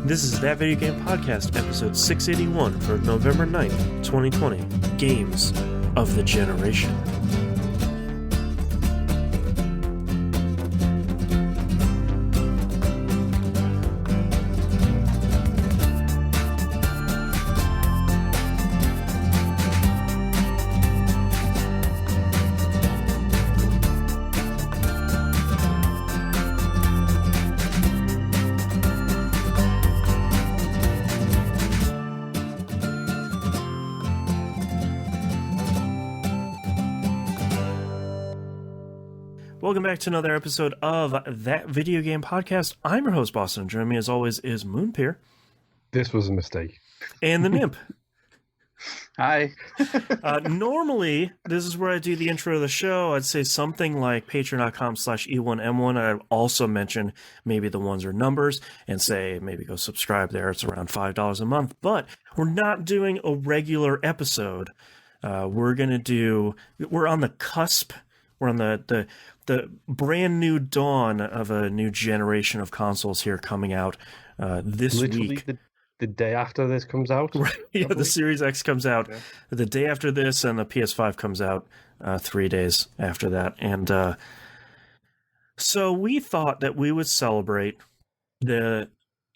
This is That Video Game Podcast, episode 681 for November 9th, 2020. Games of the Generation. Welcome back to another episode of That Video Game Podcast. I'm your host, Boston. Joining me, as always, is Moonpier. This was a mistake. And the Nimp. Hi. Normally, this is where I do the intro of the show. I'd say something like patreon.com/E1M1. I'd also mention maybe the ones or numbers and say maybe go subscribe there. It's around $5 a month. But we're not doing a regular episode. We're on the cusp. We're on the brand new dawn of a new generation of consoles here coming out this week. The day after this comes out? Right. Yeah, the Series X comes out the day after this, and the PS5 comes out 3 days after that. And so we thought that we would celebrate the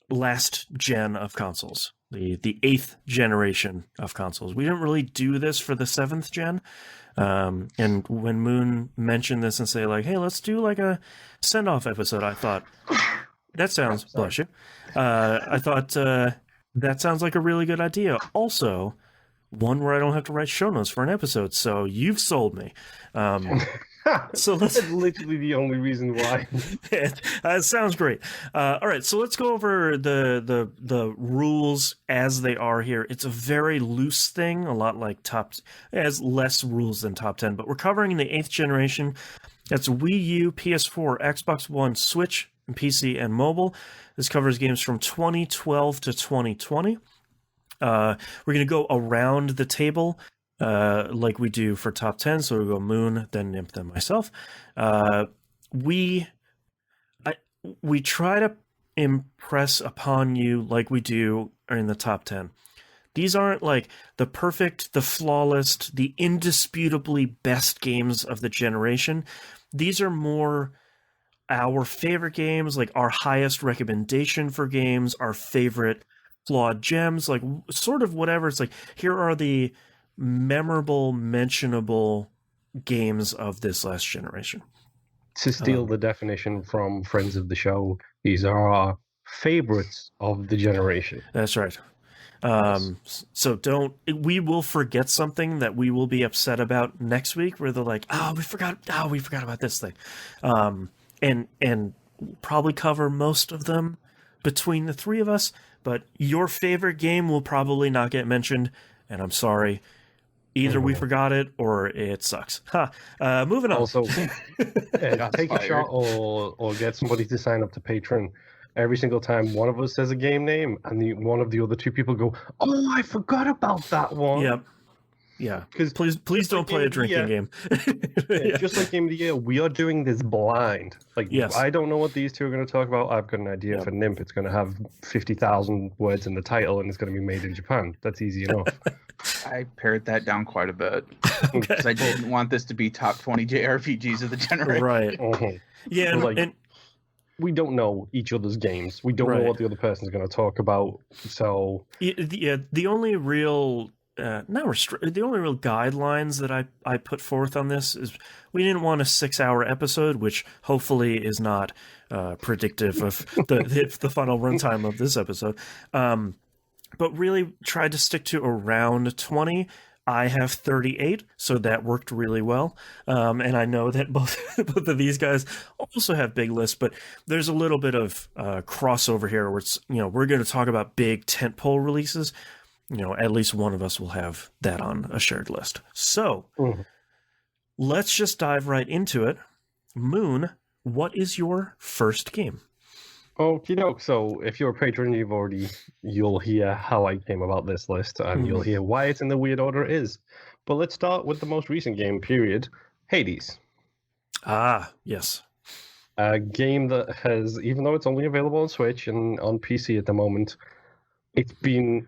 last gen of consoles, the 8th generation of consoles. We didn't really do this for the 7th gen. And when Moon mentioned this and say like, hey, let's do like a send-off episode, I thought that sounds, bless you. I thought that sounds like a really good idea. Also, one where I don't have to write show notes for an episode. So you've sold me. So that's literally the only reason why. It sounds great. All right, so let's go over the rules as they are here. It's a very loose thing, a lot like it has less rules than Top 10, but we're covering the 8th generation. That's Wii U, PS4, Xbox One, Switch, and PC, and mobile. This covers games from 2012 to 2020. We're going to go around the table like we do for Top 10. So we go Moon, then Nimp, then myself. We try to impress upon you like we do in the Top 10. These aren't like the perfect, the flawless, the indisputably best games of the generation. These are more our favorite games, like our highest recommendation for games, our favorite flawed gems, like sort of whatever. It's like, here are the memorable, mentionable games of this last generation. To steal the definition from friends of the show, these are our favorites of the generation. That's right. So we will forget something that we will be upset about next week, where they're like, we forgot about this thing. And probably cover most of them between the three of us, but your favorite game will probably not get mentioned, and I'm sorry. Either we forgot it or it sucks. Moving on. Also, take a shot or get somebody to sign up to Patreon. Every single time one of us says a game name, and one of the other two people go, "Oh, I forgot about that one." Yep. Yeah. Because please don't play a drinking game. Yeah. Just like Game of the Year, we are doing this blind. Like, yes. I don't know what these two are going to talk about. I've got an idea for Nimp. It's going to have 50,000 words in the title, and it's going to be made in Japan. That's easy enough. I pared that down quite a bit because I didn't want this to be top 20 JRPGs of the generation. Right. Yeah, and we don't know each other's games. We don't know what the other person's going to talk about. So the only real the only real guidelines that I put forth on this is we didn't want a 6-hour episode, which hopefully is not predictive of the final runtime of this episode. But really tried to stick to around 20. I have 38, so that worked really well. And I know that both of these guys also have big lists, but there's a little bit of crossover here where it's, we're going to talk about big tentpole releases. At least one of us will have that on a shared list. So let's just dive right into it. Moon, what is your first game? So if you're a patron, you'll hear how I came about this list, and you'll hear why it's in the weird order it is. But let's start with the most recent game, period, Hades. Ah, yes. A game that has, even though it's only available on Switch and on PC at the moment, it's been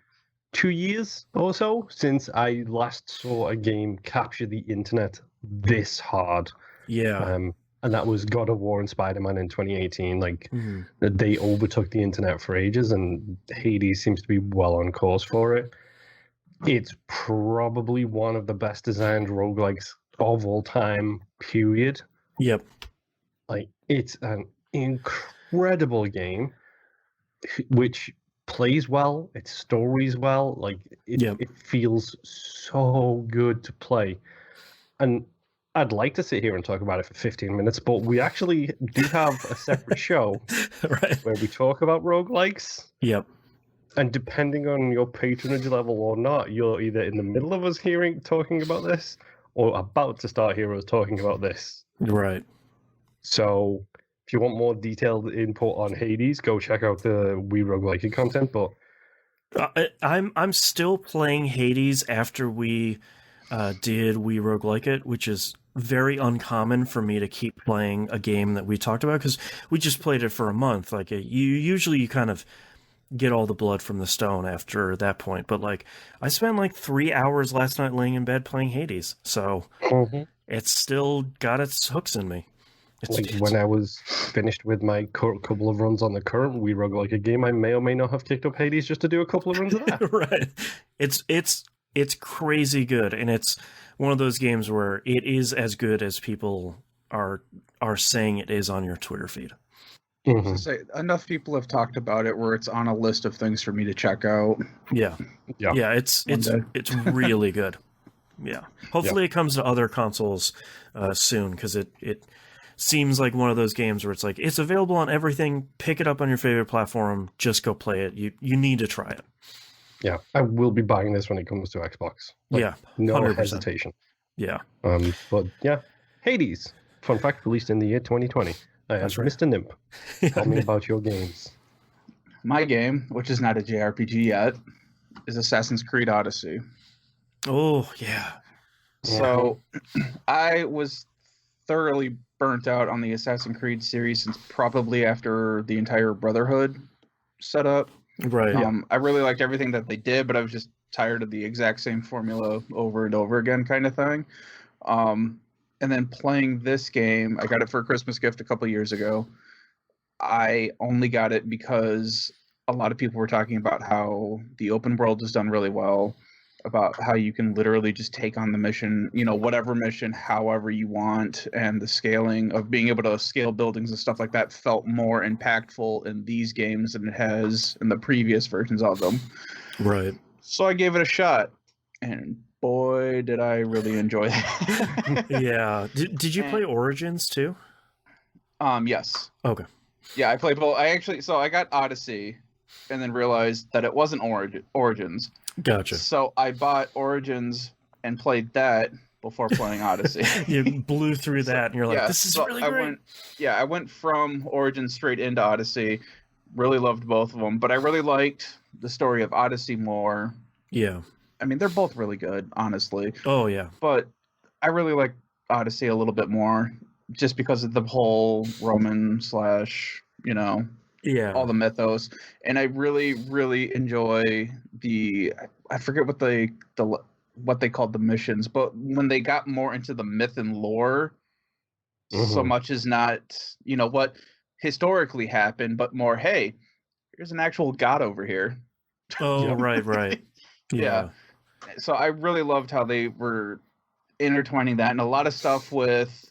2 years or so since I last saw a game capture the internet this hard. Yeah. And that was God of War and Spider-Man in 2018. Like, Mhm. they overtook the internet for ages, and Hades seems to be well on course for it. It's probably one of the best designed roguelikes of all time, period. Yep. Like, it's an incredible game, which plays well, it stories well, like Yep. it feels so good to play. And I'd like to sit here and talk about it for 15 minutes, but we actually do have a separate show Right. where we talk about roguelikes. Yep. And depending on your patronage level or not, you're either in the middle of us talking about this, or about to start hearing us talking about this. Right. So if you want more detailed input on Hades, go check out the We Roguelike content. But I'm still playing Hades after we did We Roguelike It, which is very uncommon for me to keep playing a game that we talked about because we just played it for a month. Like you kind of get all the blood from the stone after that point. But like I spent like 3 hours last night laying in bed playing Hades, so it's still got its hooks in me. When I was finished with my couple of runs on the current We Roguelike game, I may or may not have kicked up Hades just to do a couple of runs of that. Right. It's crazy good, and it's one of those games where it is as good as people are saying it is on your Twitter feed. Mm-hmm. Say, enough people have talked about it where it's on a list of things for me to check out. Yeah. It's really good. Yeah. Hopefully it comes to other consoles soon, because it seems like one of those games where it's like it's available on everything. Pick it up on your favorite platform. Just go play it. You need to try it. Yeah, I will be buying this when it comes to Xbox. Yeah, no 100%. hesitation. Yeah. But yeah, Hades. Fun fact: released in the year 2020. That's right. Mr. Nimp, tell me about your games. My game, which is not a JRPG yet, is Assassin's Creed Odyssey. Oh yeah. So I was thoroughly burnt out on the Assassin's Creed series since probably after the entire Brotherhood setup. Right. I really liked everything that they did, but I was just tired of the exact same formula over and over again kind of thing. And then playing this game, I got it for a Christmas gift a couple years ago. I only got it because a lot of people were talking about how the open world is done really well, about how you can literally just take on the mission, whatever mission, however you want, and the scaling of being able to scale buildings and stuff like that felt more impactful in these games than it has in the previous versions of them. Right. So I gave it a shot, and boy, did I really enjoy it. Yeah. Did you play Origins too? Yes. Okay. Yeah, I played both. I got Odyssey, and then realized that it wasn't Origins. Gotcha. So I bought Origins and played that before playing Odyssey. You blew through that, and you're like, "This is really great." I went from Origins straight into Odyssey. Really loved both of them, but I really liked the story of Odyssey more. Yeah. I mean, they're both really good, honestly. Oh yeah. But I really like Odyssey a little bit more, just because of the whole Roman / all the mythos, and I really, really enjoy I forget what they called the missions, but when they got more into the myth and lore, so much as not what historically happened, but more, hey, here's an actual god over here. Oh right. Yeah. So I really loved how they were intertwining that, and a lot of stuff with.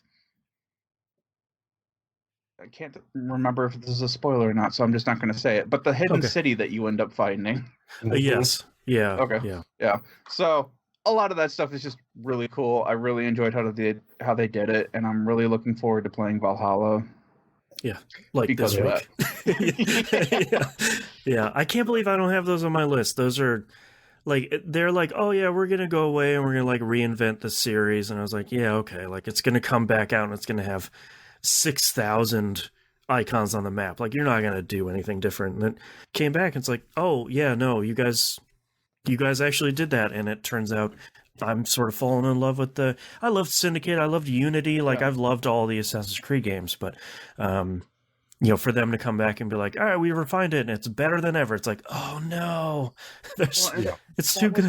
I can't remember if this is a spoiler or not, so I'm just not going to say it. But the hidden city that you end up finding. Yes. Yeah. Okay. Yeah. So a lot of that stuff is just really cool. I really enjoyed how they did it, and I'm really looking forward to playing Valhalla. Yeah, like because this week. Yeah. I can't believe I don't have those on my list. Those are like, they're like, oh yeah, we're gonna go away and we're gonna like reinvent the series, and I was like, yeah, okay, like it's gonna come back out and it's gonna have 6,000 icons on the map. Like, you're not gonna do anything different. And it came back and it's like, oh yeah, no, you guys actually did that, and it turns out I'm sort of falling in love with I loved Syndicate, I loved Unity, like Yeah. I've loved all the Assassin's Creed games, but for them to come back and be like, all right, we refined it and it's better than ever. It's like, oh no, Well, and Yeah. it's too good.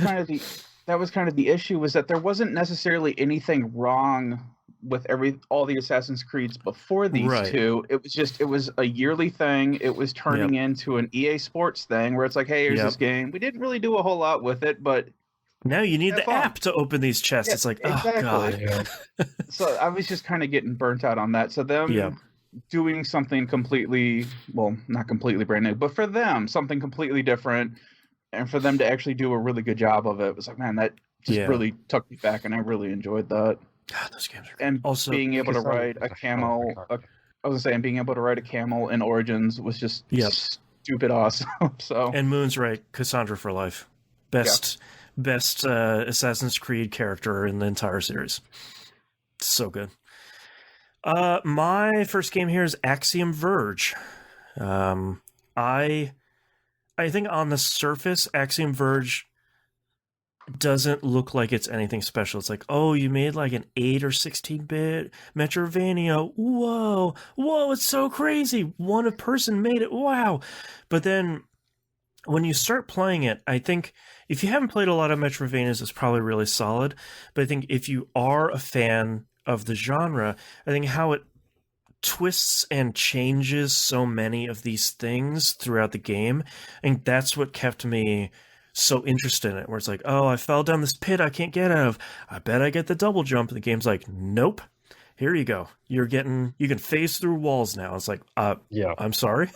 that was kind of the issue, was that there wasn't necessarily anything wrong with all the Assassin's Creeds before these Right. two. It was a yearly thing. It was turning into an EA Sports thing where it's like, hey, here's this game. We didn't really do a whole lot with it, but now you need have the fun. app to open these chests. Yeah, it's like, exactly. oh god. Yeah. So I was just kind of getting burnt out on that. So them doing something completely, well, not completely brand new, but for them, something completely different, and for them to actually do a really good job of it was like, man, that just really took me back, and I really enjoyed that. God, those games are great. And Also being able to Cassandra ride a is a camel, hell of I was saying, being able to ride a camel in Origins was just stupid awesome. So and Moon's right, Cassandra for life, best Assassin's Creed character in the entire series. So good. My first game here is Axiom Verge. I think on the surface, Axiom Verge doesn't look like it's anything special. It's like, oh, you made like an 8 or 16-bit Metroidvania. Whoa, it's so crazy. One person made it. Wow. But then when you start playing it, I think if you haven't played a lot of Metroidvanias, it's probably really solid. But I think if you are a fan of the genre, I think how it twists and changes so many of these things throughout the game, and that's what kept me so interested in it, where it's like, oh, I fell down this pit I can't get out of. I bet I get the double jump. And the game's like, nope. Here you go. You can phase through walls now. It's like, I'm sorry.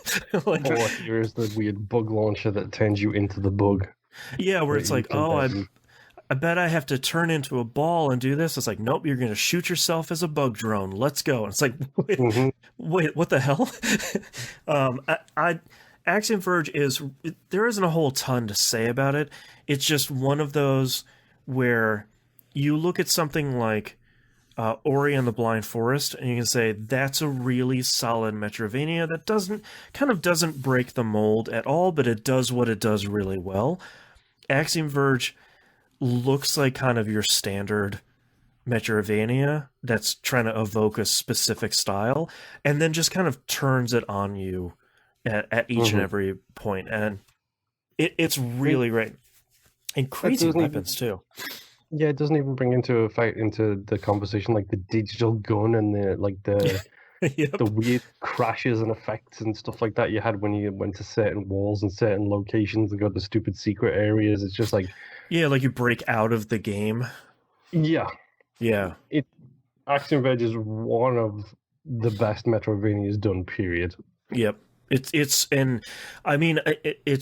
Or here's the weird bug launcher that turns you into the bug. Yeah, where it's like, oh, I bet I have to turn into a ball and do this. It's like, nope, you're going to shoot yourself as a bug drone. Let's go. And it's like, wait, what the hell? Axiom Verge there isn't a whole ton to say about it. It's just one of those where you look at something like Ori and the Blind Forest, and you can say that's a really solid Metroidvania that doesn't break the mold at all, but it does what it does really well. Axiom Verge looks like kind of your standard Metroidvania that's trying to evoke a specific style, and then just kind of turns it on you at each and every point, and it's really great. And crazy weapons too. Yeah, it doesn't even bring into the conversation like the digital gun and the weird crashes and effects and stuff like that you had when you went to certain walls and certain locations and got the stupid secret areas. It's just like, like you break out of the game. Yeah. Axiom Verge is one of the best Metroidvanias done, period. Yep. It's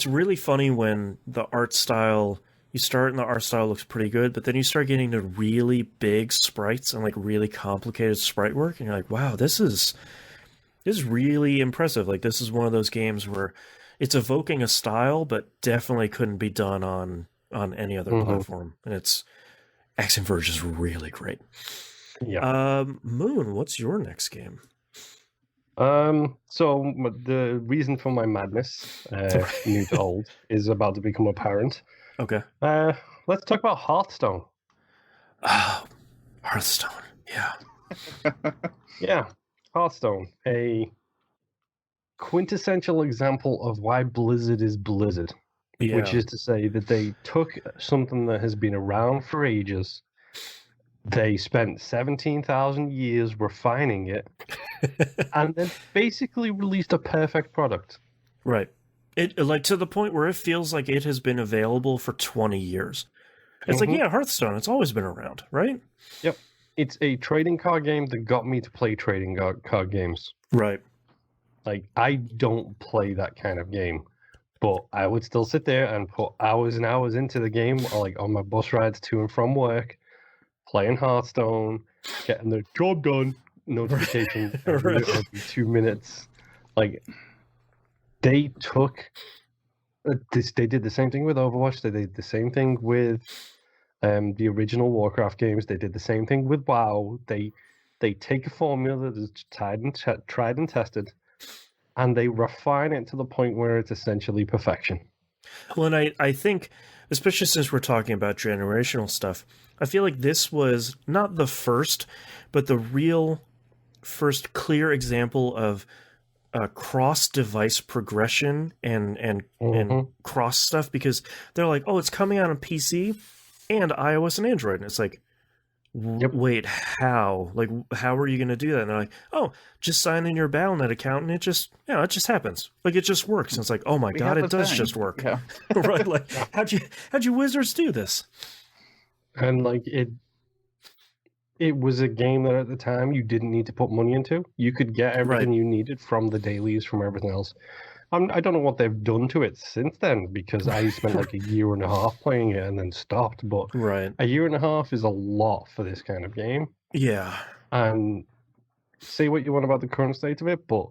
really funny when the art style, you start and the art style looks pretty good, but then you start getting to really big sprites and like really complicated sprite work, and you're like, wow, this is really impressive. Like, this is one of those games where it's evoking a style, but definitely couldn't be done on any other platform. And Axiom Verge is really great. Yeah. Moon, what's your next game? So the reason for my madness, new to old, is about to become apparent. Okay. Let's talk about Hearthstone. Oh, Hearthstone. Yeah. Yeah. Hearthstone, a quintessential example of why Blizzard is Blizzard. Yeah. Which is to say that they took something that has been around for ages. They spent 17,000 years refining it, and then basically released a perfect product. Right. It, like, to the point where it feels like it has been available for 20 years. It's like, yeah, Hearthstone, it's always been around, right? Yep. It's a trading card game that got me to play trading card games. Right. Like, I don't play that kind of game, but I would still sit there and put hours and hours into the game, like on my bus rides to and from work, playing Hearthstone, getting the job done notification every 2 minutes. Like, they took this. They did the same thing with Overwatch. They did the same thing with the original Warcraft games. They did the same thing with WoW. They take a formula that is tried and tested, and they refine it to the point where it's essentially perfection. Well, and I think especially since we're talking about generational stuff. I feel like this was not the first, but the real first clear example of cross-device progression and cross stuff, because they're like, oh, it's coming out on PC and iOS and Android, and it's like, wait, how? Like, how are you going to do that? And they're like, oh, just sign in your Battle.net account, and it just happens. Like, it just works. And it's like, oh my god, it does just work. Yeah. Right? Like, how'd you wizards do this? And like it was a game that at the time you didn't need to put money into. You could get everything you needed from the dailies, from everything else. I don't know what they've done to it since then, because I spent like a year and a half playing it and then stopped. But a year and a half is a lot for this kind of game. Yeah. And say what you want about the current state of it, but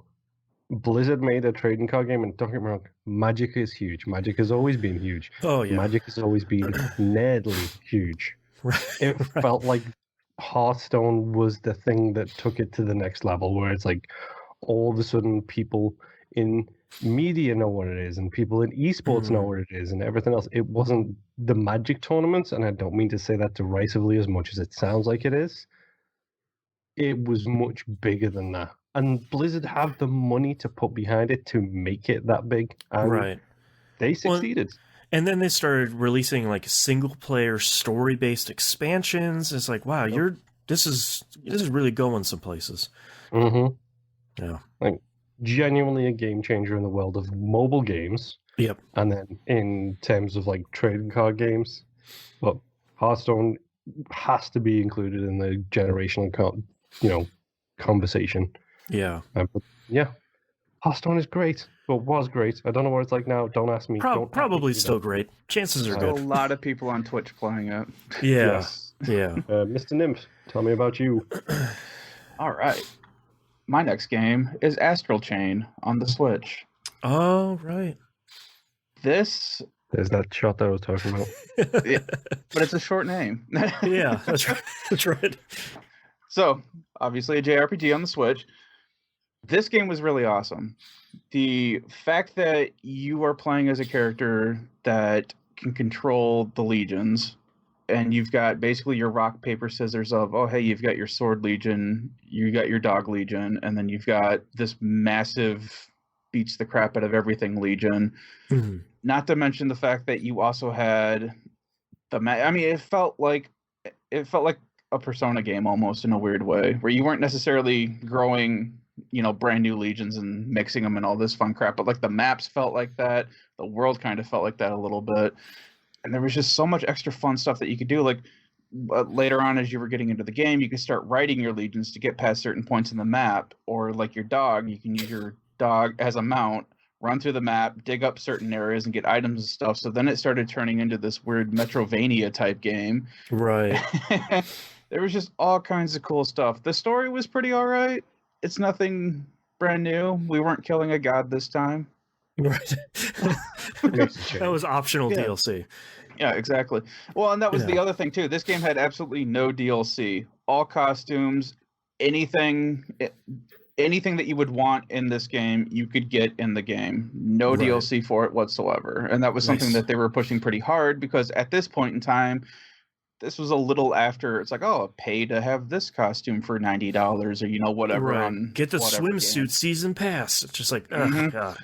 Blizzard made a trading card game, and don't get me wrong, Magic is huge. Magic has always been huge. Oh yeah. Magic has always been nerdly huge. It felt like Hearthstone was the thing that took it to the next level, where it's like all of a sudden people in media know what it is and people in esports know what it is and everything else. It wasn't the Magic tournaments, and I don't mean to say that derisively as much as it sounds like it is. It was much bigger than that, and Blizzard have the money to put behind it to make it that big, and they succeeded. And then they started releasing like single player story based expansions. It's like, wow, this is really going some places. Yeah, like genuinely a game changer in the world of mobile games. Yep. And then in terms of like trading card games, but Hearthstone has to be included in the generational conversation. Yeah. But yeah, Hearthstone is great. Well, was great. I don't know what it's like now. Don't ask me. Probably still great. Chances are good. A lot of people on Twitch playing it. Yeah. Yes. Yeah. Mr. Nymph, tell me about you. All right. My next game is Astral Chain on the Switch. Oh, right. There's that shot that I was talking about. Yeah, but it's a short name. Yeah, that's right. That's right. So, obviously a JRPG on the Switch. This game was really awesome. The fact that you are playing as a character that can control the legions, and you've got basically your rock, paper, scissors of, oh, hey, you've got your sword legion, you got your dog legion, and then you've got this massive beats the crap out of everything legion. Mm-hmm. Not to mention the fact that you also had it felt like a Persona game almost, in a weird way, where you weren't necessarily growing, brand new legions and mixing them and all this fun crap, but like the maps felt like that, the world kind of felt like that a little bit, and there was just so much extra fun stuff that you could do. Like later on, as you were getting into the game, you could start riding your legions to get past certain points in the map, or like your dog, you can use your dog as a mount, run through the map, dig up certain areas and get items and stuff. So then it started turning into this weird Metrovania type game. Right. There was just all kinds of cool stuff. The story was pretty all right. It's nothing brand new. We weren't killing a god this time. Right. That was optional DLC. Yeah, exactly. Well, and that was the other thing too. This game had absolutely no DLC. All costumes, anything that you would want in this game, you could get in the game. No DLC for it whatsoever. And that was something that they were pushing pretty hard, because at this point in time, this was a little after, it's like, oh, pay to have this costume for $90 or, whatever. Right. Get the swimsuit season pass. It's just like, oh, God.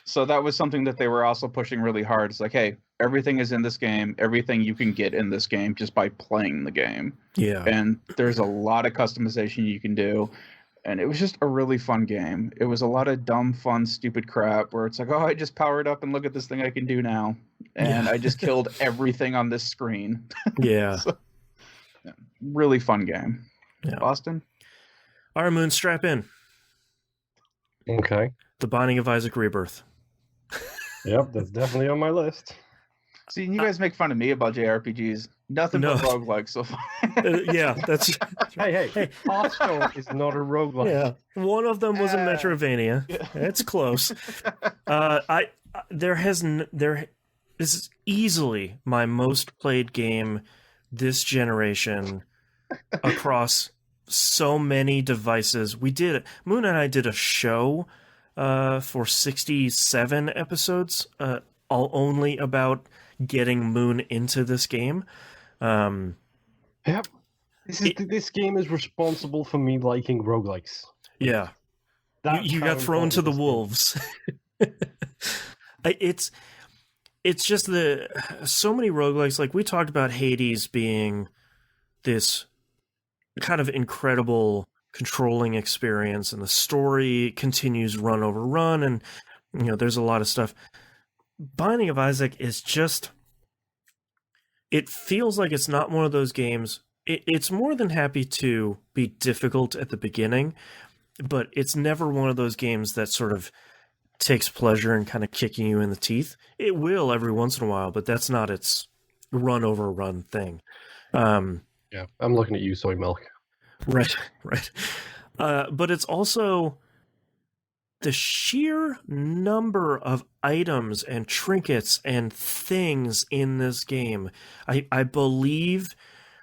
So that was something that they were also pushing really hard. It's like, hey, everything is in this game. Everything you can get in this game just by playing the game. Yeah. And there's a lot of customization you can do. And it was just a really fun game. It was a lot of dumb, fun, stupid crap where it's like, oh, I just powered up and look at this thing I can do now. And I just killed everything on this screen. Yeah. So, really fun game. Yeah. Boston? All right, Moon, strap in. Okay. The Binding of Isaac Rebirth. Yep, that's definitely on my list. See, you guys make fun of me about JRPGs. Nothing but roguelikes so far. Yeah, that's... Hey, Hearthstone is not a roguelike. Yeah, one of them was a Metrovania. It's close. This is easily my most played game this generation across so many devices. Moon and I did a show for 67 episodes all only about getting Moon into this game. Yep. This game is responsible for me liking roguelikes. Yeah. That's You how got thrown important to the this game is. wolves. It's just so many roguelikes, like we talked about Hades being this kind of incredible controlling experience, and the story continues run over run, and there's a lot of stuff. Binding of Isaac is just, it feels like it's not one of those games. It's more than happy to be difficult at the beginning, but it's never one of those games that sort of takes pleasure in kind of kicking you in the teeth. It will every once in a while, but that's not its run over run thing. Yeah, I'm looking at you, soy milk. Right. But it's also the sheer number of items and trinkets and things in this game. I believe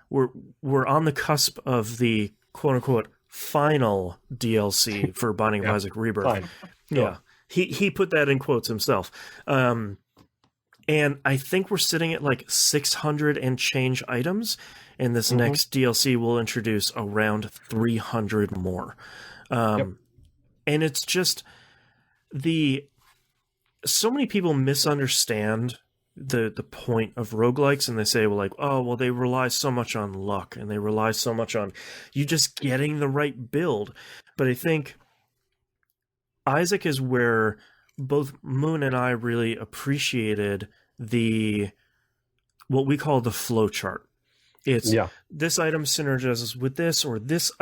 we're on the cusp of the quote unquote final DLC for Binding of Isaac Rebirth. Fine. Yeah. He put that in quotes himself. And I think we're sitting at like 600 and change items, and this next DLC will introduce around 300 more. And it's just so many people misunderstand the point of roguelikes, and they say, well, like, oh, well, they rely so much on luck, and they rely so much on you just getting the right build. But I think Isaac is where both Moon and I really appreciated what we call the flow chart. It's this item synergizes with this, or this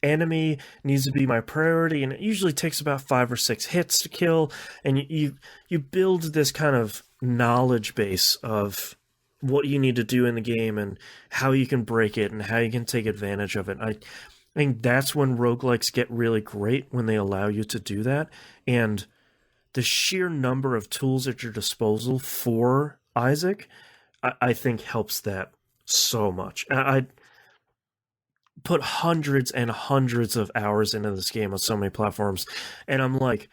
enemy needs to be my priority, and it usually takes about 5 or 6 hits to kill, and you build this kind of knowledge base of what you need to do in the game and how you can break it and how you can take advantage of it. I think that's when roguelikes get really great, when they allow you to do that. And the sheer number of tools at your disposal for Isaac, I think helps that so much. I put hundreds and hundreds of hours into this game on so many platforms, and I'm like,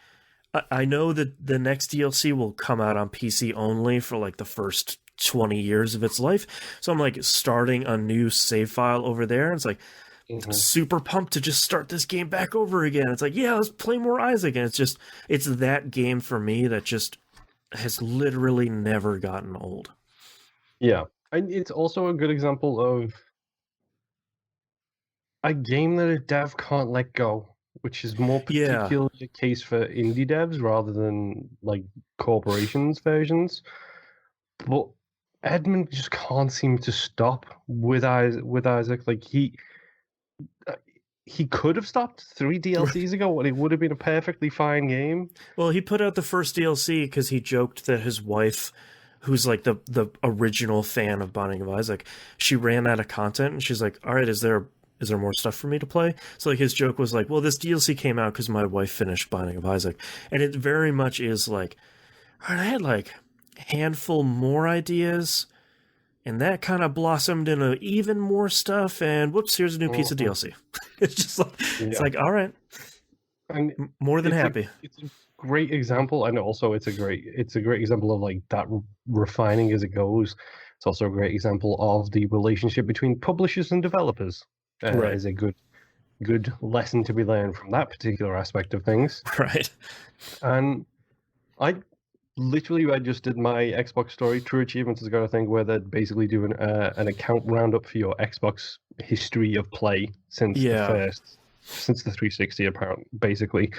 I know that the next DLC will come out on PC only for like the first 20 years of its life, so I'm like starting a new save file over there, and it's like super pumped to just start this game back over again. It's like, yeah, let's play more Isaac, and it's that game for me that just has literally never gotten old. Yeah, and it's also a good example of a game that a dev can't let go, which is more particularly a case for indie devs rather than like corporations versions. But Edmund just can't seem to stop with Isaac. Like he could have stopped 3 DLCs ago, and it would have been a perfectly fine game. Well, he put out the first DLC because he joked that his wife, who's like the original fan of Binding of Isaac, she ran out of content, and she's like, all right, is there more stuff for me to play? So like his joke was like, well, this DLC came out because my wife finished Binding of Isaac. And it very much is like, all right, I had like a handful more ideas, and that kind of blossomed into even more stuff, and whoops, here's a new piece of DLC. It's just like, it's like, all right, and more than happy. It's a great example, and also it's a great example of like that refining as it goes. It's also a great example of the relationship between publishers and developers. Is a good lesson to be learned from that particular aspect of things. Right. And I just did my Xbox story. True Achievements has got a thing where they're basically doing an account roundup for your Xbox history of play since the 360, apparently, basically.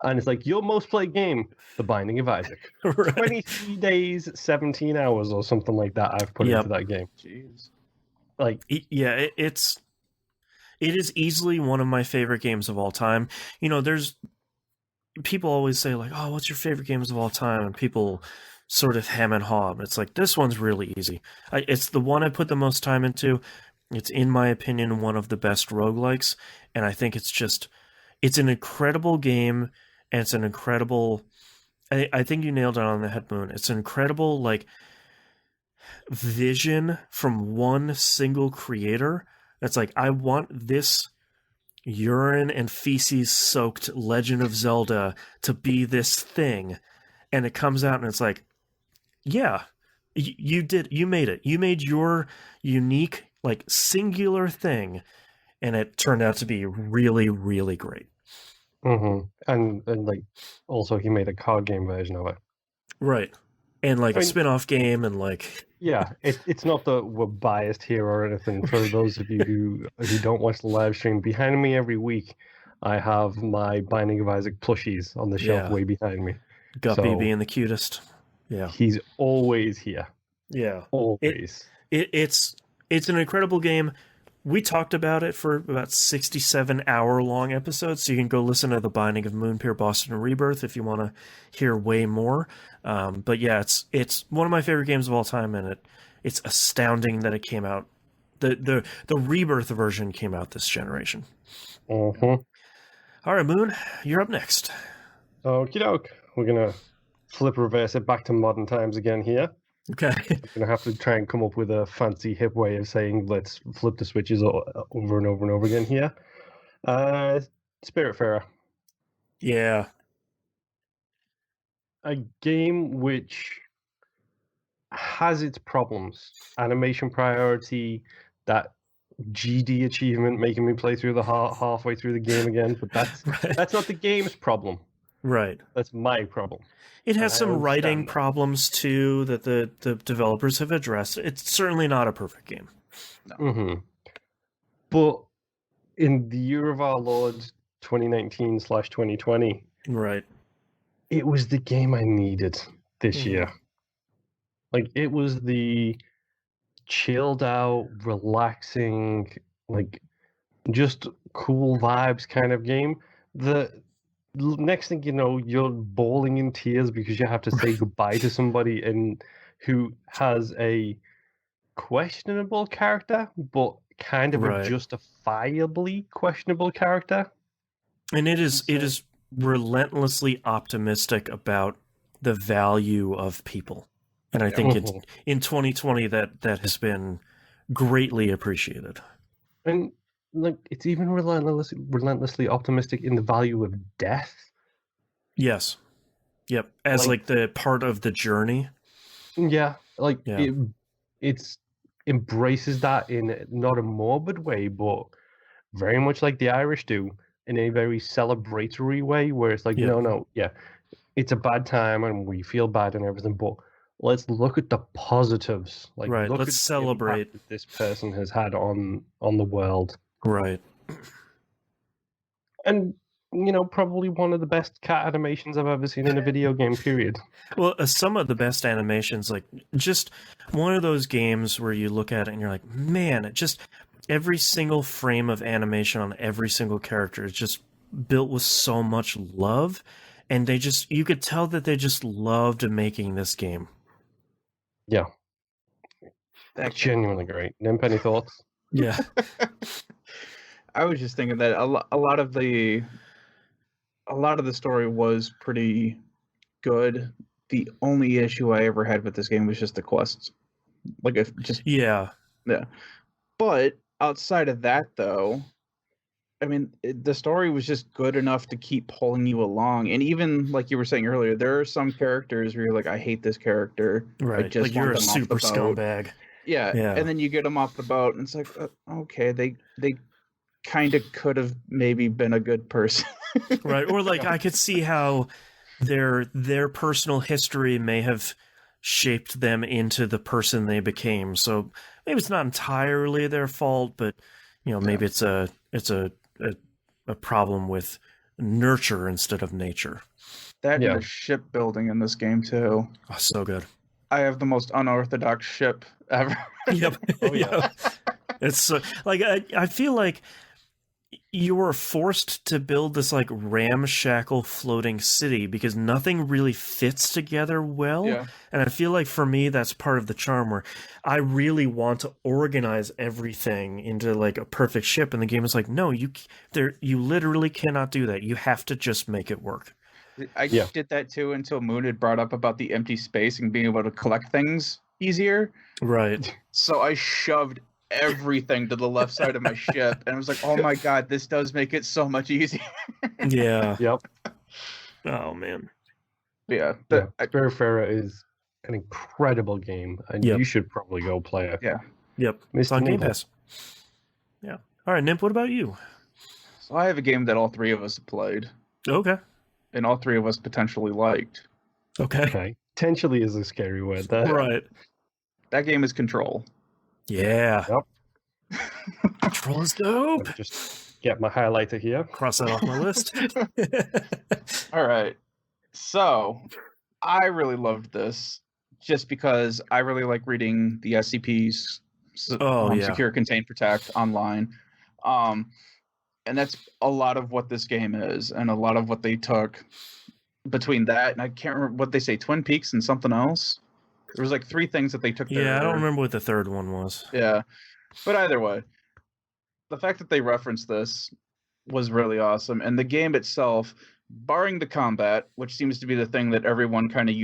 And it's like, your most played game, The Binding of Isaac. Right. 23 days, 17 hours, or something like that I've put into that game. Jeez. Like, yeah, it is easily one of my favorite games of all time. There's people always say like, oh, what's your favorite games of all time? And people sort of hem and haw. It's like, this one's really easy. It's the one I put the most time into. It's, in my opinion, one of the best roguelikes. And I think it's an incredible game. And it's an incredible, I think you nailed it on the head, Moon. It's an incredible, like, vision from one single creator. It's like, I want this urine and feces soaked Legend of Zelda to be this thing, and it comes out and it's like, Yeah, you did. You made it. You made your unique, like, singular thing, and it turned out to be really, really great. And like, also he made a card game version of it. Right. And like I a mean, spin-off game, and like, yeah, it's not that we're biased here or anything. For those of you who don't watch the live stream, behind me every week, I have my Binding of Isaac plushies on the shelf Yeah. way behind me. Guppy So being the cutest. Yeah. he's always here, Yeah. always. It's an incredible game. We talked about it for about 67-hour-long episodes, so you can go listen to The Binding of Moonpier Boston Rebirth if you want to hear way more. But yeah, it's one of my favorite games of all time, and it's astounding that it came out. The Rebirth version came out this generation. Mm-hmm. All right, Moon, you're up next. Okie doke. We're gonna reverse it back to modern times again here. Okay. We're gonna have to try and come up with a fancy hip way of saying let's flip the switches over and over and over again here. Spiritfarer. Yeah. A game which has its problems. Animation priority, that GD achievement making me play through the halfway through the game again, but that's not the game's problem. Right. That's my problem. It has some writing that. problems too that the developers have addressed. It's certainly not a perfect game. No. Mm-hmm. But in the year of our Lord 2019/2020, right, it was the game I needed this year. Like, it was the chilled out, relaxing, like, just cool vibes kind of game. The next thing you know, you're bawling in tears because you have to say goodbye to somebody who has a questionable character, but kind of a justifiably questionable character. And it is relentlessly optimistic about the value of people. And I think it's in 2020 that has been greatly appreciated. And like, it's even relentlessly optimistic in the value of death. Yes. Yep. As like the part of the journey. Yeah. Like it's embraces that in not a morbid way, but very much like the Irish do, in a very celebratory way, where it's like, no, it's a bad time and we feel bad and everything, but let's look at the positives. Like, let's celebrate that this person has had on the world. Right. And probably one of the best cat animations I've ever seen in a video game, period. Well, some of the best animations, like just one of those games where you look at it and you're like, man, just every single frame of animation on every single character is just built with so much love. And you could tell that they just loved making this game. Yeah. That's genuinely great. Nimp, any thoughts? Yeah. I was just thinking that a lot of the story was pretty good. The only issue I ever had with this game was just the quests. Yeah. But outside of that, though, I mean, the story was just good enough to keep pulling you along. And even like you were saying earlier, there are some characters where you're like, I hate this character. Right. I just like you're a super scumbag. Yeah. And then you get them off the boat, and it's like, okay, they kind of could have maybe been a good person. Right. Or like I could see how their personal history may have shaped them into the person they became. So maybe it's not entirely their fault, but maybe it's a problem with nurture instead of nature. And the shipbuilding in this game too. Oh, so good. I have the most unorthodox ship ever. Yep. Oh yeah. It's like I feel like you were forced to build this like ramshackle floating city because nothing really fits together well. Yeah. And I feel like for me that's part of the charm, where I really want to organize everything into like a perfect ship, and the game is like, no, you literally cannot do that. You have to just make it work. I did that too until Moon had brought up about the empty space and being able to collect things easier. Right. So I shoved everything to the left side of my ship, and I was like, oh my god, this does make it so much easier. Yeah. Yep. Oh man. Yeah. Spiritfarer is an incredible game, and Yep. you should probably go play it. Yeah. Yep. It's Mr. on Game Nimble. Pass. Yeah. All right, Nimp, what about you? So I have a game that all three of us have played, Okay. and all three of us potentially liked. Okay. Okay. Potentially is a scary word there. Right. That game is Control. Yeah. Yep. Control is dope. Let me just get my highlighter here. Cross that off my list. All right. So I really loved this just because I really like reading the SCPs, Oh, yeah. Secure, Contain, Protect online. And that's a lot of what this game is, and a lot of what they took between that, and I can't remember what they say, Twin Peaks and something else. There was like three things that they took there. Yeah, I don't remember what the third one was. Yeah. But either way, the fact that they referenced this was really awesome. And the game itself, barring the combat, which seems to be the thing that everyone kind of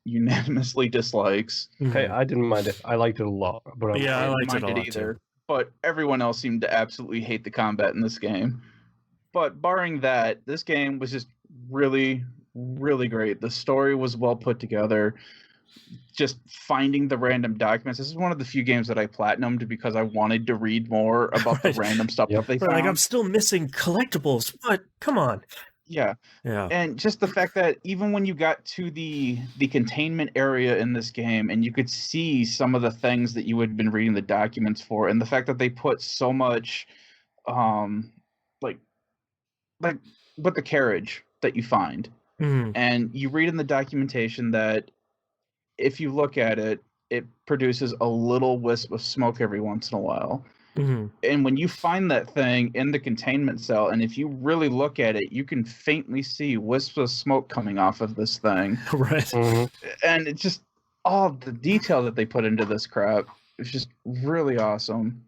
unanimously dislikes. Hey, I didn't mind it. I liked it a lot. But Yeah, I didn't liked it mind a lot too. But everyone else seemed to absolutely hate the combat in this game. But barring that, this game was just really, really great. The story was well put together. Just finding the random documents. This is one of the few games that I platinumed because I wanted to read more about the Right. random stuff Yep. that they Right, found. like, I'm still missing collectibles. What? Come on. Yeah. Yeah. And just the fact that even when you got to the containment area in this game, and you could see some of the things that you had been reading the documents for, and the fact that they put so much like with the carriage that you find, Mhm. and you read in the documentation that if you look at it, it produces a little wisp of smoke every once in a while. Mhm. And when you find that thing in the containment cell, and if you really look at it, you can faintly see wisps of smoke coming off of this thing. Right. Mhm. And it's just all the detail that they put into this crap. It's just really awesome.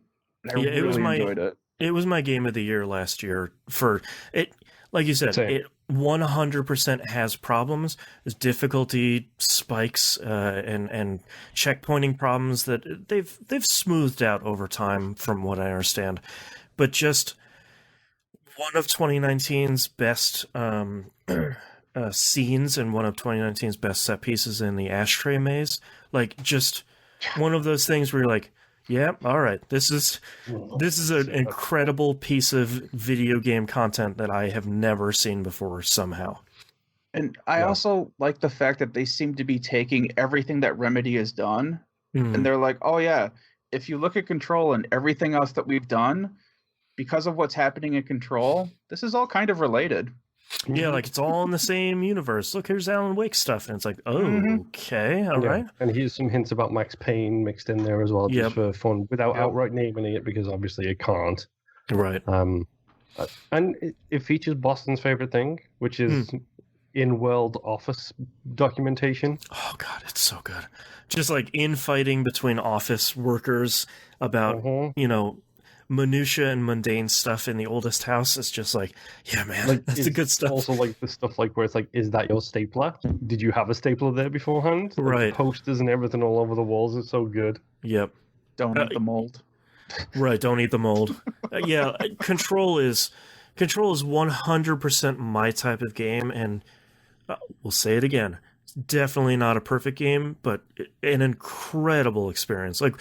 I Yeah, it was really my- enjoyed it. It was my game of the year last year for it. Like you said, Same. it 100% has problems. There's difficulty spikes and checkpointing problems that they've smoothed out over time, from what I understand. But just one of 2019's best scenes and one of 2019's best set pieces in the ashtray maze. Like, just one of those things where you're like, yeah, all right, this is an incredible piece of video game content that I have never seen before somehow. And I Yeah. also like the fact that they seem to be taking everything that Remedy has done, Mhm. and they're like, oh yeah, if you look at Control and everything else that we've done, because of what's happening in Control, this is all kind of related. Yeah, like, it's all in the same universe. Look, here's Alan Wake stuff, and it's like, oh, Mhm. okay, all Yeah. right. And here's some hints about Max Payne mixed in there as well, Yep. just for fun, without Yep. outright naming it, because obviously it can't. Right. And it features Boston's favorite thing, which is in-world office documentation. Oh god, it's so good. Just like infighting between office workers about Mhm. minutia and mundane stuff in the oldest house. It's just like, yeah, man, Like, that's the it's good stuff. Also, like the stuff like where it's like, is that your stapler? Did you have a stapler there beforehand? Like, Right. posters and everything all over the walls. It's so good. Yep. Don't eat the mold. Right, don't eat the mold. Yeah, Control is 100% my type of game, and we'll say it again. It's definitely not a perfect game, but an incredible experience. Like,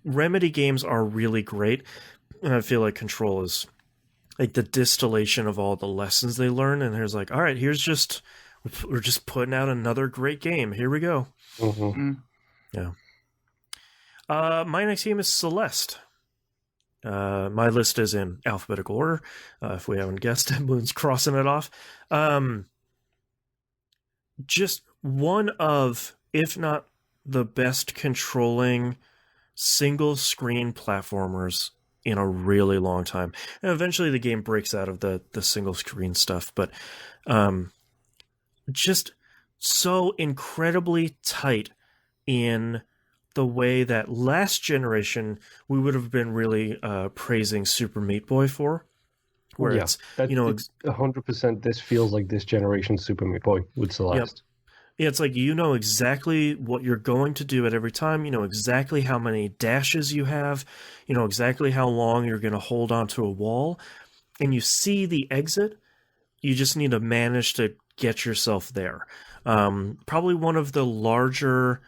Remedy games are really great, and I feel like Control is like the distillation of all the lessons they learn, and there's like, all right, we're just putting out another great game. Here we go. Mhm. My next game is Celeste. My list is in alphabetical order. If we haven't guessed it, Moon's crossing it off. Just one of, if not the best controlling single screen platformers in a really long time. And eventually the game breaks out of the single screen stuff, but just so incredibly tight in the way that last generation we would have been really praising Super Meat Boy for, where Yeah, it's, That, you know, 100%. This feels like this generation's Super Meat Boy with Celeste. it's like, you know exactly what you're going to do at every time. You know exactly how many dashes you have. You know exactly how long you're going to hold onto a wall. And you see the exit. You just need to manage to get yourself there. Probably one of the larger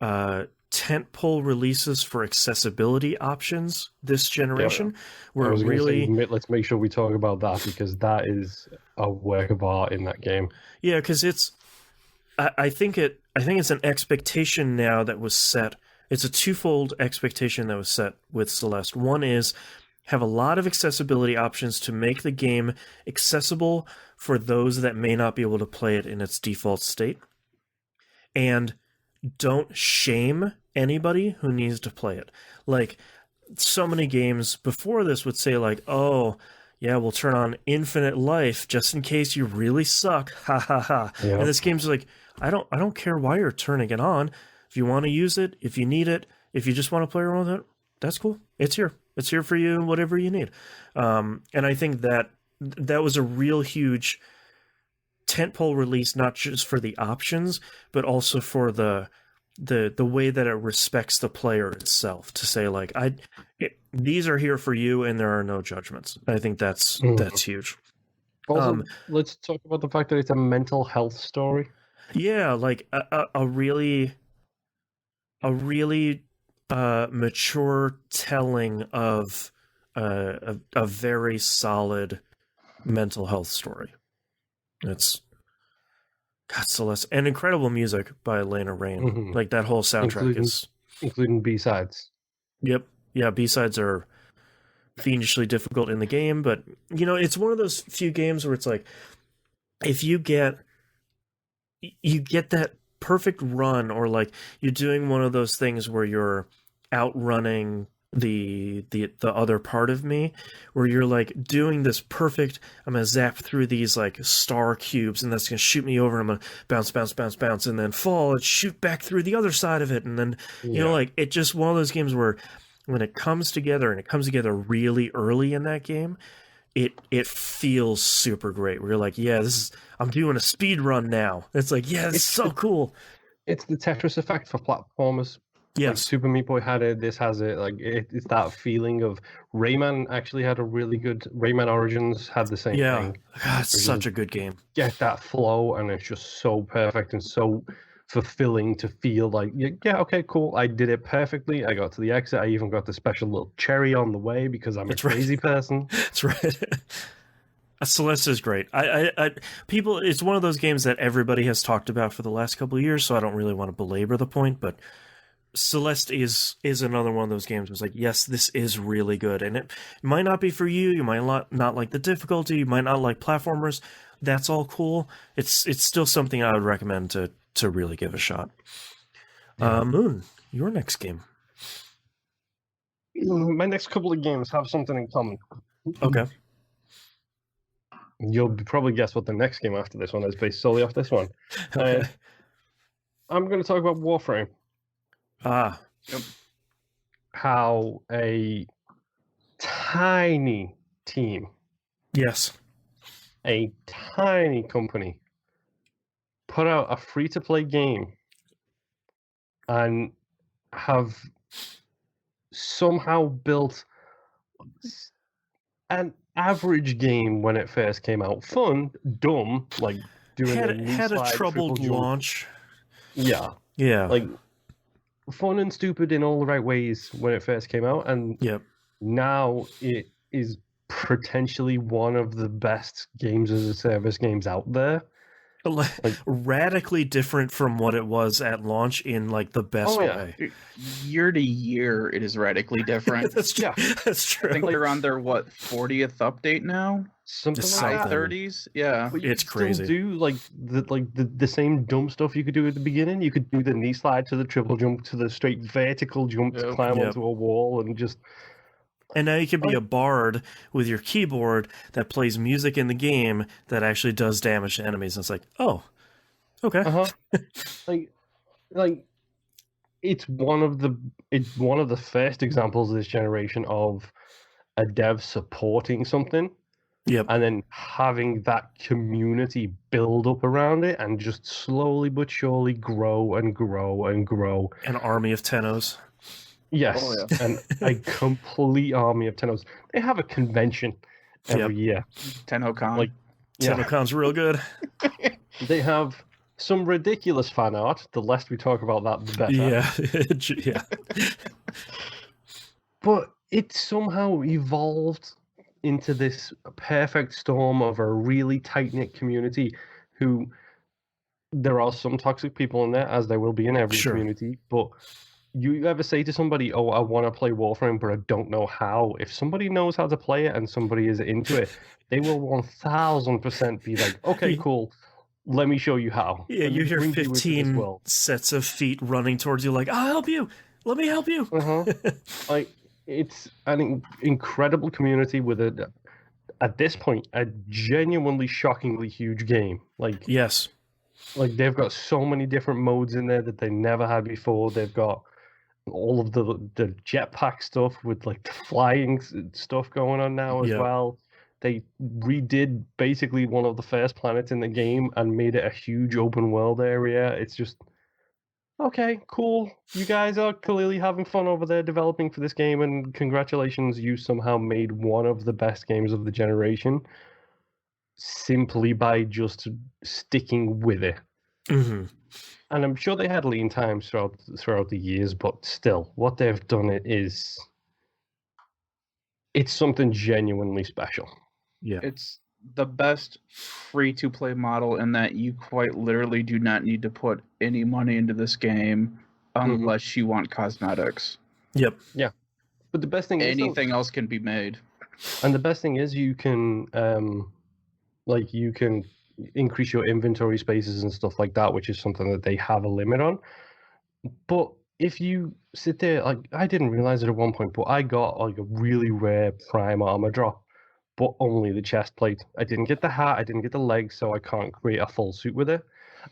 tentpole releases for accessibility options this generation. I was going to really say, let's make sure we talk about that, because that is a work of art in that game. Yeah, because I think it's an expectation now that was set. It's a twofold expectation that was set with Celeste. One is have a lot of accessibility options to make the game accessible for those that may not be able to play it in its default state. And don't shame anybody who needs to play it. Like, so many games before this would say, like, oh, yeah, we'll turn on infinite life just in case you really suck. Ha ha ha. Yeah. And this game's like, I don't care why you're turning it on. If you want to use it, if you need it, if you just want to play around with it, that's cool. It's here. It's here for you and whatever you need. And I think that was a real huge tentpole release, not just for the options, but also for the way that it respects the player itself, to say, like, these are here for you and there are no judgments. I think that's huge. Also, let's talk about the fact that it's a mental health story. Yeah, like a really mature telling of a very solid mental health story. It's God, Celeste, and incredible music by Elena Rain. Mm-hmm. Like, that whole soundtrack including B-sides. Yep, yeah, B-sides are fiendishly difficult in the game, but it's one of those few games where it's like, if you get that perfect run, or like you're doing one of those things where you're outrunning the other part of me, where you're like doing this perfect, I'm gonna zap through these like star cubes and that's gonna shoot me over, and I'm gonna bounce and then fall and shoot back through the other side of it, and then like, it's just one of those games where when it comes together, and it comes together really early in that game, it feels super great. Where you're like, yeah, I'm doing a speed run now. It's like, yeah, it's so cool. It's the Tetris effect for platformers. Yes. Like Super Meat Boy had it, this has it. Like, it's that feeling of Rayman actually had a really good, Rayman Origins had the same thing. God, it's such a good game. Get that flow, and it's just so perfect and so fulfilling to feel like, yeah, okay, cool, I did it perfectly. I got to the exit. I even got the special little cherry on the way because I'm a crazy person. That's right. Celeste is great. People, it's one of those games that everybody has talked about for the last couple of years, so I don't really want to belabor the point, but Celeste is another one of those games where it's like, yes, this is really good, and it might not be for you. You might not like the difficulty. You might not like platformers. That's all cool. It's still something I would recommend to really give a shot. Moon, your next game. My next couple of games have something in common. Okay. You'll probably guess what the next game after this one is, based solely off this one. Okay. I'm going to talk about Warframe. Yep. How a tiny team, Yes, a tiny company, put out a free-to-play game and have somehow built an average game when it first came out. Fun, dumb, like doing had a troubled launch. Yeah, like fun and stupid in all the right ways when it first came out, and now it is potentially one of the best games as a service games out there. Like, radically different from what it was at launch in like the best way. Year to year, it is radically different. That's true. That's true. I think they're on their 40th update now. Something High like that. 30s. Yeah, But you It's could crazy. Still do the same dumb stuff you could do at the beginning. You could do the knee slide to the triple jump to the straight vertical jump to climb onto a wall and just. And now you can be a bard with your keyboard that plays music in the game that actually does damage to enemies. And it's like, oh, okay. Like it's one of the first examples of this generation of a dev supporting something. Yep. And then having that community build up around it and just slowly but surely grow and grow and grow. An army of Tennos. Yes, Oh, yeah. and a complete army of Tennos. They have a convention every year. TennoCon. Like, yeah, TennoCon's real good. they have some ridiculous fan art. The less we talk about that, the better. Yeah, yeah, But it somehow evolved into this perfect storm of a really tight knit community who there are some toxic people in there, as there will be in every Sure. community. But you ever say to somebody, "Oh, I want to play Warframe, but I don't know how." If somebody knows how to play it and somebody is into it, they will 1000% be like, "Okay, cool. Let me show you how." yeah. Let You me hear bring you into this 15 world. sets of feet running towards you, like, "I'll help you. Let me help you." Like it's an incredible community with at this point a genuinely shockingly huge game. Yes. Like they've got so many different modes in there that they never had before. They've got all of the jetpack stuff with like the flying stuff going on now as Yep. well. They redid basically one of the first planets in the game and made it a huge open world area. It's just okay, cool. You guys are clearly having fun over there developing for this game, and congratulations, you somehow made one of the best games of the generation simply by just sticking with it. Hmm. And I'm sure they had lean times throughout the years, but still, what they've done it's something genuinely special. Yeah. It's the best free-to-play model in that you quite literally do not need to put any money into this game unless you want cosmetics. Yep. But the best thing is Anything else can be made. and the best thing is you can you can increase your inventory spaces and stuff like that, which is something that they have a limit on. But if you sit there, like I didn't realize it at one point, but I got like a really rare prime armor drop, but only the chest plate. I didn't get the hat, I didn't get the legs, so I can't create a full suit with it.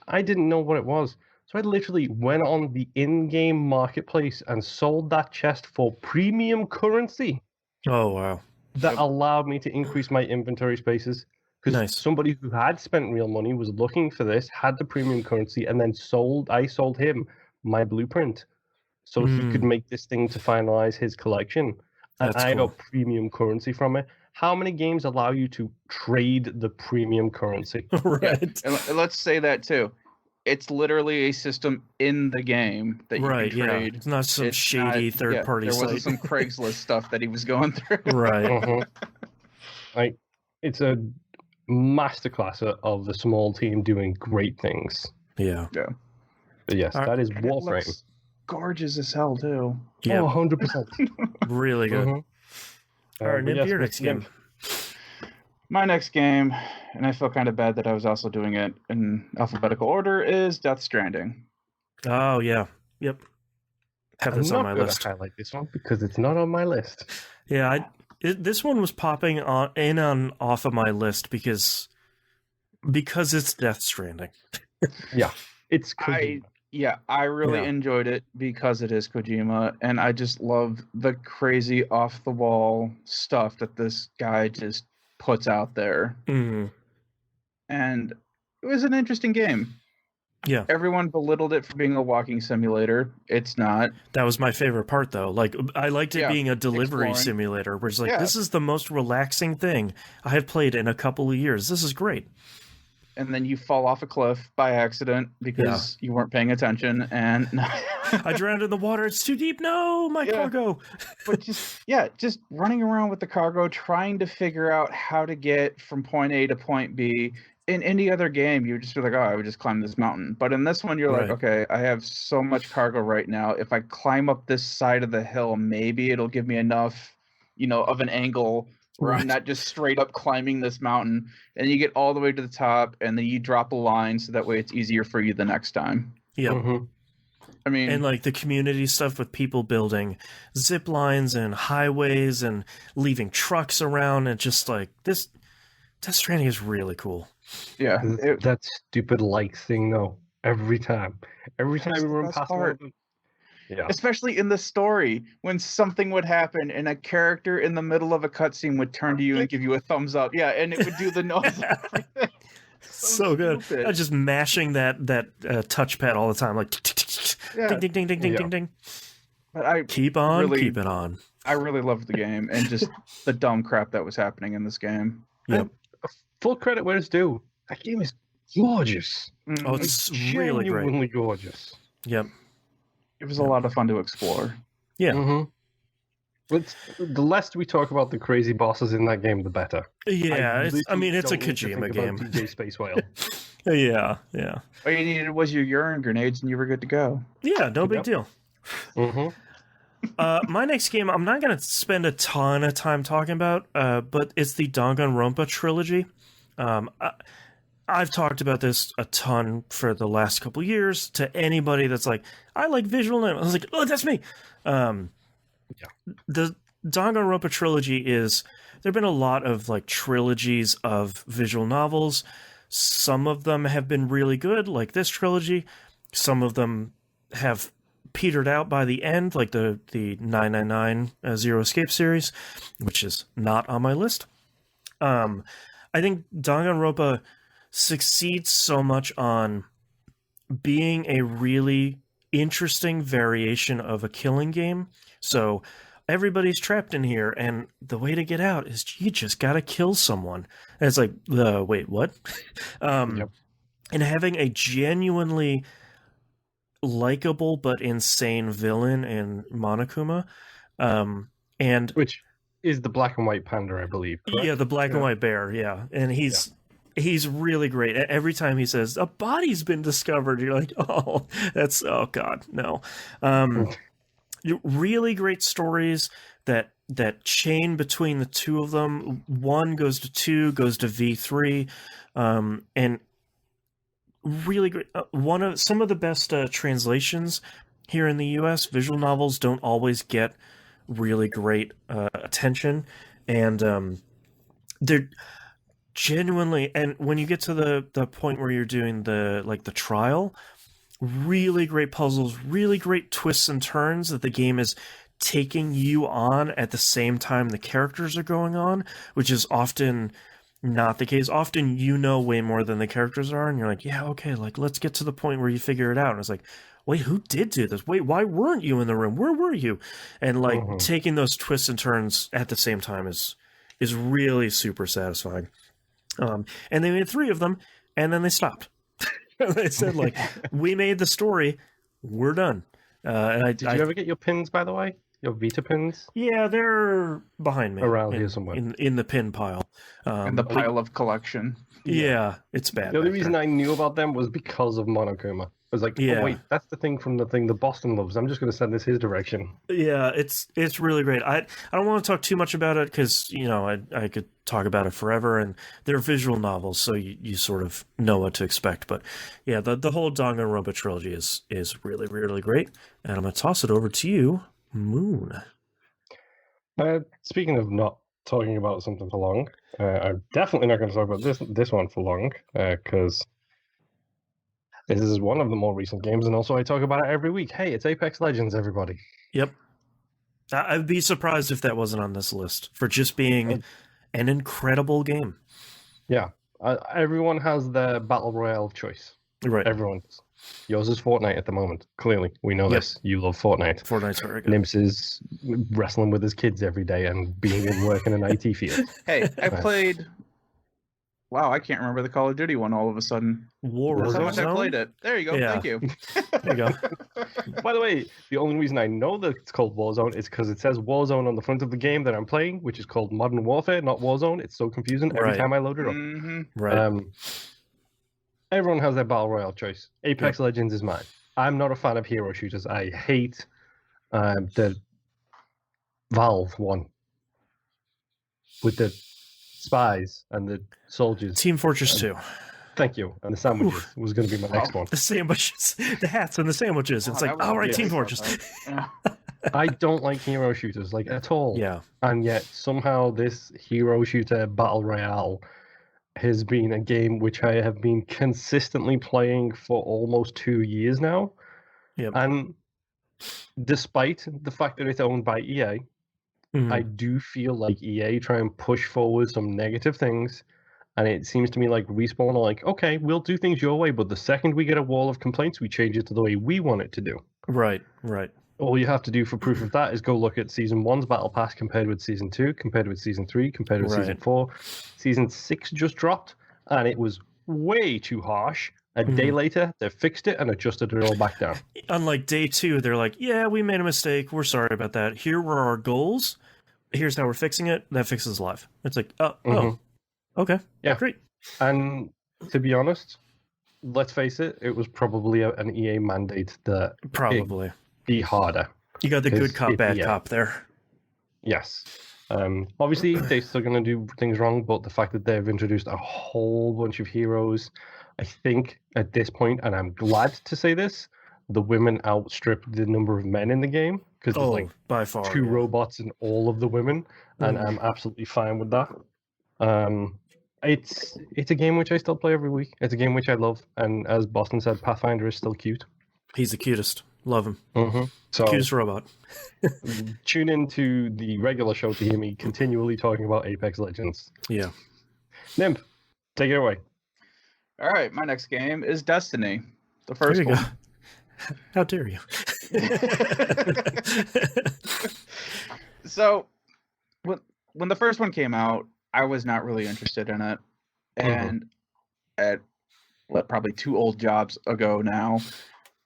I didn't know what it was. So I literally went on the in-game marketplace and sold that chest for premium currency Oh wow. that Yep. allowed me to increase my inventory spaces. Because Nice. somebody who had spent real money was looking for this, had the premium currency, and then I sold him my blueprint so he could make this thing to finalize his collection. And That's I cool. got premium currency from it. How many games allow you to trade the premium currency? Right. And let's say that too. It's literally a system in the game that you Right. can Yeah. trade. It's not some It's shady not- third-party There wasn't site. some Craigslist stuff that he was going through. Right. Like, it's a masterclass of the small team doing great things. Yeah. But yes, All right. that is And it Warframe. looks gorgeous as hell too. Yeah. Oh, 100%. Really good. Mhm. All right, But Nimp, yes, your Mr. next game. My next game, and I feel kind of bad that I was also doing it in alphabetical order, is Death Stranding. Oh yeah. Yep. Have I'm this on not my going list. to highlight this one because it's not on my list. Yeah, this one was popping on off of my list because it's Death Stranding. It's Kojima. I really Yeah. enjoyed it because it is Kojima, and I just love the crazy off the wall stuff that this guy just puts out there. Mhm. And it was an interesting game. Yeah. Everyone belittled it for being a walking simulator. It's not. That was my favorite part, though. Like, I liked it Yeah, being a delivery exploring. simulator, where it's like, Yeah. this is the most relaxing thing I have played in a couple of years. This is great. And then you fall off a cliff by accident because you weren't paying attention, and I drowned in the water. It's too deep. No, my Yeah. cargo. but just running around with the cargo, trying to figure out how to get from point A to point B. In any other game, you would just be like, oh, I would just climb this mountain. But in this one, you're like, Right. okay, I have so much cargo right now. If I climb up this side of the hill, maybe it'll give me enough, of an angle where Right. I'm not just straight up climbing this mountain. And you get all the way to the top, and then you drop a line so that way it's easier for you the next time. Yep. Mhm. I mean, And like the community stuff with people building zip lines and highways and leaving trucks around, and just like this, Death Stranding is really cool. yeah, That stupid like thing, though. Every time That's we the run best past part. one. Yeah. especially in the story, when something would happen and a character in the middle of a cutscene would turn to you and give you a thumbs up. Yeah, and it would do the noise and everything. So good. stupid. I'm just mashing that touchpad all the time, like Yeah. ding ding ding ding ding Yeah. ding ding. But I Keep on, Really- keep it on. really loved the game and just the dumb crap that was happening in this game. Yep. Full credit where it's due. That game is gorgeous. Oh, it's Like, really great. genuinely gorgeous. Yep. It was a lot of fun to explore. Yeah. The less we talk about the crazy bosses in that game, the better. Yeah. It's a literally don't need to Kojima think game. about DJ Space Whale. Yeah. All you needed was your urine grenades, and you were good to go. Yeah. No big Yep. deal. My next game, I'm not going to spend a ton of time talking about, but it's the Danganronpa trilogy. I've talked about this a ton for the last couple years to anybody that's like, I like visual novels. I was like, oh, that's me. The Danganronpa trilogy is, there have been a lot of like trilogies of visual novels. Some of them have been really good, like this trilogy. Some of them have petered out by the end, like the 999 Zero Escape series, which is not on my list. I think Danganronpa succeeds so much on being a really interesting variation of a killing game. So everybody's trapped in here, and the way to get out is you just gotta kill someone. And it's like, wait, what? And having a genuinely likable but insane villain in Monokuma, and Which is the black and white panda, I believe. Correct? Yeah, the black and white bear. Yeah, and he's really great. Every time he says a body's been discovered, you're like, oh god, no. Really great stories that chain between the two of them. 1 goes to 2, goes to V3, and really great. Some of the best translations here in the U.S. Visual novels don't always get really great attention, and they're genuinely. And when you get to the point where you're doing the trial, really great puzzles, really great twists and turns that the game is taking you on at the same time the characters are going on, which is often not the case. Often you know way more than the characters are, and you're like, yeah, okay, like let's get to the point where you figure it out. And it's like, wait, who did do this? Wait, why weren't you in the room? Where were you? And like taking those twists and turns at the same time is really super satisfying. And they made 3 of them, and then they stopped. They said, like, we made the story, we're done. Did you ever get your pins, by the way? Your Vita pins? Yeah, they're behind me. Around here somewhere. In the pin pile. In the pile of collection. Yeah, it's bad. The only reason I knew about them was because of Monokuma. I was like, oh, wait, that's the thing from the thing that Boston loves. I'm just going to send this his direction. Yeah, it's really great. I don't want to talk too much about it because, I could talk about it forever, and they're visual novels, so you sort of know what to expect. But yeah, the whole Danganronpa trilogy is really, really great. And I'm going to toss it over to you, Moon. Speaking of not talking about something for long, I'm definitely not going to talk about this one for long, because this is one of the more recent games, and also I talk about it every week. Hey, it's Apex Legends, everybody. Yep. I'd be surprised if that wasn't on this list for just being an incredible game. Yeah. Everyone has their Battle Royale of choice. Right. Everyone does. Yours is Fortnite at the moment. Clearly, we know this. You love Fortnite. Fortnite's very good. Nimps is wrestling with his kids every day and being in work in an IT field. Hey, I played... Wow, I can't remember the Call of Duty one all of a sudden. That's how much I played it. There you go. Yeah. Thank you. There you go. By the way, the only reason I know that it's called Warzone is because it says Warzone on the front of the game that I'm playing, which is called Modern Warfare, not Warzone. It's so confusing every time I load it up. Right. Everyone has their Battle Royale choice. Apex Legends is mine. I'm not a fan of hero shooters. I hate the Valve one with the spies and the soldiers. Team Fortress 2. Thank you. And the sandwiches was going to be my next one. The sandwiches, the hats and the sandwiches. It's like, all right, Team Fortress. I don't like hero shooters, like, at all. Yeah. And yet, somehow, this hero shooter Battle Royale has been a game which I have been consistently playing for almost 2 years now. Yep. And despite the fact that it's owned by EA, I do feel like EA try and push forward some negative things, and it seems to me like Respawn are like, okay, we'll do things your way, but the second we get a wall of complaints, we change it to the way we want it to do. Right. All you have to do for proof of that is go look at Season 1's Battle Pass compared with Season 2, compared with Season 3, compared with Season 4. Season 6 just dropped, and it was way too harsh. A day later, they fixed it and adjusted it all back down. Unlike day 2, they're like, yeah, we made a mistake. We're sorry about that. Here were our goals. Here's how we're fixing it. That fixes life. It's like, oh, okay. Yeah. Great. And to be honest, let's face it, it was probably an EA mandate that Probably. it be harder. You got the good cop, bad cop there. Yes. Obviously, they're still going to do things wrong, but the fact that they've introduced a whole bunch of heroes, I think at this point, and I'm glad to say this, the women outstrip the number of men in the game because there's like by far, 2 robots and all of the women, and I'm absolutely fine with that. It's a game which I still play every week. It's a game which I love, and as Boston said, Pathfinder is still cute. He's the cutest. Love him. So cutest robot. Tune into the regular show to hear me continually talking about Apex Legends. Yeah. Nymph, take it away. All right, my next game is Destiny, the There first you one. go. How dare you? So, when the first one came out, I was not really interested in it, and at probably 2 old jobs ago now,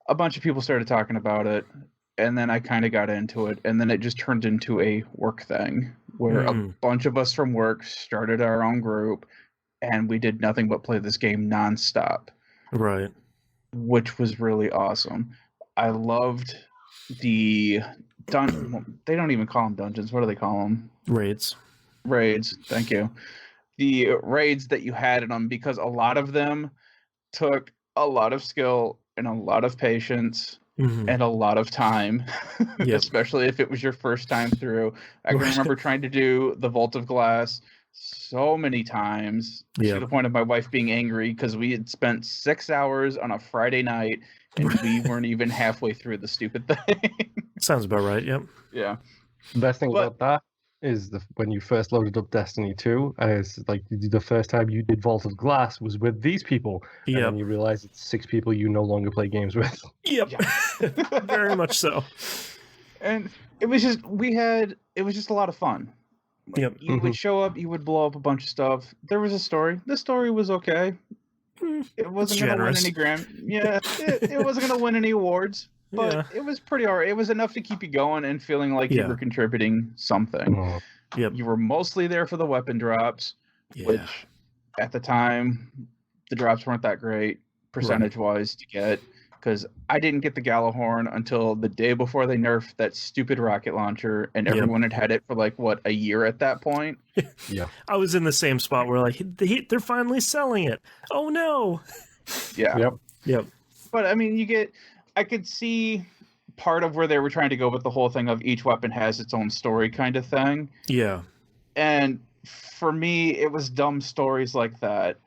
a bunch of people started talking about it, and then I kind of got into it, and then it just turned into a work thing where a bunch of us from work started our own group, and we did nothing but play this game nonstop. Right. Which was really awesome. I loved the they don't even call them dungeons. What do they call them? Raids. Raids. Thank you. The raids that you had in them, because a lot of them took a lot of skill and a lot of patience and a lot of time, especially if it was your first time through. I can remember trying to do the Vault of Glass so many times to the point of my wife being angry because we had spent 6 hours on a Friday night and we weren't even halfway through the stupid thing. Sounds about right. Yep. Yeah. The best thing about that is when you first loaded up Destiny 2, is like the first time you did Vault of Glass was with these people, and then you realize it's 6 people you no longer play games with. Yep. Very much so. And it was just it was just a lot of fun. Yep. You would show up, you would blow up a bunch of stuff. There was a story. The story was okay. It wasn't going to win any it wasn't going to win any awards, but it was pretty alright. It was enough to keep you going and feeling like you were contributing something. Yep. You were mostly there for the weapon drops, which at the time the drops weren't that great percentage-wise to get. Because I didn't get the Gallahorn until the day before they nerfed that stupid rocket launcher, and everyone had it for like a year at that point. Yeah, I was in the same spot where like they're finally selling it. Oh no! Yeah. Yep. But I mean, I could see part of where they were trying to go with the whole thing of each weapon has its own story kind of thing. Yeah. And for me, it was dumb stories like that.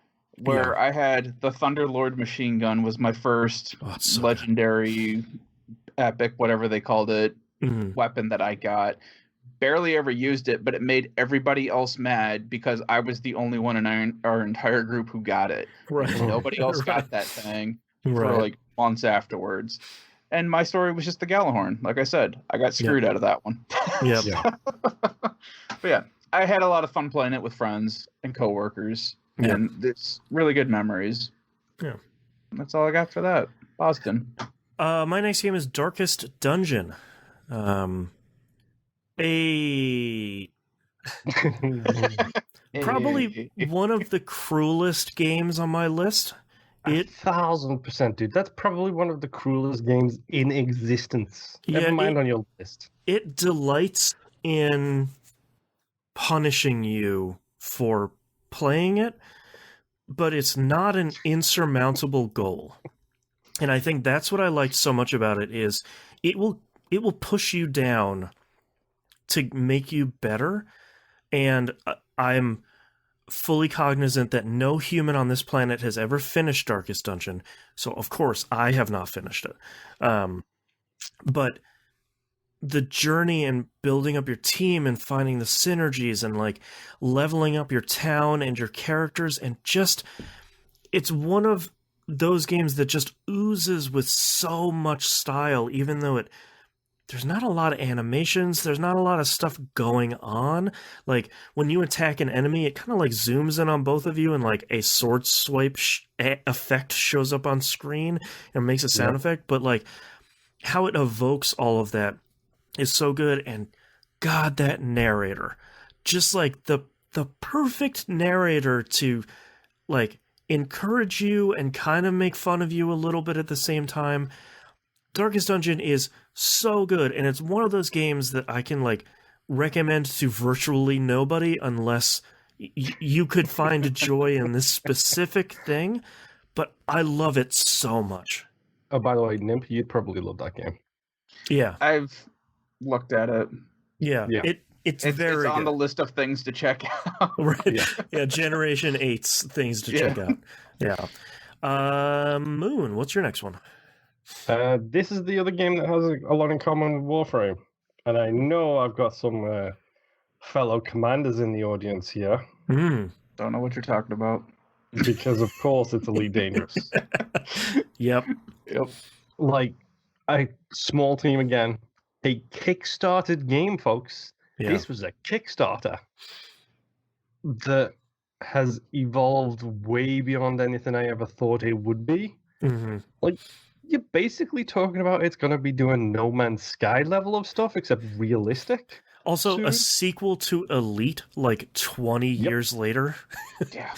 Where I had the Thunderlord machine gun was my first legendary, epic, whatever they called it, weapon that I got. Barely ever used it, but it made everybody else mad because I was the only one in our entire group who got it. Right. Nobody else got that thing for like months afterwards. And my story was just the Gallahorn. Like I said, I got screwed out of that one. But yeah, I had a lot of fun playing it with friends and coworkers. And it's really good memories. Yeah. That's all I got for that. Boston. My next game is Darkest Dungeon. Probably one of the cruelest games on my list. 1000%, dude. That's probably one of the cruelest games in existence. Never mind on your list. It delights in punishing you for playing it, but it's not an insurmountable goal. And I think that's what I liked so much about it is it will push you down to make you better. And I'm fully cognizant that no human on this planet has ever finished Darkest Dungeon. So of course I have not finished it. But the journey and building up your team and finding the synergies and like leveling up your town and your characters, and just it's one of those games that just oozes with so much style, even though there's not a lot of animations. There's not a lot of stuff going on. Like when you attack an enemy, it kind of like zooms in on both of you, and like a sword swipe effect shows up on screen and makes a sound effect. But like how it evokes all of that is so good. And God, that narrator, just like the perfect narrator to like encourage you and kind of make fun of you a little bit at the same time. Darkest Dungeon is so good, and it's one of those games that I can like recommend to virtually nobody unless you could find joy in this specific thing, but I love it so much. Oh, by the way, Nimp, you'd probably love that game. Yeah. I've looked at it. Yeah. It's very it's on good. the list of things to check out. Right. Yeah, Generation 8's things to check out. Yeah. Moon, what's your next one? This is the other game that has a lot in common with Warframe. And I know I've got some fellow commanders in the audience here. Mm. Don't know what you're talking about. Because, of course, it's Elite Dangerous. Yep. Like, a small team again. A kickstarted game, folks. Yeah. This was a Kickstarter that has evolved way beyond anything I ever thought it would be. Mm-hmm. Like, you're basically talking about it's going to be doing No Man's Sky level of stuff, except realistic. Also, a soon. sequel to Elite, like 20 years later. Yeah.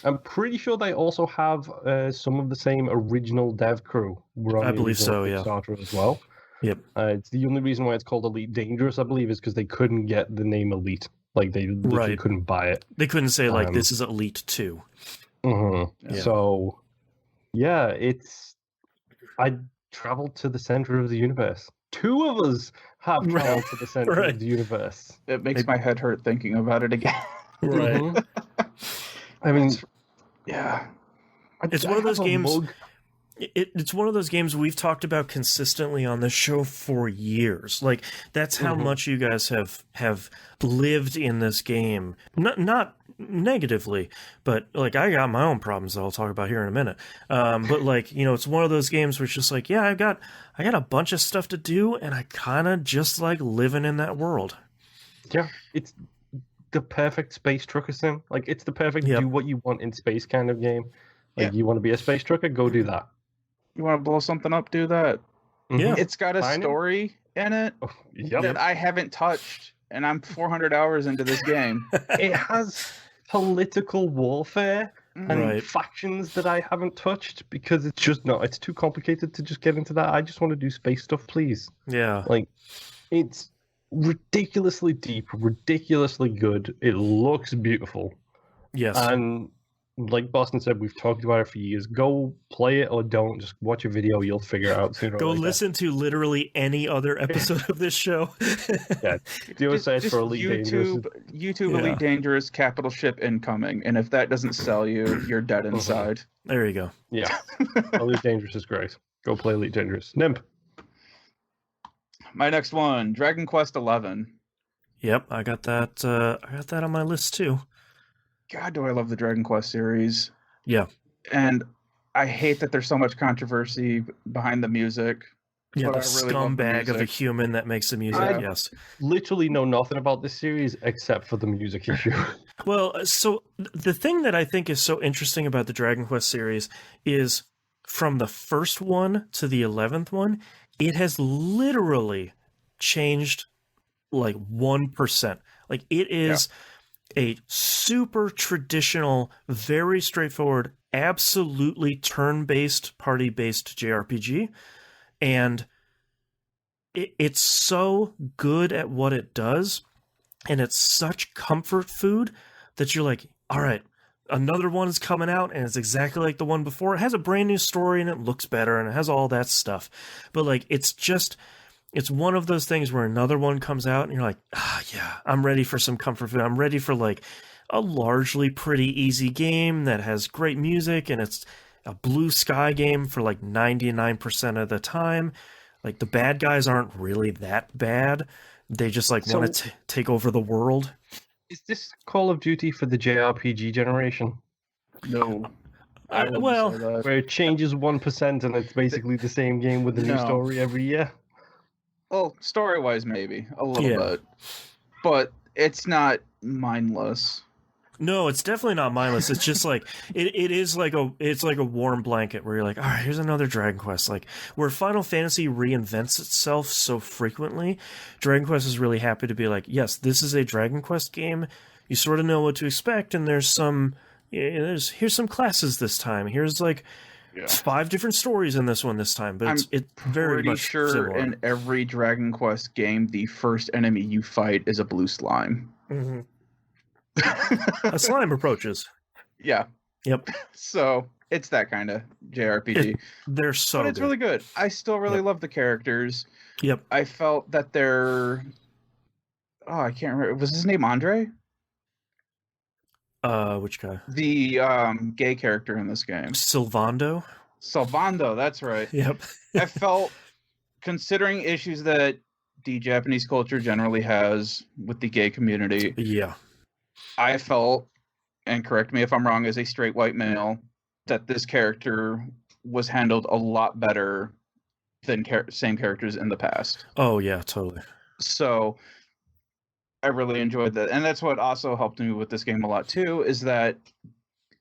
I'm pretty sure they also have some of the same original dev crew. Were on I the believe so, original Kickstarter as well. Yep. It's the only reason why it's called Elite Dangerous, I believe, is because they couldn't get the name Elite. Like, they literally Right. couldn't buy it. They couldn't say, like, this is Elite 2. Yeah. So, yeah, I traveled to the center of the universe. Two of us have traveled to the center of the universe. It makes my head hurt thinking about it again. Right. I mean, Yeah. It's I one of those have a games. mug. It's one of those games we've talked about consistently on this show for years. Like that's how much you guys have lived in this game. Not negatively, but like I got my own problems that I'll talk about here in a minute. But like it's one of those games where it's just like, yeah, I got a bunch of stuff to do, and I kind of just like living in that world. Yeah, it's the perfect space trucker sim. Like it's the perfect do what you want in space kind of game. Like you want to be a space trucker, go do that. You want to blow something up, do that. Yeah. It's got a story in it that I haven't touched, and I'm 400 hours into this game. It has political warfare and factions that I haven't touched because it's just not. It's too complicated to just get into that. I just want to do space stuff, please. Yeah. Like, it's ridiculously deep, ridiculously good. It looks beautiful. Yes. And like Boston said, we've talked about it for years. Go play it or don't. Just watch a video. You'll figure it out sooner Go or later. listen to literally any other episode of this show. Yeah. Do a search for Elite Dangerous. YouTube Elite Dangerous, capital ship incoming. And if that doesn't sell you, you're dead inside. There you go. Yeah. Elite Dangerous is great. Go play Elite Dangerous. Nimp. My next one, Dragon Quest XI. Yep, I got that. I got that on my list too. God, do I love the Dragon Quest series. Yeah. And I hate that there's so much controversy behind the music. Yeah, the really scumbag of a human that makes the music, yes. Literally know nothing about this series except for the music issue. Well, so the thing that I think is so interesting about the Dragon Quest series is from the first one to the 11th one, it has literally changed like 1%. Like it is a super traditional, very straightforward, absolutely turn-based, party-based JRPG. And it's so good at what it does, and it's such comfort food that you're like, all right, another one is coming out, and it's exactly like the one before. It has a brand new story, and it looks better, and it has all that stuff. But like, it's one of those things where another one comes out, and you're like, yeah, I'm ready for some comfort food. I'm ready for like a largely pretty easy game that has great music, and it's a blue sky game for like 99% of the time. Like the bad guys aren't really that bad. They just like want to take over the world. Is this Call of Duty for the JRPG generation? No. Well, where it changes 1% and it's basically the same game with a new story every year? Well, story-wise, maybe a little Yeah. bit, but it's not mindless. No, it's definitely not mindless. It's just like it is like it's like a warm blanket where you're like, all right, here's another Dragon Quest. Like where Final Fantasy reinvents itself so frequently, Dragon Quest is really happy to be like, yes, this is a Dragon Quest game. You sort of know what to expect, and here's some classes this time. Here's like 5 different stories in this one this time, but it's very Pretty much sure similar. in every Dragon Quest game, the first enemy you fight is a blue slime. Mm-hmm. A slime approaches. Yeah. Yep. So it's that kind of JRPG. They're so But it's good. really good. I still really love the characters. Yep. I felt that they're... Oh, I can't remember. Was his name Andre? Which guy? The gay character in this game. Sylvando? Salvando, that's right. Yep. I felt, considering issues that the Japanese culture generally has with the gay community, Yeah. I felt, and correct me if I'm wrong, as a straight white male, that this character was handled a lot better than same characters in the past. Oh, yeah, totally. So I really enjoyed that. And that's what also helped me with this game a lot too, is that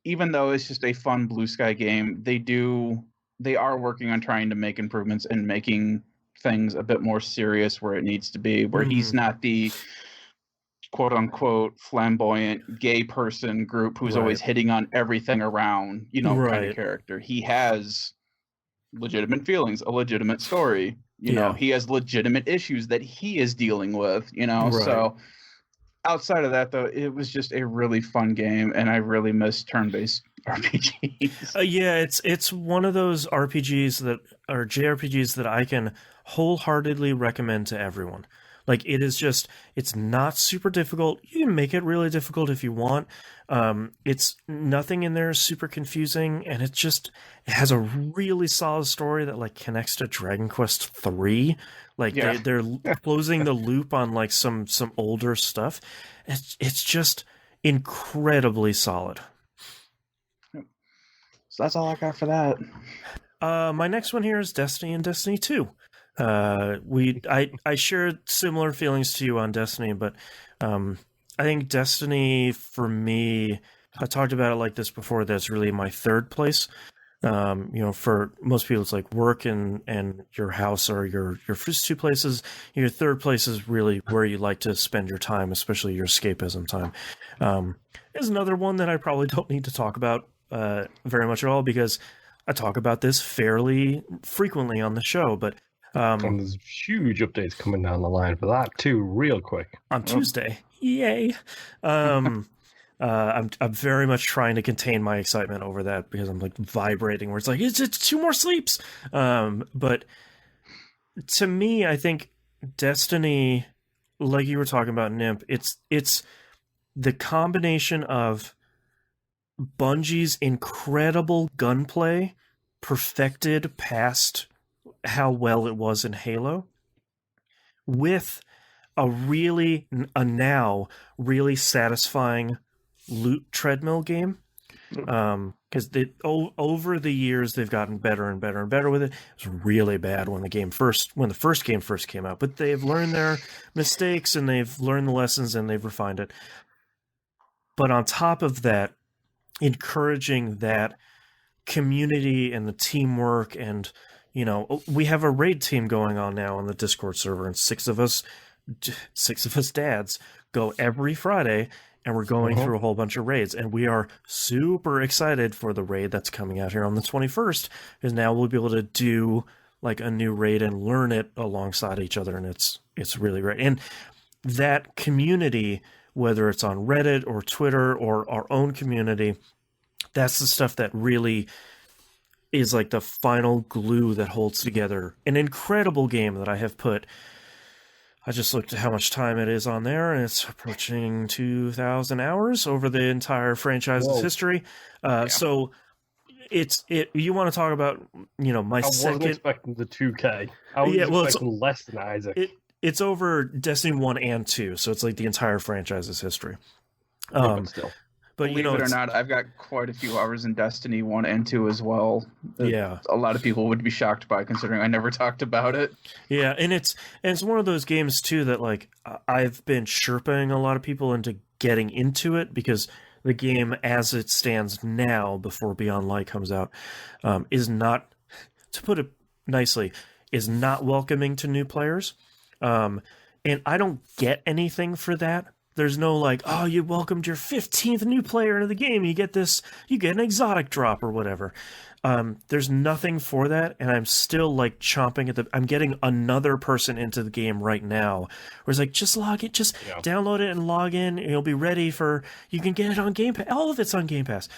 even though it's just a fun blue sky game, they are working on trying to make improvements and making things a bit more serious where it needs to be, where he's not the quote unquote flamboyant gay person group who's always hitting on everything around, kind of character. He has legitimate feelings, a legitimate story. You know, he has legitimate issues that he is dealing with, So outside of that, though, it was just a really fun game, and I really miss turn-based RPGs. Yeah, it's one of those RPGs that are JRPGs that I can wholeheartedly recommend to everyone. Like, it's not super difficult. You can make it really difficult if you want. It's nothing in there is super confusing, and it has a really solid story that like connects to Dragon Quest 3. Like they're closing the loop on like some older stuff. It's just incredibly solid. So that's all I got for that. My next one here is Destiny and Destiny 2. I shared similar feelings to you on Destiny, but I think Destiny for me, I talked about it like this before, that's really my third place. For most people it's like work and your house are your first 2 places. Your third place is really where you like to spend your time, especially your escapism time. There's another one that I probably don't need to talk about very much at all, because I talk about this fairly frequently on the show, but and there's huge updates coming down the line for that too, real quick. On Tuesday. Yay. I'm very much trying to contain my excitement over that, because I'm like vibrating where it's like, it's 2 more sleeps. But to me, I think Destiny, like you were talking about, Nimp, it's the combination of Bungie's incredible gunplay perfected past how well it was in Halo, with a now really satisfying loot treadmill game. Because over the years they've gotten better and better and better with it. It was really bad when the first game first came out, but they've learned their mistakes and they've learned the lessons and they've refined it. But on top of that, encouraging that community and the teamwork, and we have a raid team going on now on the Discord server, and 6 of us dads go every Friday, and we're going through a whole bunch of raids, and we are super excited for the raid that's coming out here on the 21st, because now we'll be able to do like a new raid and learn it alongside each other, and it's really great. And that community, whether it's on Reddit or Twitter or our own community, that's the stuff that really is like the final glue that holds together an incredible game that I have put. I just looked at how much time it is on there, and it's approaching 2,000 hours over the entire franchise's history. So you want to talk about, my second... I wasn't expecting the 2K. I was expecting less than Isaac. It's over Destiny 1 and 2, so it's like the entire franchise's history. But still. But Believe it or not, I've got quite a few hours in Destiny 1 and 2 as well. Yeah. A lot of people would be shocked by, considering I never talked about it. Yeah, and it's one of those games too that like I've been sherpaing a lot of people into getting into it because the game as it stands now, before Beyond Light comes out, is not, to put it nicely, is not welcoming to new players. And I don't get anything for that. There's no like, oh, you welcomed your 15th new player into the game. You get an exotic drop or whatever. There's nothing for that, and I'm still like chomping at I'm getting another person into the game right now. Where it's like, just log it, download it and log in, and you'll be ready you can get it on Game Pass. All of it's on Game Pass.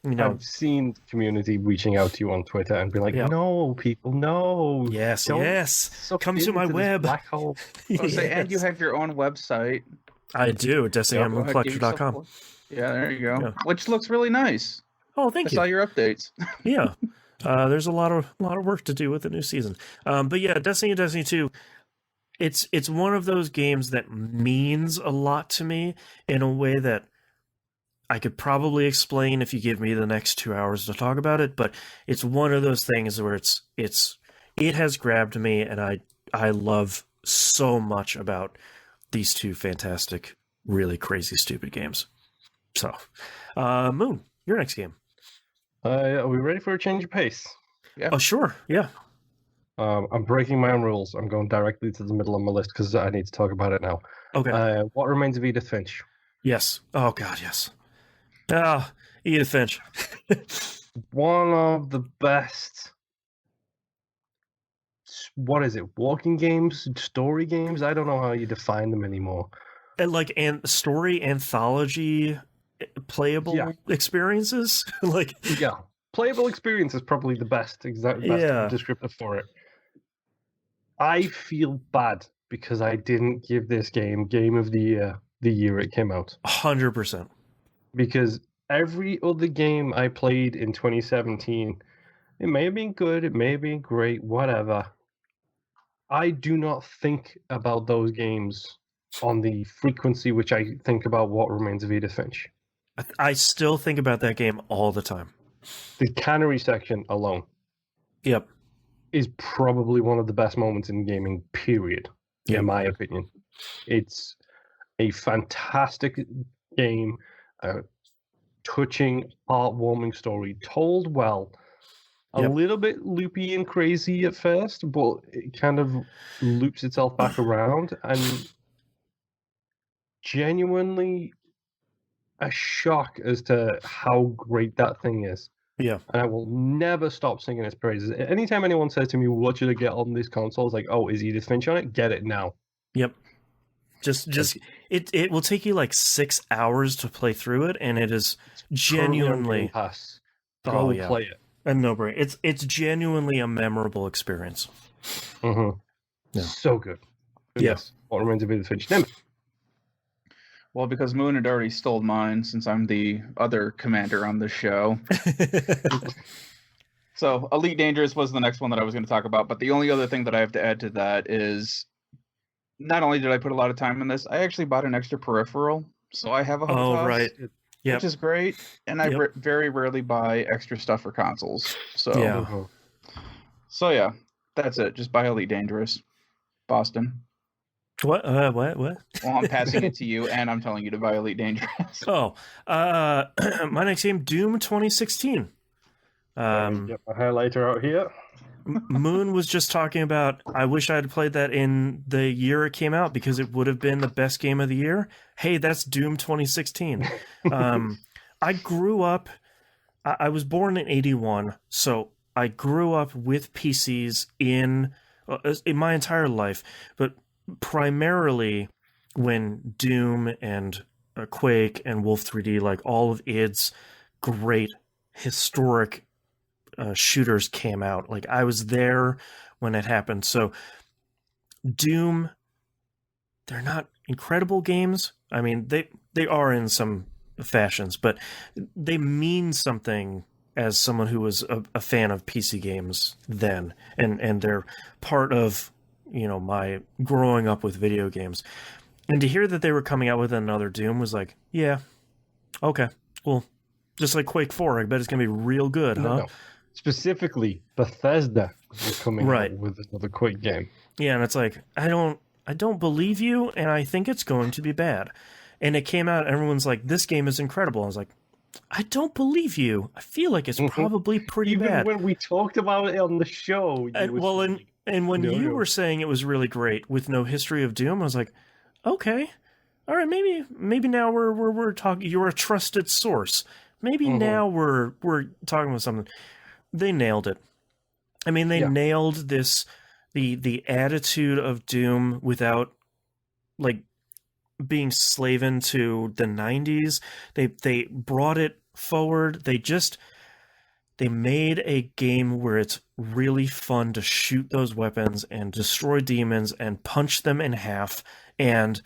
You know, I've seen community reaching out to you on Twitter and be like, no, people, no. Yes, don't come to my web. Black hole. And you have your own website. I do, DestinyMoonCollector.com. Yeah, there you go. Yeah. Which looks really nice. Oh, thank you. I saw your updates. Yeah. There's a lot of work to do with the new season. But yeah, Destiny and Destiny 2, it's one of those games that means a lot to me in a way that I could probably explain if you give me the next 2 hours to talk about it, but it's one of those things where it has grabbed me, and I love so much about these two fantastic, really crazy, stupid games. So, Moon, your next game. Are we ready for a change of pace? Yeah. Oh, sure. Yeah. I'm breaking my own rules. I'm going directly to the middle of my list because I need to talk about it now. Okay. What Remains of Edith Finch? Yes. Oh, God, yes. Ah, Edith Finch. One of the best. What is it? Walking games? Story games? I don't know how you define them anymore. And story anthology playable experiences? Playable experience is probably the best descriptor for it. I feel bad because I didn't give this game of the year it came out. 100%. Because every other game I played in 2017, it may have been good, it may have been great, whatever. I do not think about those games on the frequency which I think about What Remains of Edith Finch. I still think about that game all the time. The cannery section alone, is probably one of the best moments in gaming, period, in my opinion. It's a fantastic game, a touching, heartwarming story, told well. A little bit loopy and crazy at first, but it kind of loops itself back around, and genuinely a shock as to how great that thing is. Yeah. And I will never stop singing its praises. Anytime anyone says to me, what should I get on this console? It's like, oh, is Edith Finch on it? Get it now. Yep. Just it will take you like 6 hours to play through it, and it is genuinely Go play it. And no brain. It's genuinely a memorable experience. Mm-hmm. Yeah. So good. Yes. What Remains of Edith Finch? Name it. Well, because Moon had already stole mine since I'm the other commander on the show. So Elite Dangerous was the next one that I was going to talk about. But the only other thing that I have to add to that is not only did I put a lot of time in this, I actually bought an extra peripheral. So I have a home right. which is great. And I very rarely buy extra stuff for consoles. So, yeah, that's it. Just buy Elite Dangerous. Boston. What? What? Well, I'm passing it to you, and I'm telling you to buy Elite Dangerous. Oh, my next game, Doom 2016. Get my highlighter out here. Moon was just talking about, I wish I had played that in the year it came out because it would have been the best game of the year. Hey, that's Doom 2016. I grew up, I was born in 81, so I grew up with PCs in my entire life, but primarily when Doom and Quake and Wolf 3D, like all of its great historic shooters came out. Like I was there when it happened. So Doom, they're not incredible games. I mean, they are in some fashions, but they mean something as someone who was a fan of PC games then, and they're part of, you know, my growing up with video games. And to hear that they were coming out with another Doom was like, yeah, okay, Well, just like Quake 4, I bet it's gonna be real good, huh? No. Specifically, Bethesda is coming Right. out with another Quake game. Yeah, and it's like I don't believe you, and I think it's going to be bad. And it came out, everyone's like, "This game is incredible." I was like, "I don't believe you. I feel like it's probably pretty Even bad." when we talked about it on the show, you And, were well, saying, and when No, you no. were saying it was really great with no history of Doom, I was like, "Okay, all right, maybe now we're talking. You're a trusted source. Maybe now we're talking about something." They nailed it. I mean, they Yeah. nailed this the attitude of Doom without like being slaven to the 90s. They brought it forward. They made a game where it's really fun to shoot those weapons and destroy demons and punch them in half, and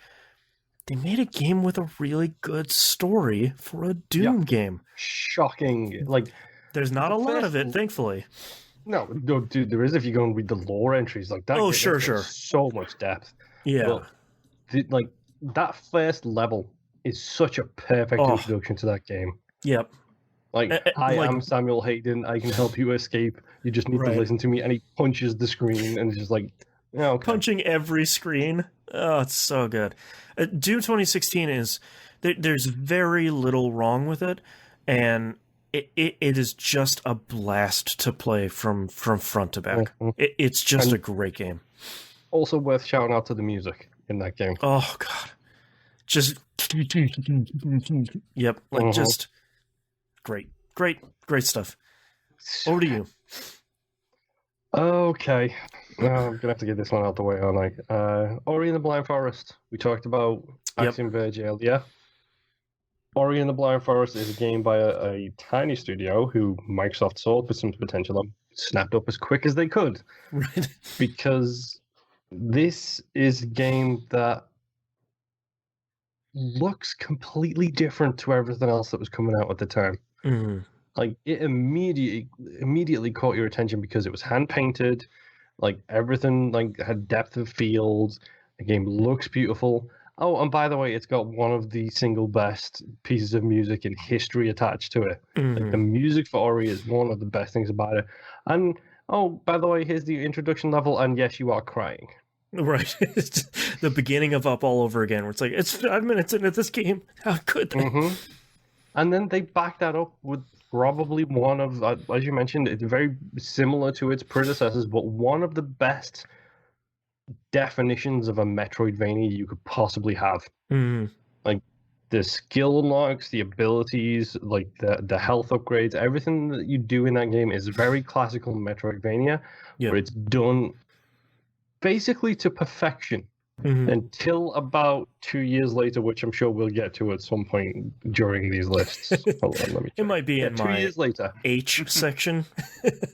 they made a game with a really good story for a Doom game. shocking. Like, There's not a lot of it, First- thankfully. no, dude, there is if you go and read the lore entries. Like that. Oh, game, sure, it's got sure. So much depth. Yeah. But like that first level is such a perfect Oh. introduction to that game. Yep. Like, I am Samuel Hayden. I can help you escape. You just need Right. to listen to me. And he punches the screen and it's just like, yeah, okay. Punching every screen. Oh, it's so good. Doom 2016 is there's very little wrong with it, and it is just a blast to play from front to back. Mhm. It's just And- a great game. Also worth shouting out to the music in that game. Oh god, just yep, like just great stuff. Over to you. Okay. I'm going to have to get this one out the way, aren't I? Ori and the Blind Forest. We talked about Yep. Axiom Verge earlier. Ori and the Blind Forest is a game by a tiny studio who Microsoft saw with some potential and snapped up as quick as they could. Right. Because this is a game that looks completely different to everything else that was coming out at the time. Mhm. Like it immediately caught your attention because it was hand painted, like everything like had depth of field. The game looks beautiful. Oh, and by the way, it's got one of the single best pieces of music in history attached to it. Like the Mhm. music for Ori is one of the best things about it. And oh, by the way, here's the introduction level, and yes, you are crying. Right. It's the beginning of Up all over again, where it's like, it's 5 minutes into this game. How could they? And then they back that up with probably one of, as you mentioned, it's very similar to its predecessors, but one of the best definitions of a Metroidvania you could possibly have. Mhm. Like the skill unlocks, the abilities, like the health upgrades, everything that you do in that game is very classical Metroidvania, Yeah. where it's done basically to perfection. Mhm. Until about 2 years later, which I'm sure we'll get to at some point during these lists. Hold on, let me It check. might be Yeah, in 2 my years later. H section.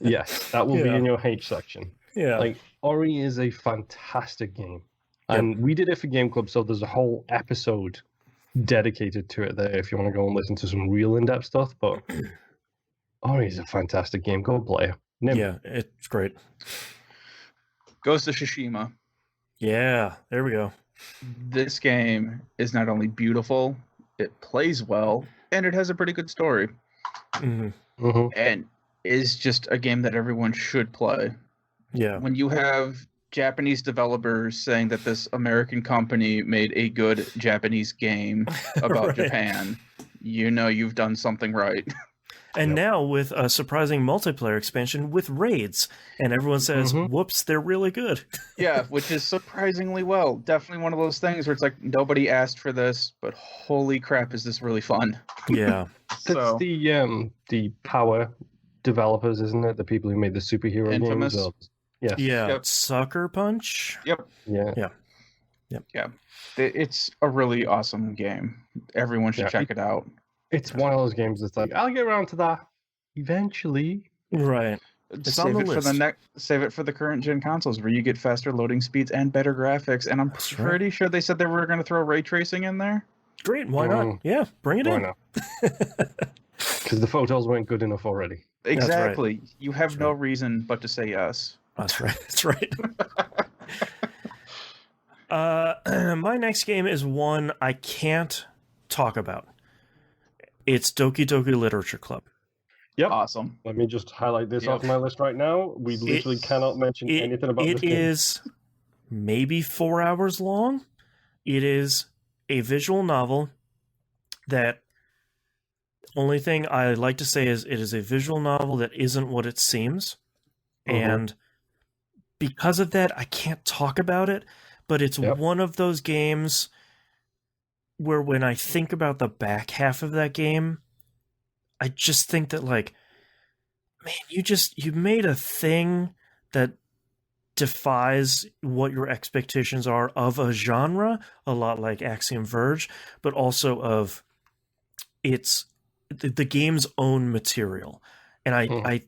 Yes, that will be Yeah. in your H section. Yeah. Like Ori is a fantastic game, Yep. and we did it for Game Club, so there's a whole episode dedicated to it there. If you want to go and listen to some real in-depth stuff, but Ori is a fantastic game. Go play it. Nim. Yeah, it's great. Ghost of Tsushima. Yeah, there we go. This game is not only beautiful, it plays well, and it has a pretty good story. Mhm. Mhm. And is just a game that everyone should play. Yeah. When you have Japanese developers saying that this American company made a good Japanese game about Right. Japan, you know you've done something right. And Yep. now with a surprising multiplayer expansion with raids, and everyone says, Mhm. "Whoops, they're really good." Yeah, which is surprisingly well. Definitely one of those things where it's like nobody asked for this, but holy crap, is this really fun? Yeah. That's So the Power developers, isn't it? The people who made the superhero Infamous. games. Yes. Yeah. Yep. Sucker Punch. yep, Yeah. it's a really awesome game. Everyone should Yeah. check it out. It's one of those games that's like, I'll get around to that eventually. Right. It's on Save the it for the list. save it for the current gen consoles where you get faster loading speeds and better graphics. And I'm That's right. pretty sure they said they were going to throw ray tracing in there. Great. Why not? Mm. Yeah, bring it Why in. not? Because the photos weren't good enough already. right. Exactly. You have That's no right. reason but to say yes. That's right. That's right. My next game is one I can't talk about It's Doki Doki Literature Club. Yep. Awesome. Let me just highlight this Yep. off my list right now. We literally cannot mention anything about this game. It is maybe 4 hours long. It is a visual novel that only thing I like to say is it is a visual novel that isn't what it seems. And because of that, I can't talk about it, but it's one of those games where when I think about the back half of that game, I just think that, like, man, you made a thing that defies what your expectations are of a genre, a lot like Axiom Verge, but also of its the game's own material. And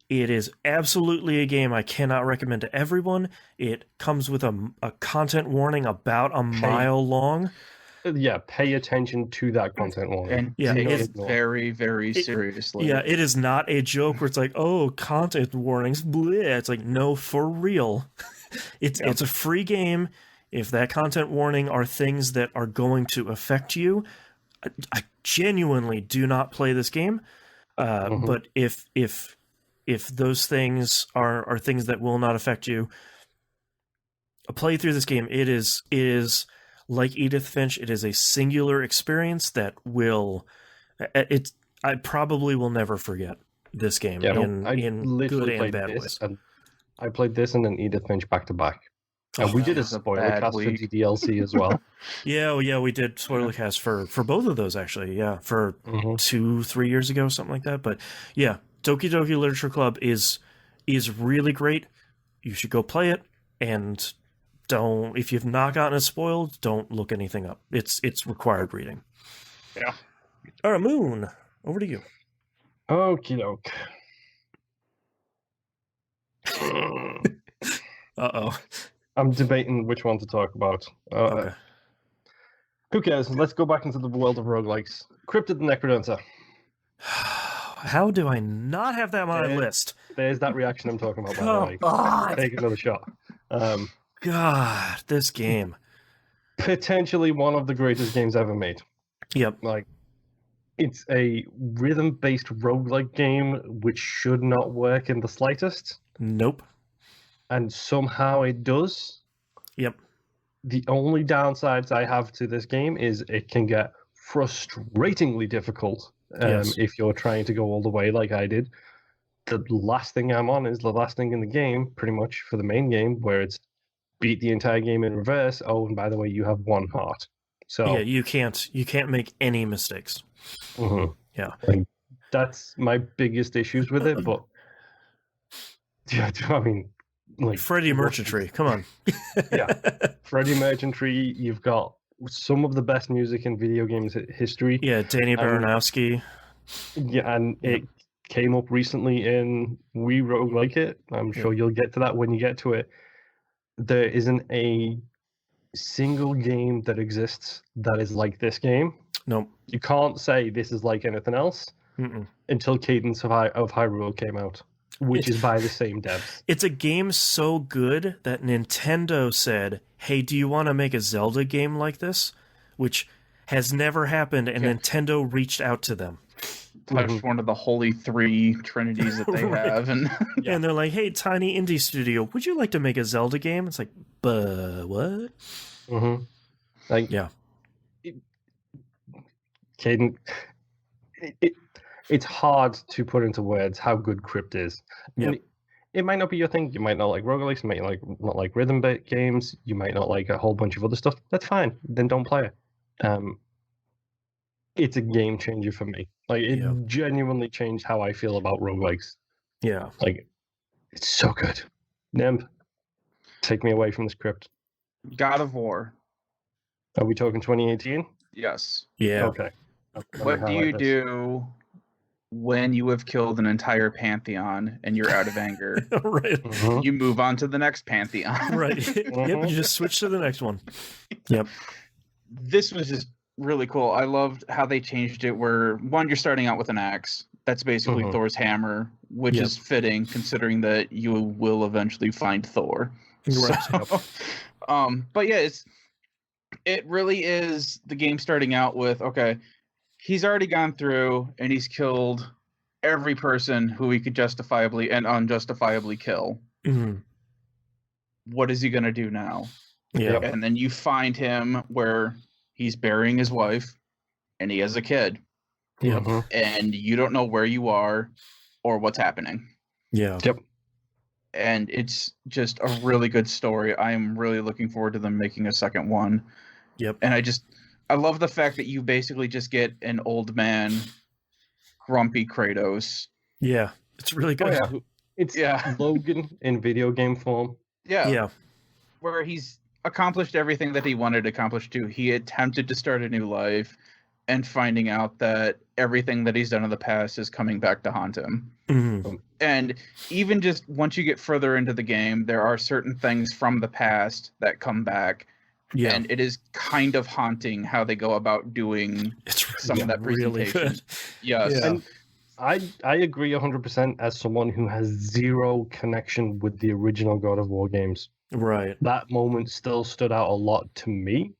it is absolutely a game I cannot recommend to everyone. It comes with a content warning about a mile long. Yeah, pay attention to that content warning. And take it very, very seriously. Yeah, it is not a joke where it's like, oh, content warnings, bleh. It's like, no, for real. It's a free game. If that content warning are things that are going to affect you, I genuinely do not play this game. But if those things are things that will not affect you, play through this game. It is like Edith Finch. It is a singular experience that I probably will never forget this game in good and bad ways. I played this and then Edith Finch back to back. And we did a spoiler cast for DLC as well. Yeah, we did spoiler cast for both of those, actually. Yeah, for 2-3 years ago, something like that. But yeah, Doki Doki Literature Club is really great. You should go play it, and if you've not gotten it spoiled, don't look anything up. It's required reading. Yeah. All right, Moon, over to you. Okie doke. Uh-oh. I'm debating which one to talk about. Okay. Who cares? Let's go back into the world of roguelikes. Crypt of the Necrodancer. How do I not have that on my list? There's that reaction I'm talking about, by the way. God. Take another shot. God, this game. Potentially one of the greatest games ever made. Yep. Like, it's a rhythm-based roguelike game which should not work in the slightest. Nope. And somehow it does. Yep. The only downsides I have to this game is it can get frustratingly difficult if you're trying to go all the way like I did. The last thing I'm on is the last thing in the game, pretty much, for the main game, where it's beat the entire game in reverse. Oh, and by the way, you have one heart. So yeah, you can't make any mistakes. Yeah. Like, that's my biggest issues with it, but yeah, I mean, like Freddie Merchantry, come on. Yeah, Freddie Merchantry. You've got some of the best music in video games history. Yeah, Danny Baranowski. Yeah, and it came up recently in We Roguelike It. I'm sure you'll get to that when you get to it. There isn't a single game that exists that is like this game. Nope. You can't say this is like anything else until Cadence of Hyrule came out, which is by the same devs. It's a game so good that Nintendo said, hey, do you want to make a Zelda game like this? Which has never happened, and Nintendo reached out to them. Touched one of the holy three trinities that they have. And and they're like, hey, tiny indie studio, would you like to make a Zelda game? It's like, what? Like, yeah. Cadence... It's hard to put into words how good Crypt is. Yeah. It might not be your thing. You might not like roguelikes. You might not like rhythm-based games. You might not like a whole bunch of other stuff. That's fine. Then don't play it. It's a game changer for me. Like, it genuinely changed how I feel about roguelikes. Yeah. Like, it's so good. Nemb, take me away from this Crypt. God of War. Are we talking 2018? Yes. Yeah. Okay. What do you do when you have killed an entire pantheon and you're out of anger? Right. You move on to the next pantheon. Right. Yep. You just switch to the next one. Yep. This was just really cool. I loved how they changed it where, one, you're starting out with an axe. That's basically Thor's hammer, which is fitting considering that you will eventually find Thor. Right. So, but yeah, it really is the game starting out with, okay, he's already gone through and he's killed every person who he could justifiably and unjustifiably kill. Mhm. What is he going to do now? Yeah. And then you find him where he's burying his wife and he has a kid. Yeah. Mhm. And you don't know where you are or what's happening. Yeah. Yep. And it's just a really good story. I am really looking forward to them making a second one. Yep. And I love the fact that you basically just get an old man, grumpy Kratos. Yeah. It's really good. Oh, yeah. It's Logan in video game form. Yeah. Where he's accomplished everything that he wanted to accomplish too. He attempted to start a new life and finding out that everything that he's done in the past is coming back to haunt him. Mhm. And even just once you get further into the game, there are certain things from the past that come back. Yeah. And it is kind of haunting how they go about doing It's some of that really presentation. good. Yes. Yeah. And I agree 100% as someone who has zero connection with the original God of War games. Right. That moment still stood out a lot to me.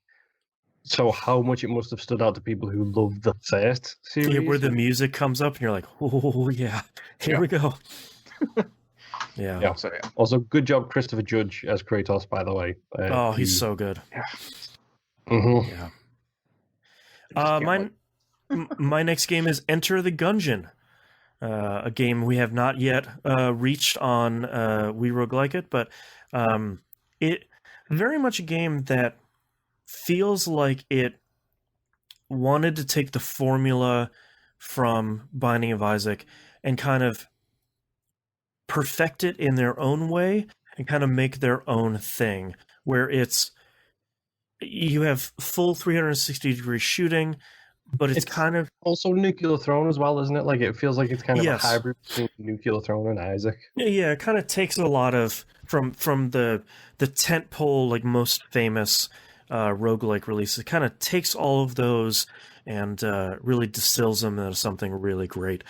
So how much it must have stood out to people who loved the first series. Yeah, where the music comes up and you're like, oh yeah, here we go. Yeah. Yeah. So yeah. Also, good job, Christopher Judge as Kratos, by the way. Oh, he's so good. Mhm. Yeah. I just can't My next game is Enter the Gungeon, a game we have not yet reached on We Roguelike It, but it very much a game that feels like it wanted to take the formula from Binding of Isaac and kind of perfect it in their own way and kind of make their own thing, where you have full 360-degree shooting, but it's kind of also Nuclear Throne as well, isn't it? Like, it feels like it's kind of Yes. a hybrid between Nuclear Throne and Isaac. yeah, it kind of takes a lot of from the tentpole, like, most famous roguelike releases. It kind of takes all of those and really distills them into something really great.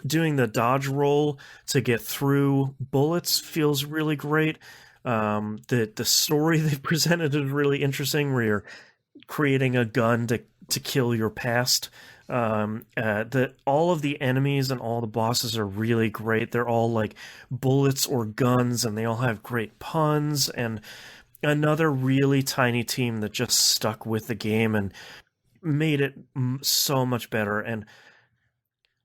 Doing the dodge roll to get through bullets feels really great. The story they've presented is really interesting, where you're creating a gun to kill your past. All of the enemies and all the bosses are really great. They're all like bullets or guns, and they all have great puns. And another really tiny team that just stuck with the game and made it so much better. And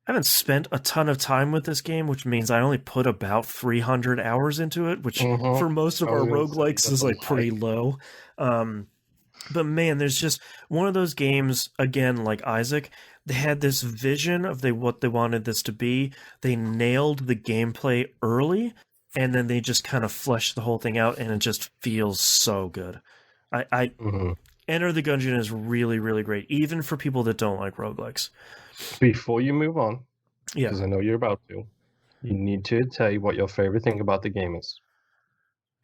I haven't spent a ton of time with this game, which means I only put about 300 hours into it, which for most of I our was gonna say, roguelikes that's is a like pretty low. But man, there's just one of those games, again, like Isaac, they had this vision of what they wanted this to be. They nailed the gameplay early, and then they just kind of fleshed the whole thing out, and it just feels so good. Enter the Gungeon is really, really great, even for people that don't like roguelikes. Before you move on, Yeah. because I know you're about to, you need to tell you what your favorite thing about the game is.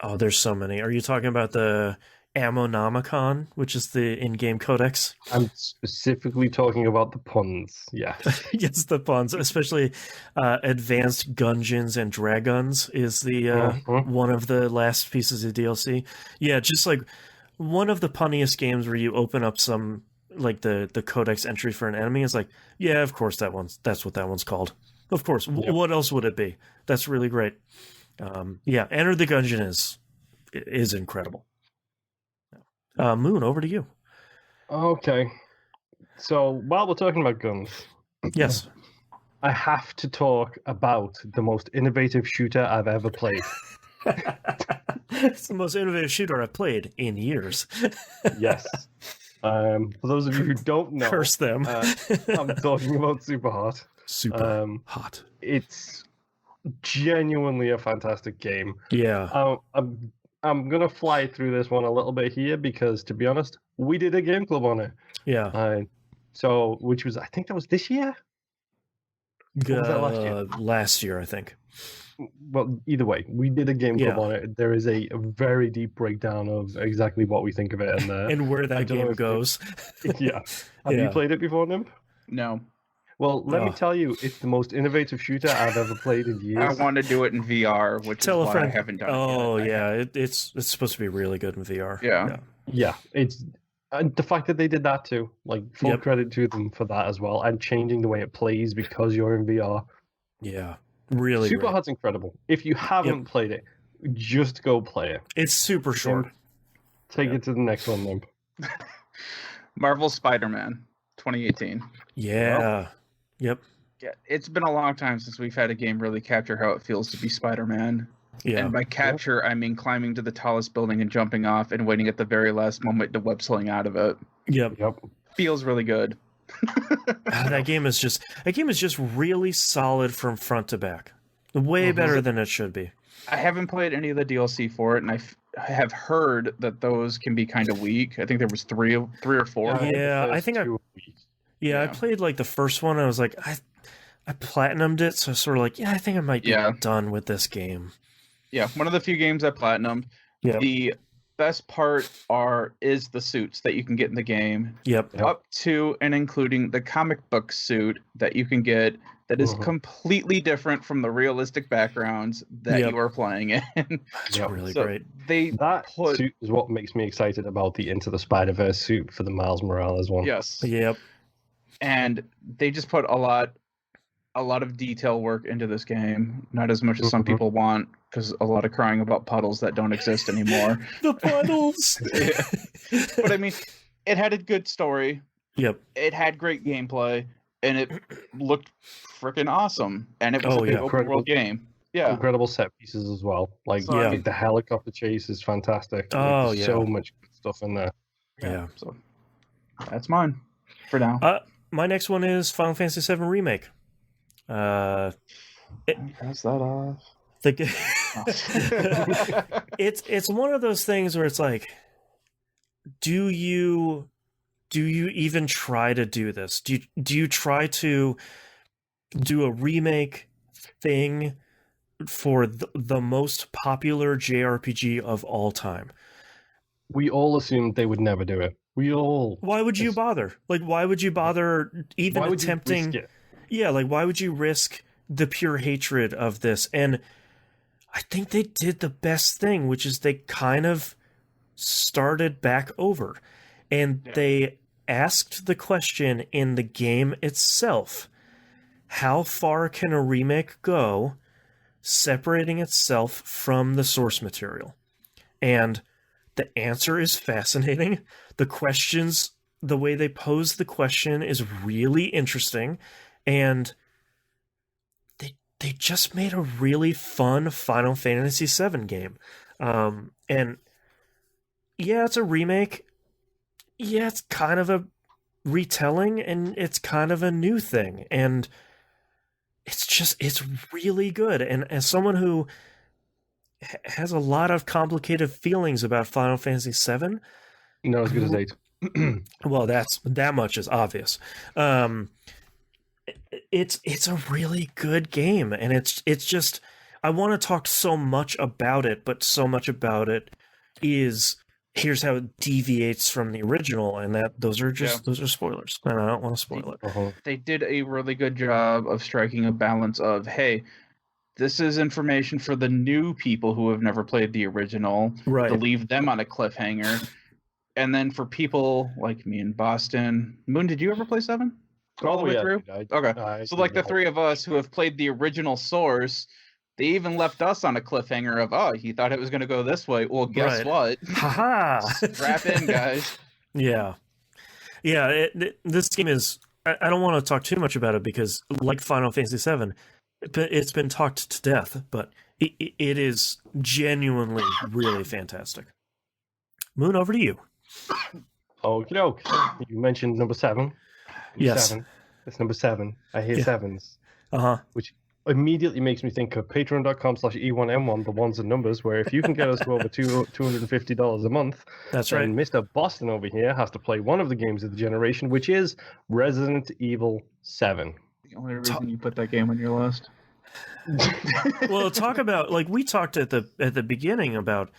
Oh, there's so many. Are you talking about the Ammonomicon, which is the in-game codex? I'm specifically talking about the puns. Yeah. Yes, the puns, especially Advanced Gungeons and Dragons is the one of the last pieces of DLC. Yeah, just like one of the punniest games where you open up some like the codex entry for an enemy. It's like, yeah, of course that's what that one's called. Of course. Yep. What else would it be? That's really great. Yeah, Enter the Gungeon is incredible. Moon, over to you. Okay. So while we're talking about guns, Yes. I have to talk about the most innovative shooter I've ever played. It's the most innovative shooter I've played in years. Yes. For those of you who don't know, Curse them. I'm talking about Super Hot. Super hot. It's genuinely a fantastic game. Yeah. I'm gonna fly through this one a little bit here because, to be honest, we did a game club on it. Yeah. So, which was, I think that was this year. Or was that last year? Last year, I think. Well, either way, we did a game club Yeah. on it. There is a very deep breakdown of exactly what we think of it, and And where that don't know game if goes. yeah. Have you Yeah. played it before, Nimp? No. Well, let me Oh. tell you, it's the most innovative shooter I've ever played in I years. want to do it in VR, which Tell is a why friend. I haven't done Oh it yet. yeah, it's supposed to be really good in VR. Yeah. Yeah, it's And the fact that they did that too, like full Yep. credit to them for that as well, and changing the way it plays because you're in VR. Yeah, really Super great. Hot's incredible. If you haven't played it, just go play it. It's super short. Take it to the next one, then. Marvel Spider-Man 2018. Yeah. Yep. Yeah, it's been a long time since we've had a game really capture how it feels to be Spider-Man. Yeah. And by capture, I mean climbing to the tallest building and jumping off and waiting at the very last moment to web sling out of it. Yep. Feels really good. That game is just really solid from front to back. Way better than it should be. I haven't played any of the DLC for it, and I have heard that those can be kind of weak. I think there was three or four. Yeah, I think I Yeah. played like the first one. And I was like, I platinumed it, so sort of like, I think I might be done with this game. Yeah, one of the few games I platinumed. Yep. The best part is the suits that you can get in the game. Yep. Up to and including the comic book suit that you can get that is completely different from the realistic backgrounds that you are playing in. That's really great. That suit is what makes me excited about the Into the Spider-Verse suit for the Miles Morales one. Yes. Yep. And they just put a lot of detail work into this game. Not as much as some people want, because a lot of crying about puddles that don't exist anymore. The puddles! But I mean, it had a good story. Yep. It had great gameplay, and it looked freaking awesome. And it was a big open world game. Yeah. Incredible set pieces as well. Like, the helicopter chase is fantastic. Oh, There's so much good stuff in there. Yeah. So that's mine for now. My next one is Final Fantasy VII Remake. Pass that off. It's one of those things where it's like, do you even try to do this? Do you try to do a remake thing for the most popular JRPG of all time? We all assumed they would never do it. Why would you bother? Like, why would you bother even attempting? Yeah, like, why would you risk the pure hatred of this? And I think they did the best thing, which is they kind of started back over. And they asked the question in the game itself, how far can a remake go separating itself from the source material? And the answer is fascinating. The questions, the way they pose the question is really interesting. And they just made a really fun Final Fantasy VII game. And yeah, it's a remake. Yeah, it's kind of a retelling, and it's kind of a new thing. And it's really good. And as someone who has a lot of complicated feelings about Final Fantasy VII, not as good as 8. Well, that much is obvious. It's a really good game, and it's just, I want to talk so much about it, but so much about it is, here's how it deviates from the original, and those are spoilers, and I don't want to spoil it. They did a really good job of striking a balance of, hey, this is information for the new people who have never played the original, right, to leave them on a cliffhanger. And then for people like me in Boston, Moon, did you ever play 7? All the way through? Okay. So like the three of us who have played the original source, they even left us on a cliffhanger of, he thought it was going to go this way. Well, guess what? Haha. Strap in, guys. Yeah. Yeah, this game is, I don't want to talk too much about it because, like Final Fantasy VII, it's been talked to death, but it is genuinely really fantastic. Moon, over to you. Okie doke. You mentioned number 7. Yes. 7. It's number 7. I hear 7s. Which immediately makes me think of patreon.com/E1M1, the ones and numbers, where if you can get us to over $250 a month, that's right. And Mr. Boston over here has to play one of the games of the generation, which is Resident Evil 7. The only reason you put that game on your list. Well, talk about, like, we talked at the beginning about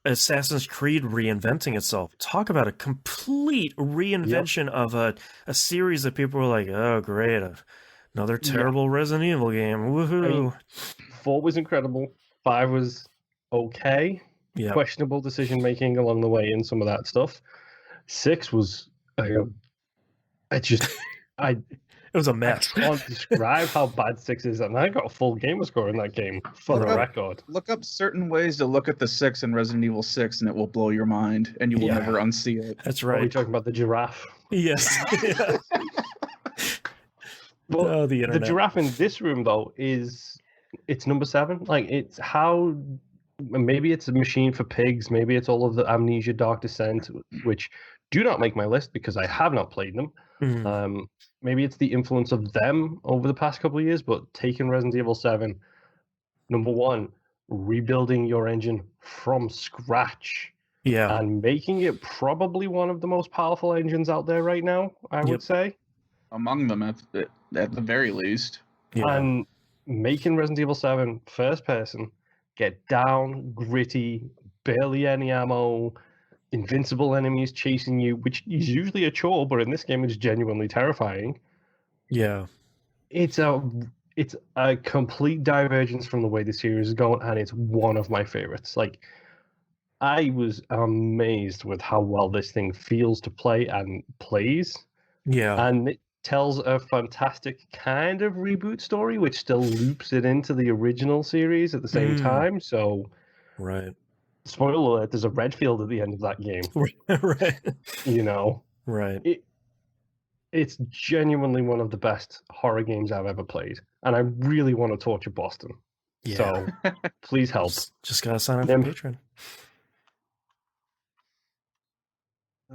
Assassin's Creed reinventing itself. Talk about a complete reinvention of a series that people were like, oh, great, another terrible Resident Evil game. Woohoo! I mean, 4 was incredible. 5 was okay. Yeah. Questionable decision making along the way in some of that stuff. 6 was, I just, I, It was a I mess. can't describe how bad 6 is, and I got a full gamer score in that game, for the Right. record. Look up certain ways to look at the 6 in Resident Evil 6, and it will blow your mind, and you will Yeah. never unsee it. That's Are we right. talking about the giraffe? Yes. Yeah. But Oh, the the internet. giraffe in this room, though, it's number 7. Like, it's how, maybe it's a machine for pigs, maybe it's all of the Amnesia Dark Descent, which do not make my list because I have not played them. Mhm. Maybe it's the influence of them over the past couple of years, but taking Resident Evil 7, number 1, rebuilding your engine from scratch Yeah. and making it probably one of the most powerful engines out there right now, I would Yep. say. Among them, at the very least. Yeah. And making Resident Evil 7 first person, get down, gritty, barely any ammo, invincible enemies chasing you, which is usually a chore, but in this game it's genuinely terrifying. Yeah. It's a complete divergence from the way the series is going, and it's one of my favorites. Like, I was amazed with how well this thing feels to play and plays. Yeah. And it tells a fantastic kind of reboot story, which still loops it into the original series at the same time. So, Right. spoiler alert, there's a Redfield at the end of that game. Right. You know, Right. it's genuinely one of the best horror games I've ever played. And I really want to torture Boston. Yeah. So, please help. Just gotta sign up for Nim. Patreon.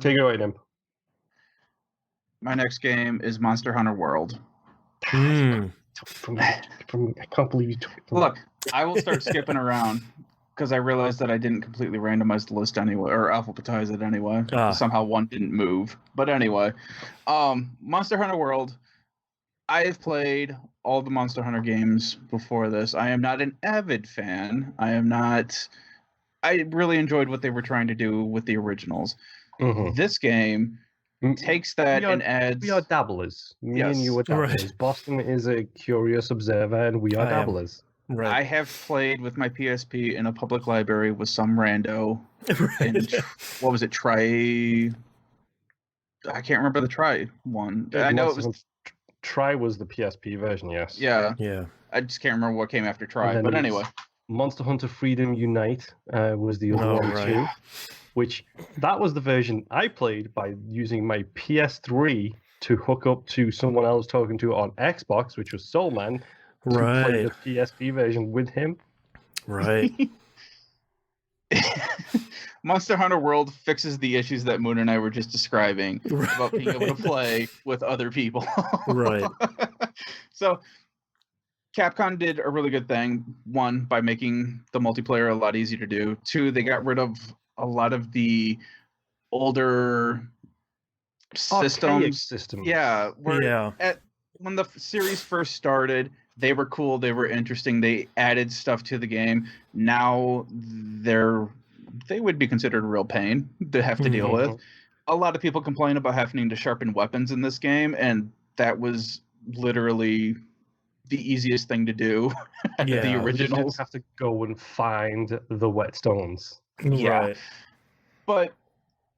Take it away, Nim. My next game is Monster Hunter World. Mm. I can't believe you took it from me. Look, I will start skipping around because I realized that I didn't completely randomize the list anyway, or alphabetize it anyway. Ah. Somehow one didn't move. But anyway, Monster Hunter World. I have played all the Monster Hunter games before this. I am not an avid fan. I really enjoyed what they were trying to do with the originals. Mhm. This game takes that and adds. We are dabblers. Me and you are Yes. Right. dabblers. Boston is a curious observer, and we are I am. dabblers. Right. I have played with my PSP in a public library with some rando. In, what was it? I can't remember the Try one. I know it was. Try was the PSP version, yes. Yeah, Yeah. I just can't remember what came after Try. And then But there anyway, was Monster Hunter Freedom Unite was the other Oh, one right. too. Which that was the version I played by using my PS3 to hook up to someone I was talking to on Xbox, which was Soulman, to play Right. the PSP version with him. Right. Monster Hunter World fixes the issues that Moon and I were just describing about being able to play with other people. Right. So Capcom did a really good thing. One, by making the multiplayer a lot easier to do. Two, they got rid of a lot of the older Archaic systems. systems. Yeah, where Yeah. when the series first started, they were cool, they were interesting, they added stuff to the game. Now they would be considered a real pain to have to deal Mhm. with. A lot of people complain about having to sharpen weapons in this game, and that was literally the easiest thing to do out of Yeah. the We We just didn't originals. have to go and find the whetstones. Yeah. Right. But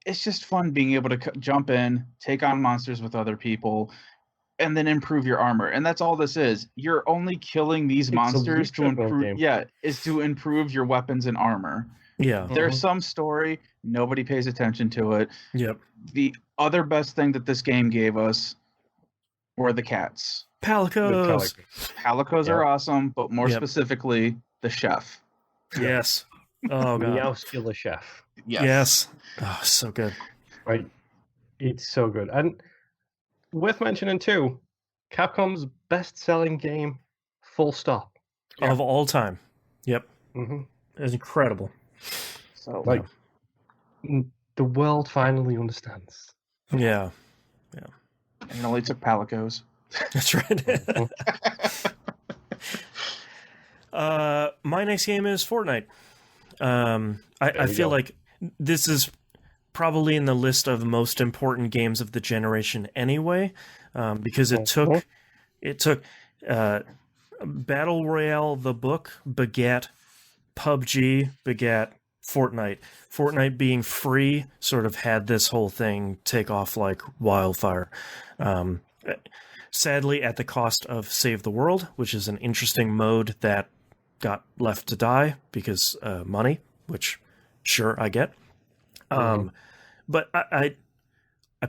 it's just fun being able to jump in, take on monsters with other people, and then improve your armor. And that's all this is. You're only killing these It's a monsters to loot treadmill improve. game. Yeah, is to improve your weapons and armor. Yeah. There's Mhm. some story, nobody pays attention to it. Yep. The other best thing that this game gave us were the cats. The Palicos. Palicos are awesome, but more Yep. specifically, the chef. Yes. Oh god. Meowskilla Chef. Yes. Oh, so good. Right. It's so good. And worth mentioning too, Capcom's best-selling game, full stop. Yeah. Of all time. Yep. hmm It's incredible. So Like, the world finally understands. Yeah. it only took Palicos. That's right. My next game is Fortnite. I you feel go. like this is probably in the list of most important games of the generation anyway, because it took Battle Royale the book begat PUBG, begat Fortnite. Fortnite being free sort of had this whole thing take off like wildfire. Um, Sadly, at the cost of Save the World, which is an interesting mode that got left to die because money, which sure I get. But I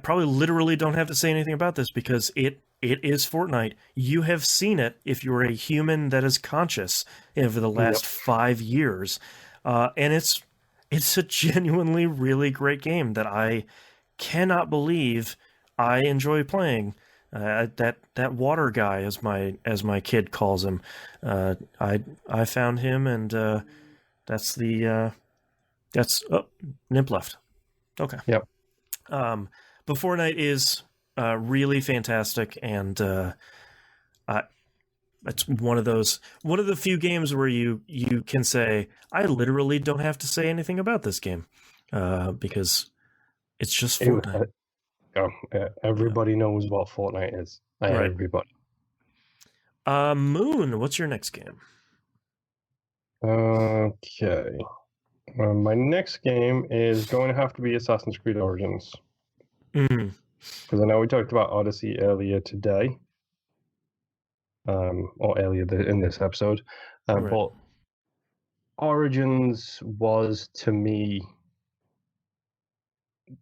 probably literally don't have to say anything about this because it is Fortnite. You have seen it if you're a human that is conscious over the last 5 years, and it's a genuinely really great game that I cannot believe I enjoy playing. That water guy, as my kid calls him, I found him, and that's Nimp left. Okay. Yep. But Fortnite is really fantastic, and it's one of the few games where you can say I literally don't have to say anything about this game because it's just Fortnite. Everybody knows what Fortnite is. Right. Everybody. Moon, what's your next game? Okay. My next game is going to have to be Assassin's Creed Origins. Because I know we talked about Odyssey earlier today. Or earlier in this episode. Right. But Origins was, to me,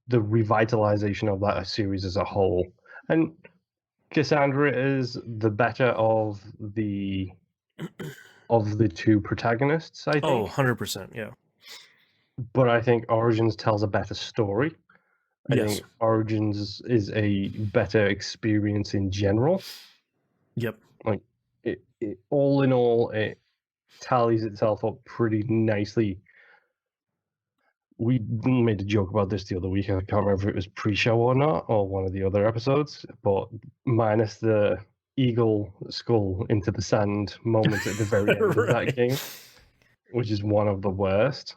the revitalization of that series as a whole. And Cassandra is the better of the two protagonists, I think. Oh, 100%, yeah. But I think Origins tells a better story. I think Origins is a better experience in general. Yep. Like, it all in all, it tallies itself up pretty nicely. We made a joke about this the other week. I can't remember if it was pre-show or not, or one of the other episodes, but minus the eagle skull into the sand moment at the very end of that game, which is one of the worst.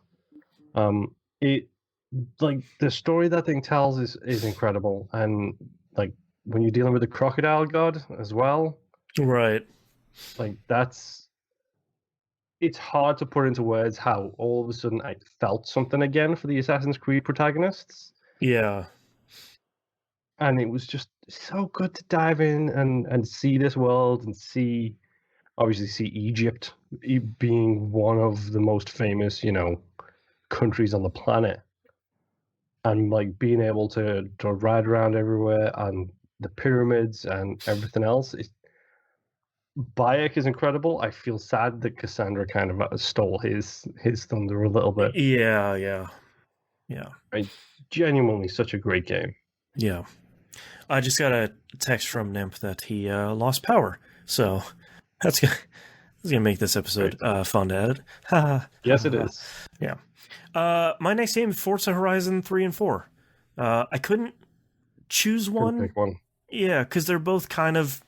Like, the story that thing tells is incredible, and like when you're dealing with the crocodile god as well, right? Like, it's hard to put into words how all of a sudden I felt something again for the Assassin's Creed protagonists. Yeah. And it was just so good to dive in and see this world and obviously see Egypt being one of the most famous, countries on the planet. And like being able to ride around everywhere and the pyramids and everything else. Bayek is incredible. I feel sad that Cassandra kind of stole his thunder a little bit. Yeah. Genuinely such a great game. Yeah. I just got a text from Nimp that he lost power. So that's gonna make this episode fun to edit. Yes, it is. Yeah. My next game, Forza Horizon 3 and 4. I couldn't choose one. Pick one. Yeah, because they're both kind of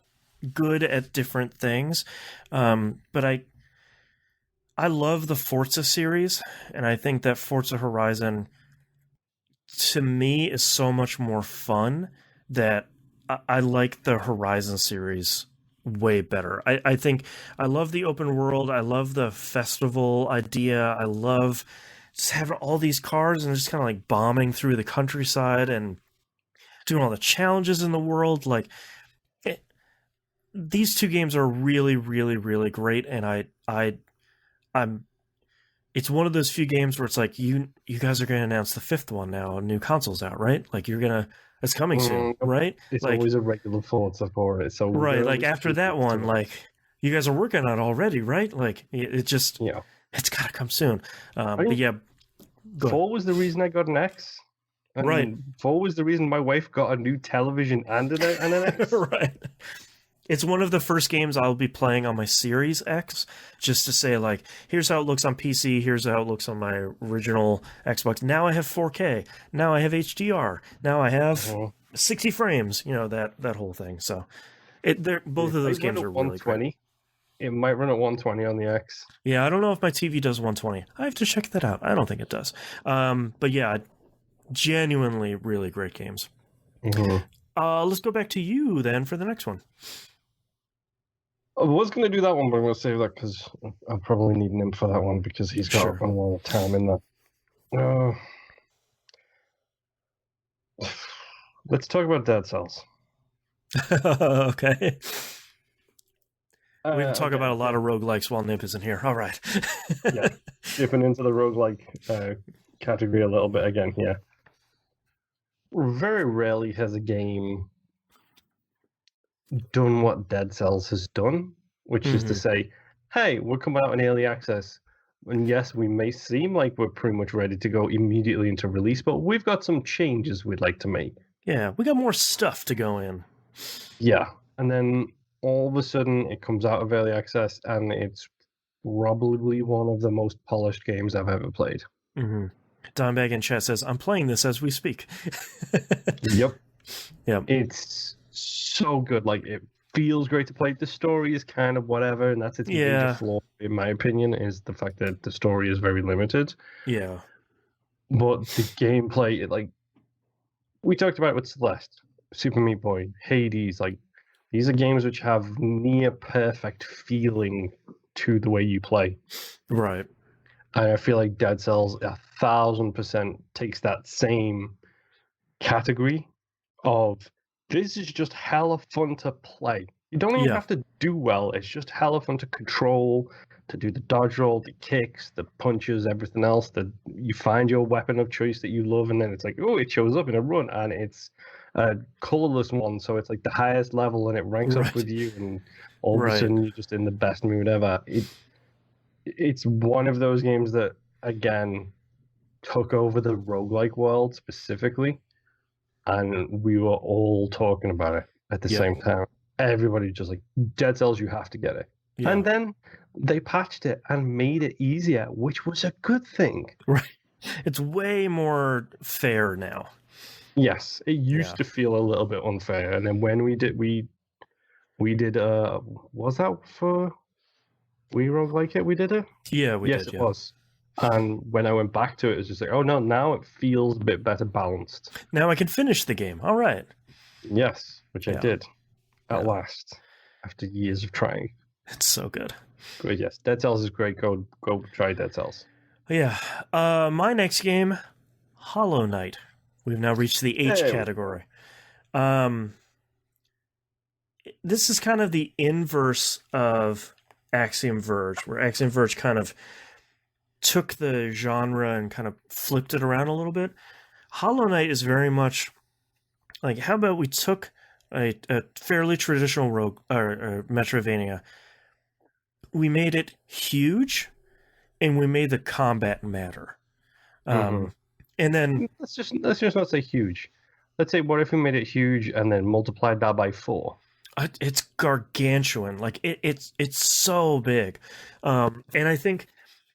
good at different things. But I love the Forza series, and I think that Forza Horizon, to me, is so much more fun that I like the Horizon series way better. I think I love the open world. I love the festival idea. I love just having all these cars and just kind of like bombing through the countryside and doing all the challenges in the world. Like, these two games are really, really, really great, and I'm. It's one of those few games where it's like you guys are going to announce the fifth one now. A new console's out, right? Like it's coming soon, right? It's like, always a regular Forza for it. So right, like after that one, like you guys are working on it already, right? Like it just it's got to come soon. But yeah, 4 was the reason I got an X. And right. 4 was the reason my wife got a new television and an X. Right. It's one of the first games I'll be playing on my Series X, just to say, like, here's how it looks on PC, here's how it looks on my original Xbox. Now I have 4K. Now I have HDR. Now I have 60 frames. That whole thing. So, both of those games are really great. It might run at 120 on the X. Yeah, I don't know if my TV does 120. I have to check that out. I don't think it does. But yeah, genuinely really great games. Let's go back to you then for the next one. I was going to do that one, but I'm going to save that because I'll probably need him for that one because he's got a lot of time in that. Uh, let's talk about Dead Cells. Okay. We can talk Okay, about a lot of roguelikes while Nip isn't here. All right. Yeah. Dipping into the roguelike category a little bit again here. Very rarely has a game done what Dead Cells has done, which is to Mhm. say, hey, we're coming out in early access. And yes, we may seem like we're pretty much ready to go immediately into release, but we've got some changes we'd like to make. Yeah, we got more stuff to go in. Yeah. And then all of a sudden it comes out of early access and it's probably one of the most polished games I've ever played. Mm-hmm. Dimebag in chat says, I'm playing this as we speak. Yep. Yep. It's so good. Like, it feels great to play. The story is kind of whatever, and that's its major Yeah. flaw, in my opinion, is the fact that the story is very limited. Yeah. But the gameplay, we talked about it with Celeste, Super Meat Boy, Hades. Like, these are games which have near perfect feeling to the way you play. Right. And I feel like Dead Cells 1,000% takes that same category of this is just hella fun to play. You don't even Yeah. have to do well. It's just hella fun to control, to do the dodge roll, the kicks, the punches, everything else. That you find your weapon of choice that you love, and then it's like, oh, it shows up in a run, and it's a colorless one, so it's like the highest level, and it ranks Right. up with you, and all of Right. a sudden you're just in the best mood ever. It's one of those games that, again, took over the roguelike world specifically, and we were all talking about it at the Yep. same time. Everybody just like, Dead Cells, you have to get it. Yeah. And then they patched it and made it easier, which was a good thing. Right. It's way more fair now. Yes, it used Yeah. to feel a little bit unfair, and then when we did was that for We Roguelike It? We did it? Yeah, we Yes, did. it Yeah. was. And when I went back to it, it was just like, oh no, now it feels a bit better balanced. Now I can finish the game. All right. Yes, which I Yeah. did at Yeah. last after years of trying. It's so good. But yes, Dead Cells is great. Go try Dead Cells. Yeah. My next game, Hollow Knight. We've now reached the H Hey. category. This is kind of the inverse of Axiom Verge, where Axiom Verge kind of took the genre and kind of flipped it around a little bit. Hollow Knight is very much like, how about we took a fairly traditional rogue or Metroidvania, we made it huge, and we made the combat matter. And then Let's just not say huge. Let's say, what if we made it huge and then multiplied that by 4? it's gargantuan. Like it's so big, and I think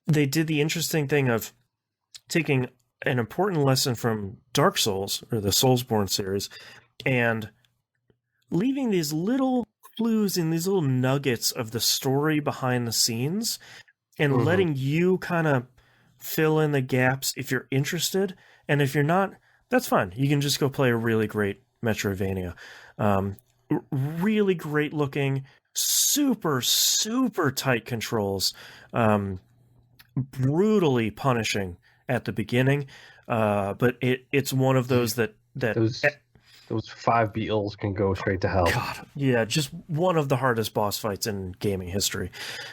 they did the interesting thing of taking an important lesson from Dark Souls or the Soulsborne series and leaving these little clues in these little nuggets of the story behind the scenes and letting you kind of fill in the gaps if you're interested. And if you're not, that's fine. You can just go play a really great Metroidvania. Really great looking, super, super tight controls. Brutally punishing at the beginning. But it's one of those that those 5 beetles can go straight to hell. God, yeah, just one of the hardest boss fights in gaming history.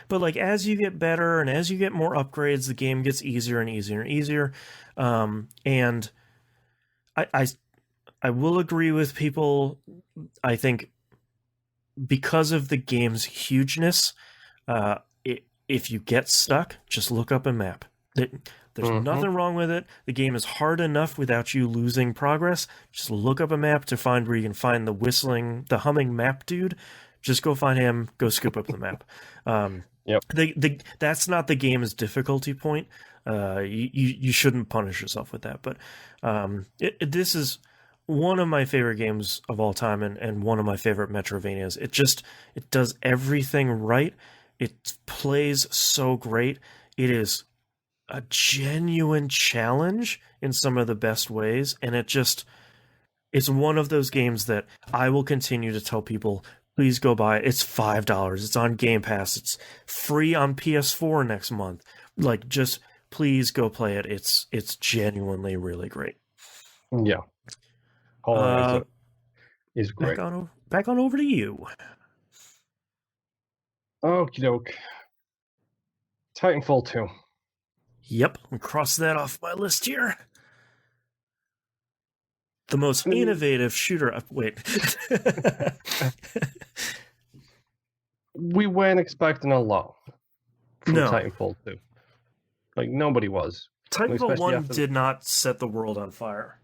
But like, as you get better and as you get more upgrades, the game gets easier and easier and easier. And I will agree with people. I think because of the game's hugeness, if you get stuck, just look up a map. There's nothing wrong with it. The game is hard enough without you losing progress. Just look up a map to find where you can find the humming map dude. Just go find him. Go scoop up the map. Yep. That's not the game's difficulty point. You shouldn't punish yourself with that. But this is one of my favorite games of all time, and one of my favorite Metroidvanias. It does everything right. It plays so great. It is a genuine challenge in some of the best ways, and it's one of those games that I will continue to tell people, please go buy it. It's $5. It's on Game Pass. It's free on PS4 next month. Like, just please go play it. It's genuinely really great. Yeah. Colonizer is great. Back on over to you. Okie doke. Titanfall 2. Yep, I'll cross that off my list here. The most innovative shooter. Wait. We weren't expecting a lot from No. Titanfall 2. Like, nobody was. Titanfall 1 did not set the world on fire.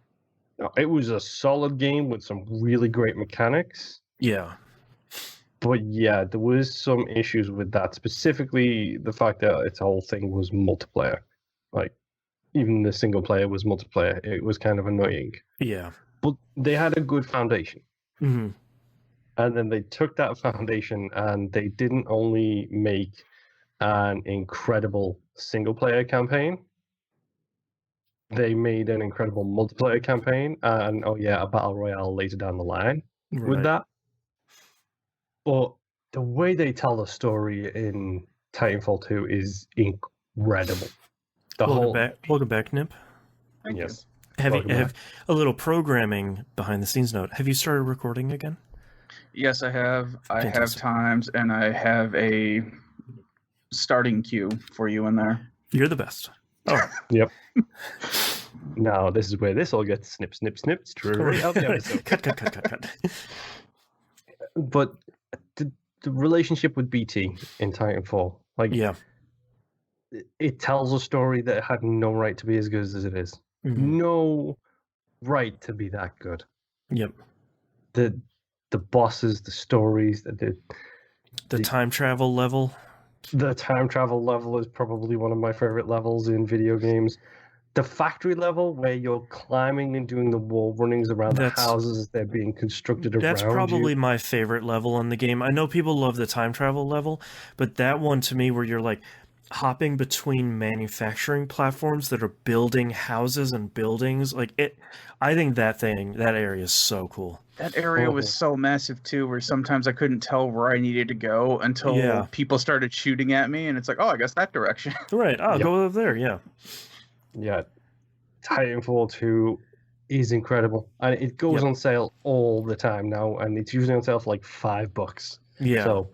No, it was a solid game with some really great mechanics. Yeah. But yeah, there was some issues with that. Specifically, the fact that its whole thing was multiplayer. Like, even the single player was multiplayer. It was kind of annoying. Yeah. But they had a good foundation. Mm-hmm. And then they took that foundation and they didn't only make an incredible single player campaign, they made an incredible multiplayer campaign and a battle royale later down the line with that. But the way they tell the story in Titanfall 2 is incredible. Welcome back, Nip. Thank you. Have a little programming behind the scenes note. Have you started recording again? Yes, I have. Fantastic. I have times, and I have a starting cue for you in there. You're the best. Oh, yep. Now this is where this all gets snip, snip, snipped. Right out the episode. Cut. But the relationship with BT in Titanfall, like, yeah, it tells a story that had no right to be as good as it is. Mm-hmm. No right to be that good. Yep. The bosses, the stories, the time travel level. The time travel level is probably one of my favorite levels in video games. The factory level, where you're climbing and doing the wall runnings around the houses as they're being constructed around you. That's probably my favorite level in the game. I know people love the time travel level, but that one to me, where you're like hopping between manufacturing platforms that are building houses and buildings, like it, I think that area is so cool. That area was so massive too, where sometimes I couldn't tell where I needed to go until people started shooting at me, and it's like, oh, I guess that direction. Right. Oh, go over there. Yeah. Yeah. Titanfall 2 is incredible, and it goes on sale all the time now, and it's usually on sale for like $5. Yeah. So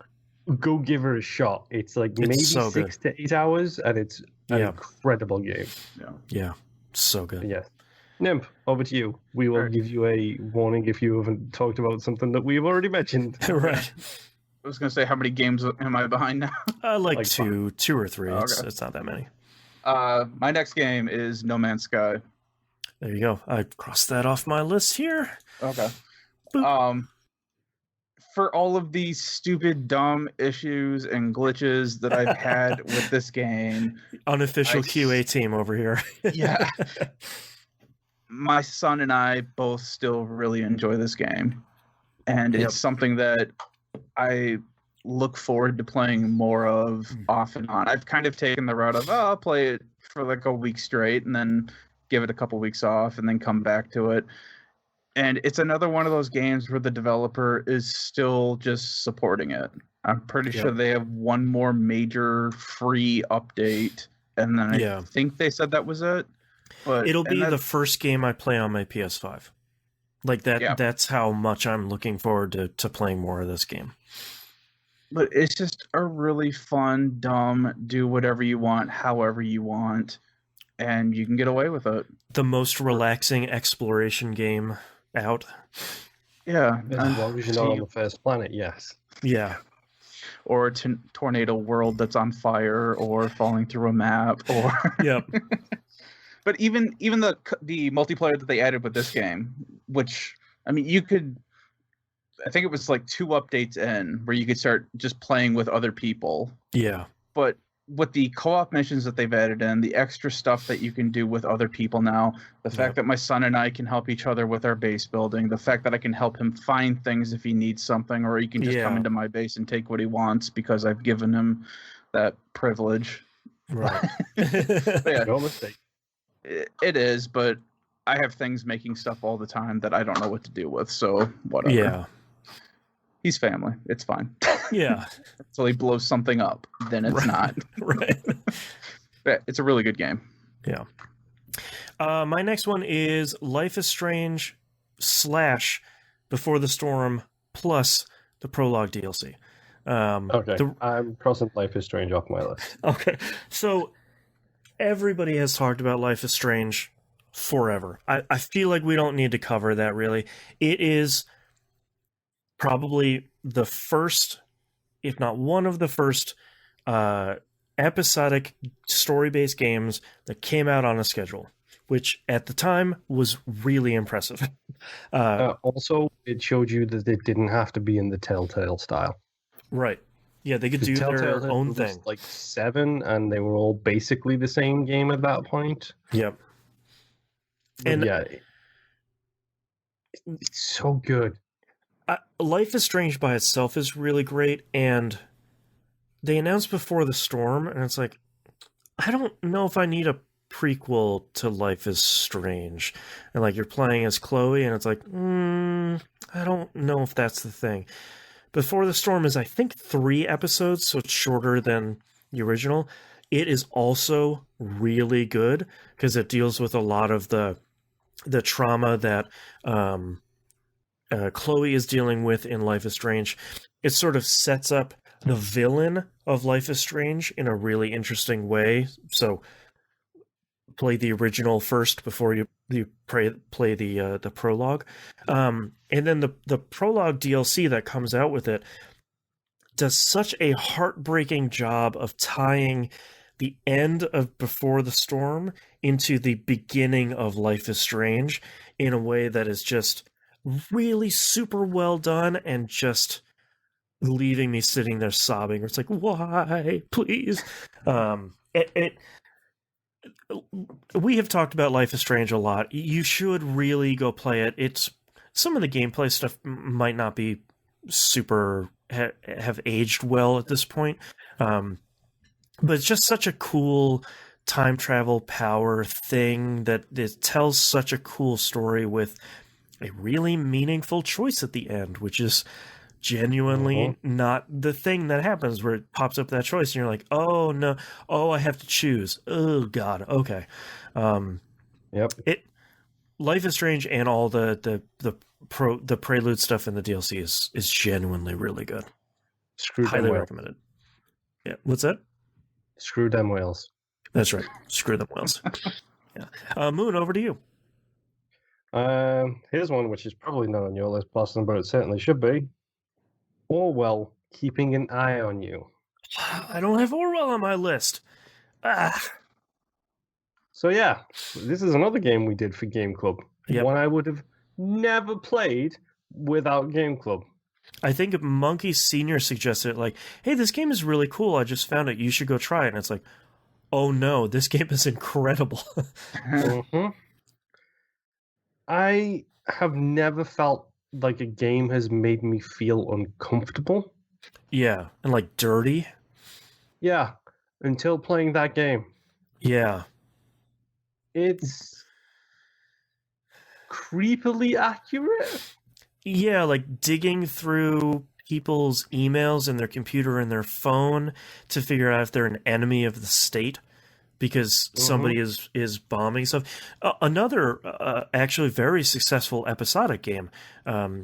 go give her a shot. It's like maybe so 6 to 8 hours, and it's an incredible game. Yeah. So good. Yeah. Nimp, over to you. We will give you a warning if you haven't talked about something that we've already mentioned. Right. I was going to say, how many games am I behind now? Like two or three. Oh, It's not that many. My next game is No Man's Sky. There you go. I crossed that off my list here. Okay. Boop. For all of these stupid, dumb issues and glitches that I've had with this game, unofficial QA team over here. Yeah. My son and I both still really enjoy this game, and it's something that I look forward to playing more of off and on. I've kind of taken the route of, I'll play it for like a week straight and then give it a couple weeks off and then come back to it. And it's another one of those games where the developer is still just supporting it. I'm pretty sure they have one more major free update, and then I think they said that was it. But it'll be the first game I play on my PS5. Like that. Yeah. That's how much I'm looking forward to playing more of this game. But it's just a really fun, dumb, do whatever you want, however you want, and you can get away with it. The most relaxing exploration game out. Yeah. As long as you're not on the first planet, yes. Yeah. Or a tornado world that's on fire, or falling through a map, or... Yep. But even the multiplayer that they added with this game, which, I mean, you could... I think it was like 2 updates in where you could start just playing with other people. Yeah. But with the co-op missions that they've added in, the extra stuff that you can do with other people now, the fact that my son and I can help each other with our base building, the fact that I can help him find things if he needs something, or he can just come into my base and take what he wants because I've given him that privilege. Right. No mistake. It is, but I have things making stuff all the time that I don't know what to do with, so whatever. Yeah. He's family. It's fine. Yeah. So he blows something up, then it's not. Right. It's a really good game. Yeah. My next one is Life is Strange / Before the Storm plus the prologue DLC. Okay, I'm crossing Life is Strange off my list. Okay, so everybody has talked about Life is Strange forever. I feel like we don't need to cover that really. It is probably the first, if not one of the first, episodic story-based games that came out on a schedule, which at the time was really impressive. Also, it showed you that it didn't have to be in the Telltale style. Right. Yeah, they could do Telltale their own thing. Like 7, and they were all basically the same game at that point. Yep. But And yeah, it's so good. Life is Strange by itself is really great, and they announced Before the Storm, and it's like, I don't know if I need a prequel to Life is Strange. And like you're playing as Chloe, and it's like, I don't know if that's the thing. Before the Storm is, I think, 3 episodes, so it's shorter than the original. It is also really good because it deals with a lot of the trauma that Chloe is dealing with in Life is Strange. It sort of sets up the villain of Life is Strange in a really interesting way. So play the original first before you play the prologue, and then the prologue DLC that comes out with it does such a heartbreaking job of tying the end of Before the Storm into the beginning of Life is Strange in a way that is just really super well done and just leaving me sitting there sobbing. It's like, why, please? We have talked about Life is Strange a lot. You should really go play it. It's some of the gameplay stuff might not be super have aged well at this point, but it's just such a cool time travel power thing that it tells such a cool story with a really meaningful choice at the end, which is genuinely not the thing that happens where it pops up that choice and you're like, oh no, oh, I have to choose. Oh god, okay. Yep. Life is Strange and all the prelude stuff in the DLC is genuinely really good. Highly recommended. Yeah, what's that? Screw them whales. That's right. Screw them whales. Yeah. Moon, over to you. Here's one which is probably not on your list, Boston, but it certainly should be. Orwell, Keeping an Eye on You. I don't have Orwell on my list. So yeah, this is another game we did for Game Club. Yep. One I would have never played without Game Club. I think Monkey Senior suggested it, like, hey, this game is really cool. I just found it. You should go try it. And it's like, oh no, this game is incredible. I have never felt like a game has made me feel uncomfortable. Yeah, and like dirty. Yeah, until playing that game. Yeah. It's creepily accurate. Yeah, like digging through people's emails and their computer and their phone to figure out if they're an enemy of the state because somebody is bombing stuff. Another actually very successful episodic game,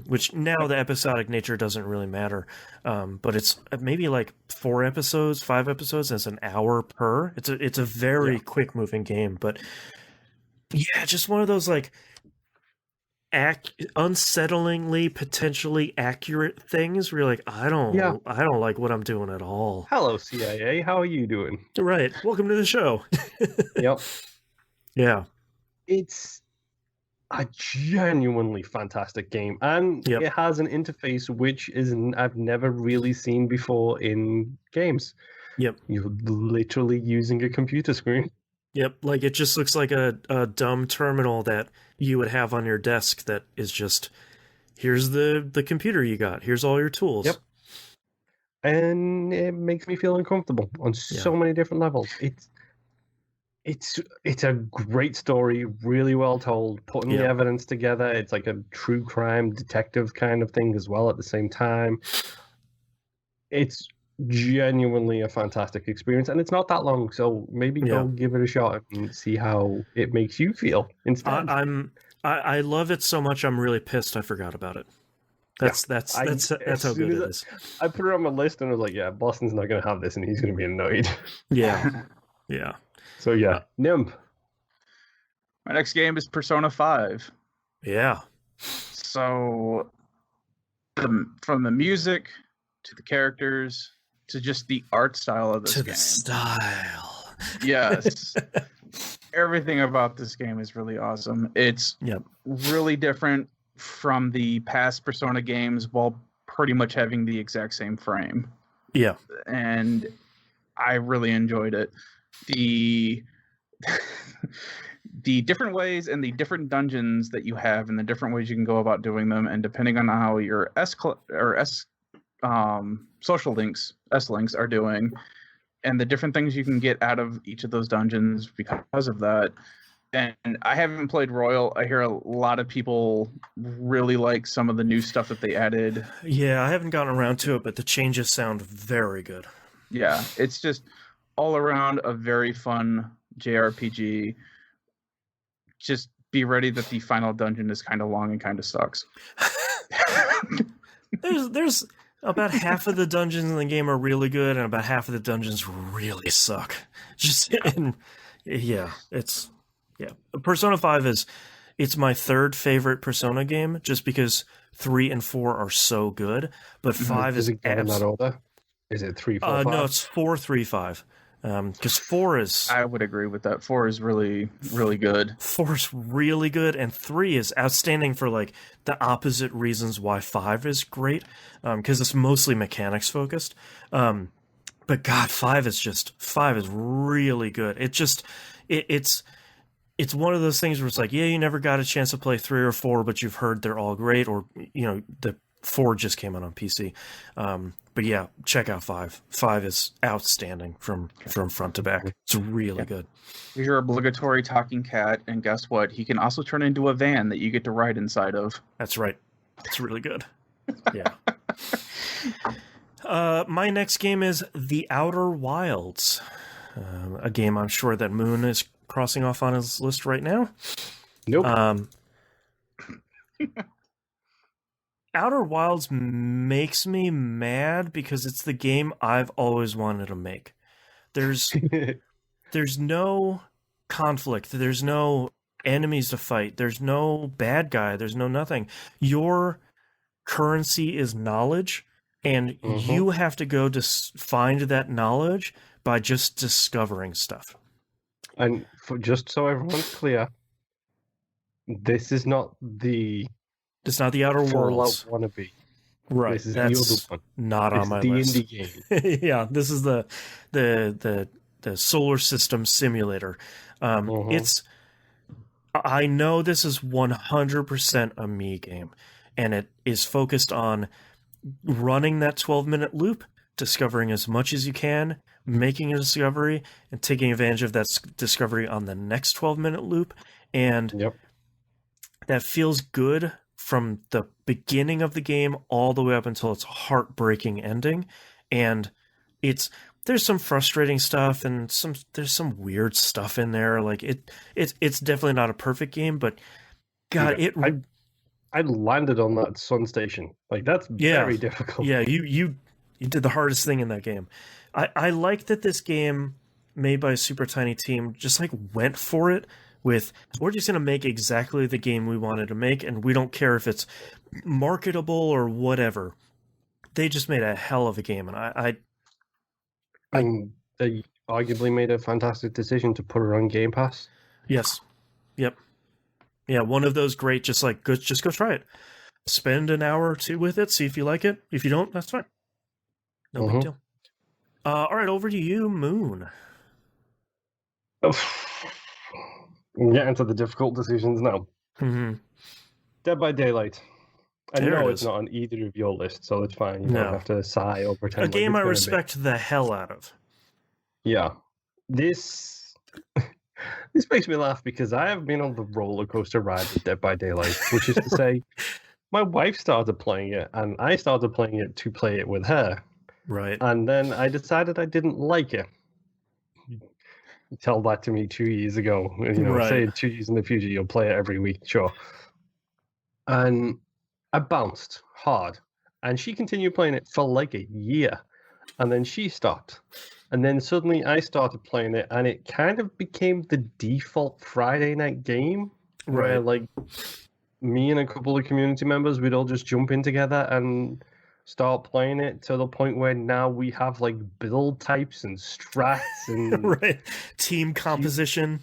which now the episodic nature doesn't really matter, but it's maybe like 4 episodes, 5 episodes, and it's an hour per. It's a very quick moving game, but yeah, just one of those like unsettlingly potentially accurate things where you're like, I don't like what I'm doing at all. Hello, CIA. How are you doing? Right. Welcome to the show. Yep. Yeah. It's a genuinely fantastic game, and it has an interface which I've never really seen before in games. Yep. You're literally using a computer screen. Yep, like it just looks like a dumb terminal that you would have on your desk that is just, here's the computer you got, here's all your tools. Yep. And it makes me feel uncomfortable on so many different levels. It's a great story, really well told, putting the evidence together. It's like a true crime detective kind of thing as well at the same time. It's genuinely a fantastic experience, and it's not that long, so maybe go give it a shot and see how it makes you feel instead. I love it so much. I'm really pissed I forgot about it. That's how good it is. I put it on my list and I was like, yeah, Boston's not going to have this, and he's going to be annoyed. Yeah. So yeah, Nimp. My next game is Persona 5. Yeah. So, from the music to the characters to just the art style of this game. To the style. Yes. Everything about this game is really awesome. It's really different from the past Persona games while pretty much having the exact same frame. Yeah. And I really enjoyed it. The different ways and the different dungeons that you have and the different ways you can go about doing them, and depending on how your social links, S-links are doing, and the different things you can get out of each of those dungeons because of that. And I haven't played Royal. I hear a lot of people really like some of the new stuff that they added. Yeah, I haven't gotten around to it, but the changes sound very good. Yeah, it's just all around a very fun JRPG. Just be ready that the final dungeon is kind of long and kind of sucks. There's about half of the dungeons in the game are really good, and about half of the dungeons really suck. Persona 5 it's my third favorite Persona game, just because 3 and 4 are so good, but 5 is it in that order? Is it 3, 4, 5? No, it's 4, 3, 5. Because 4 is... I would agree with that. 4 is really, really good. 4 is really good, and 3 is outstanding for, like, the opposite reasons why 5 is great, because it's mostly mechanics focused. But God, 5 is really good. It's one of those things where it's like, yeah, you never got a chance to play 3 or 4, but you've heard they're all great, or, the 4 just came out on PC. But yeah, check out 5. 5 is outstanding from front to back. It's really good. He's your obligatory talking cat, and guess what? He can also turn into a van that you get to ride inside of. That's right. It's really good. Yeah. My next game is The Outer Wilds, a game I'm sure that Moon is crossing off on his list right now. Nope. Outer Wilds makes me mad because it's the game I've always wanted to make. There's no conflict. There's no enemies to fight. There's no bad guy. There's no nothing. Your currency is knowledge, and you have to go to find that knowledge by just discovering stuff. And just so everyone's clear, this is not the... It's not the Outer Worlds. Wannabe. Right. This is that's the other one. Not on my list. The indie game. Yeah, this is the solar system simulator. I know this is 100% a me game, and it is focused on running that 12-minute loop, discovering as much as you can, making a discovery, and taking advantage of that discovery on the next 12-minute loop. And that feels good from the beginning of the game all the way up until its heartbreaking ending. And there's some frustrating stuff, and there's some weird stuff in there. Like it's definitely not a perfect game, but God, I landed on that sun station. Like that's very difficult. Yeah, you did the hardest thing in that game. I like that this game, made by a super tiny team, just like went for it with, we're just going to make exactly the game we wanted to make, and we don't care if it's marketable or whatever. They just made a hell of a game, and and they arguably made a fantastic decision to put it on Game Pass. Yes. Yep. Yeah, one of those great, just go try it. Spend an hour or two with it, see if you like it. If you don't, that's fine. No big deal. All right, over to you, Moon. We're getting to the difficult decisions now. Dead by Daylight. I know it's not on either of your lists, so it's fine. You don't have to sigh or pretend. A game I respect the hell out of. Yeah. This makes me laugh because I have been on the roller coaster ride with Dead by Daylight, which is to say, my wife started playing it, and I started playing it to play it with her. Right. And then I decided I didn't like it. Tell that to me 2 years ago. Right. Say 2 years in the future, you'll play it every week, sure. And I bounced hard. And she continued playing it for like a year. And then she stopped. And then suddenly I started playing it, and it kind of became the default Friday night game. Where, Right. like, me and a couple of community members, we'd all just jump in together and start playing it to the point where now we have, like, build types and strats and... Right. Team composition.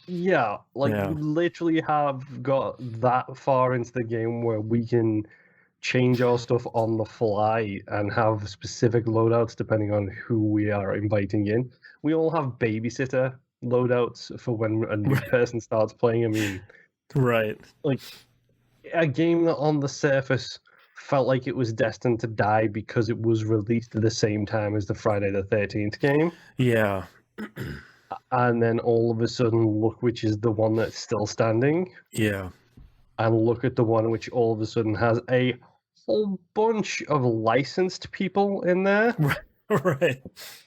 Yeah, like, Yeah. we literally have got that far into the game where we can change our stuff on the fly and have specific loadouts depending on who we are inviting in. We all have babysitter loadouts for when a new person starts playing. I mean, Right. like, a game that on the surface felt like it was destined to die because it was released at the same time as the Friday the 13th game. Yeah. And then all of a sudden, look which is the one that's still standing. Yeah. And look at the one which all of a sudden has a whole bunch of licensed people in there. Right.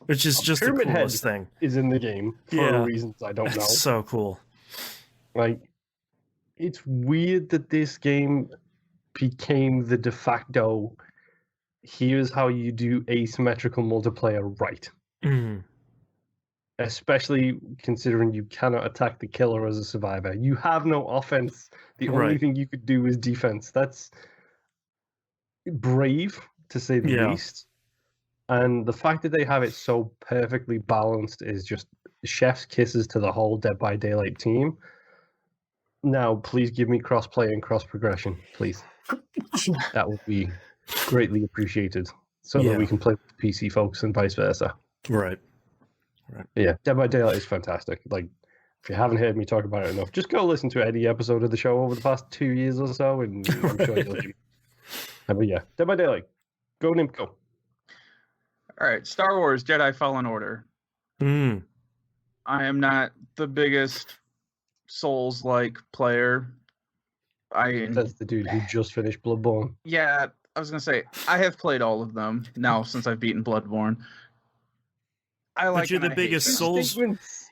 Which is just the Pyramid Head coolest thing. is in the game for reasons I don't know. That's so cool. Like, it's weird that this game became the de facto, here's how you do asymmetrical multiplayer right. Mm. Especially considering you cannot attack the killer as a survivor. You have no offense. The only thing you could do is defense. That's brave, to say the least. And the fact that they have it so perfectly balanced is just chef's kisses to the whole Dead by Daylight team. Now, please give me cross-play and cross-progression, please. That would be greatly appreciated, so that we can play with PC folks and vice versa. Right. Yeah, Dead by Daylight is fantastic. Like, if you haven't heard me talk about it enough, just go listen to any episode of the show over the past 2 years or so, and I'm sure you'll hear me. But yeah, Dead by Daylight. Go Nimco. All right, Star Wars Jedi Fallen Order. Mm. I am not the biggest Souls-like player. That's the dude who just finished Bloodborne. Yeah, I was gonna say I have played all of them now since I've beaten Bloodborne. But you're the biggest Souls.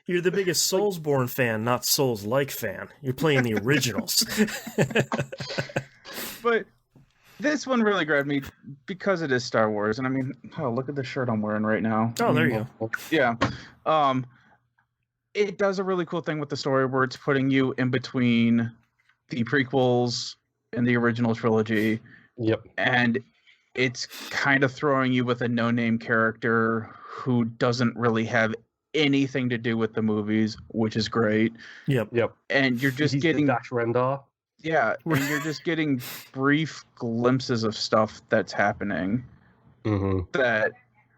You're the biggest Soulsborne fan, not Souls-like fan. You're playing the originals. But this one really grabbed me because it is Star Wars, and I mean, oh, look at the shirt I'm wearing right now. Oh, there you go. Yeah. It does a really cool thing with the story where it's putting you in between the prequels and the original trilogy. Yep. And it's kind of throwing you with a no-name character who doesn't really have anything to do with the movies, which is great. Yep. And you're just getting Dash Rendar. Yeah, and you're just getting brief glimpses of stuff that's happening. Mm-hmm. That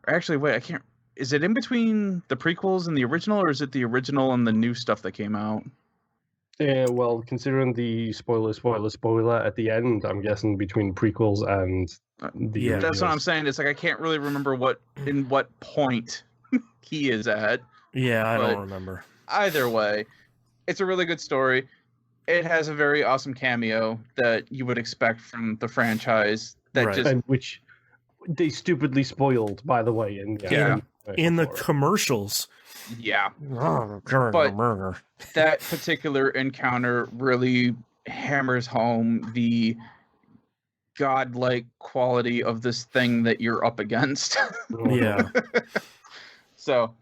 actually, wait, I can't. Is it in between the prequels and the original, or is it the original and the new stuff that came out? Yeah, well, considering the spoiler at the end, I'm guessing between prequels and the originals. That's what I'm saying. It's like I can't really remember what point he is at. Yeah, I don't remember. Either way, it's a really good story. It has a very awesome cameo that you would expect from the franchise. And which they stupidly spoiled, by the way. In the commercials. Yeah. But that particular encounter really hammers home the godlike quality of this thing that you're up against. Yeah. So,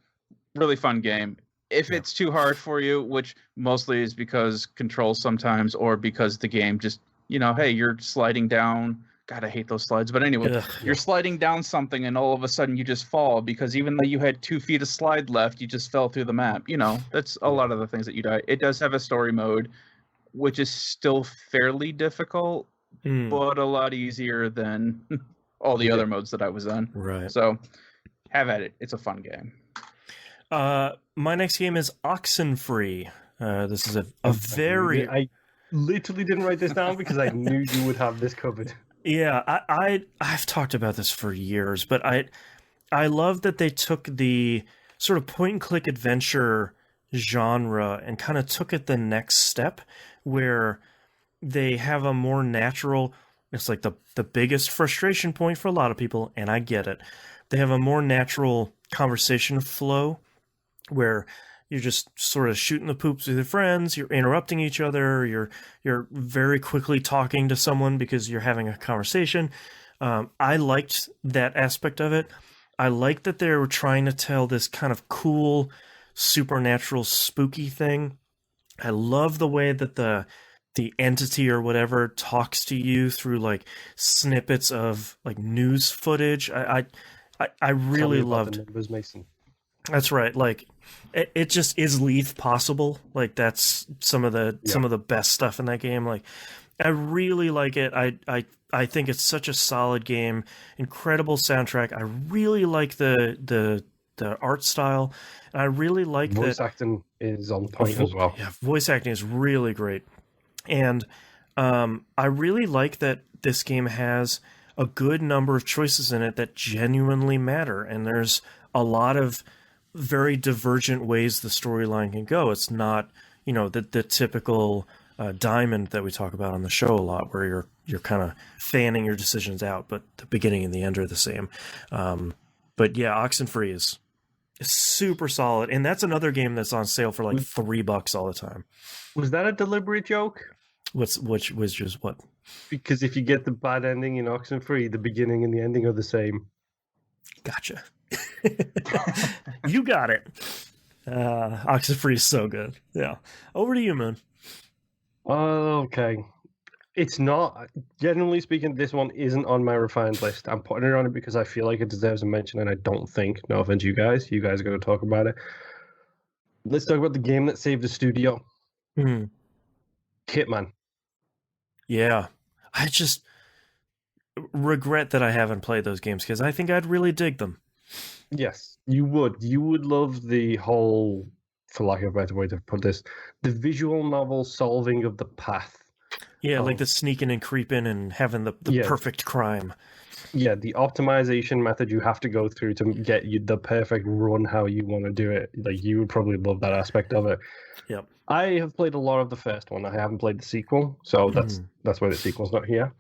really fun game. If it's too hard for you, which mostly is because controls sometimes, or because the game just, hey, you're sliding down. God, I hate those slides. But anyway, you're sliding down something and all of a sudden you just fall because even though you had 2 feet of slide left, you just fell through the map. That's a lot of the things that you die. It does have a story mode, which is still fairly difficult, but a lot easier than all the other modes that I was on. Right. So have at it. It's a fun game. My next game is Oxenfree. This is a very... I literally didn't write this down because I knew you would have this covered. Yeah, I've talked about this for years, but I love that they took the sort of point-and-click adventure genre and kind of took it the next step, where they have a more natural... It's like the biggest frustration point for a lot of people, and I get it. they have a more natural conversation flow where you're just sort of shooting the poops with your friends, you're interrupting each other, you're very quickly talking to someone because you're having a conversation. I liked that aspect of it. I liked that they were trying to tell this kind of cool, supernatural, spooky thing. I love the way that the entity or whatever talks to you through like snippets of like news footage. I really loved. the numbers, Mason. That's right. Like it just is Leaf possible. Like that's some of the best stuff in that game. Like I really like it. I think it's such a solid game. Incredible soundtrack. I really like the art style. And I really like voice acting is on point as well. Yeah, voice acting is really great. And I really like that this game has a good number of choices in it that genuinely matter. And there's a lot of very divergent ways the storyline can go. It's not, the typical diamond that we talk about on the show a lot, where you're kind of fanning your decisions out, but the beginning and the end are the same. But yeah, Oxenfree is super solid, and that's another game that's on sale for like $3 all the time. Was that a deliberate joke? Which was just what? Because if you get the bad ending in Oxenfree, the beginning and the ending are the same. Gotcha. You got it. Oxenfree is so good. Yeah. Over to you, Moon. Okay. It's not, generally speaking, this one isn't on my refined list. I'm putting it on it because I feel like it deserves a mention, and I don't think, no offense you guys are going to talk about it. Let's talk about the game that saved the studio. Hitman. Yeah. I just regret that I haven't played those games because I think I'd really dig them. Yes, you would. You would love the whole, for lack of a better way to put this, the visual novel solving of the path. Yeah, like the sneaking and creeping and having the perfect crime. Yeah, the optimization method you have to go through to get you the perfect run how you want to do it. Like, you would probably love that aspect of it. Yep. I have played a lot of the first one. I haven't played the sequel, so that's why the sequel's not here.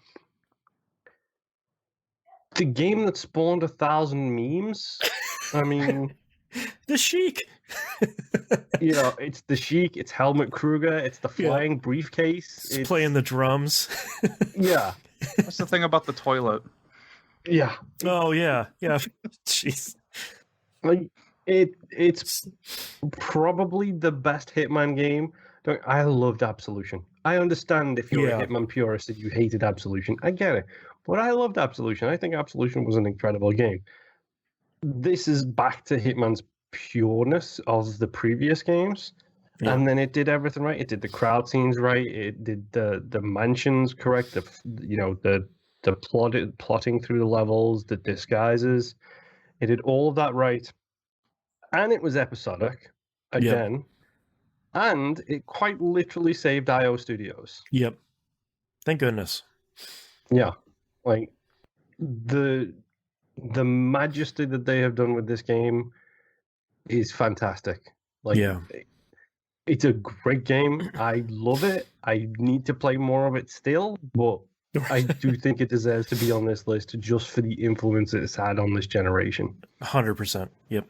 The game that spawned 1,000 memes. I mean, the Sheik. It's the Sheik. It's Helmut Kruger. It's the flying briefcase. It's playing the drums. Yeah. What's the thing about the toilet? Yeah. Oh yeah. Jeez. Like it's probably the best Hitman game. I loved Absolution. I understand if you're a Hitman purist that you hated Absolution. I get it. But I loved Absolution. I think Absolution was an incredible game. This is back to Hitman's pureness of the previous games. Yeah. And then it did everything right. It did the crowd scenes right. It did the mansions correct. The plotting through the levels, the disguises. It did all of that right. And it was episodic again. Yep. And it quite literally saved IO Studios. Yep. Thank goodness. Yeah. Like the majesty that they have done with this game is fantastic. Like, it's a great game. I love it. I need to play more of it still, but I do think it deserves to be on this list just for the influence it's had on this generation. 100%. Yep.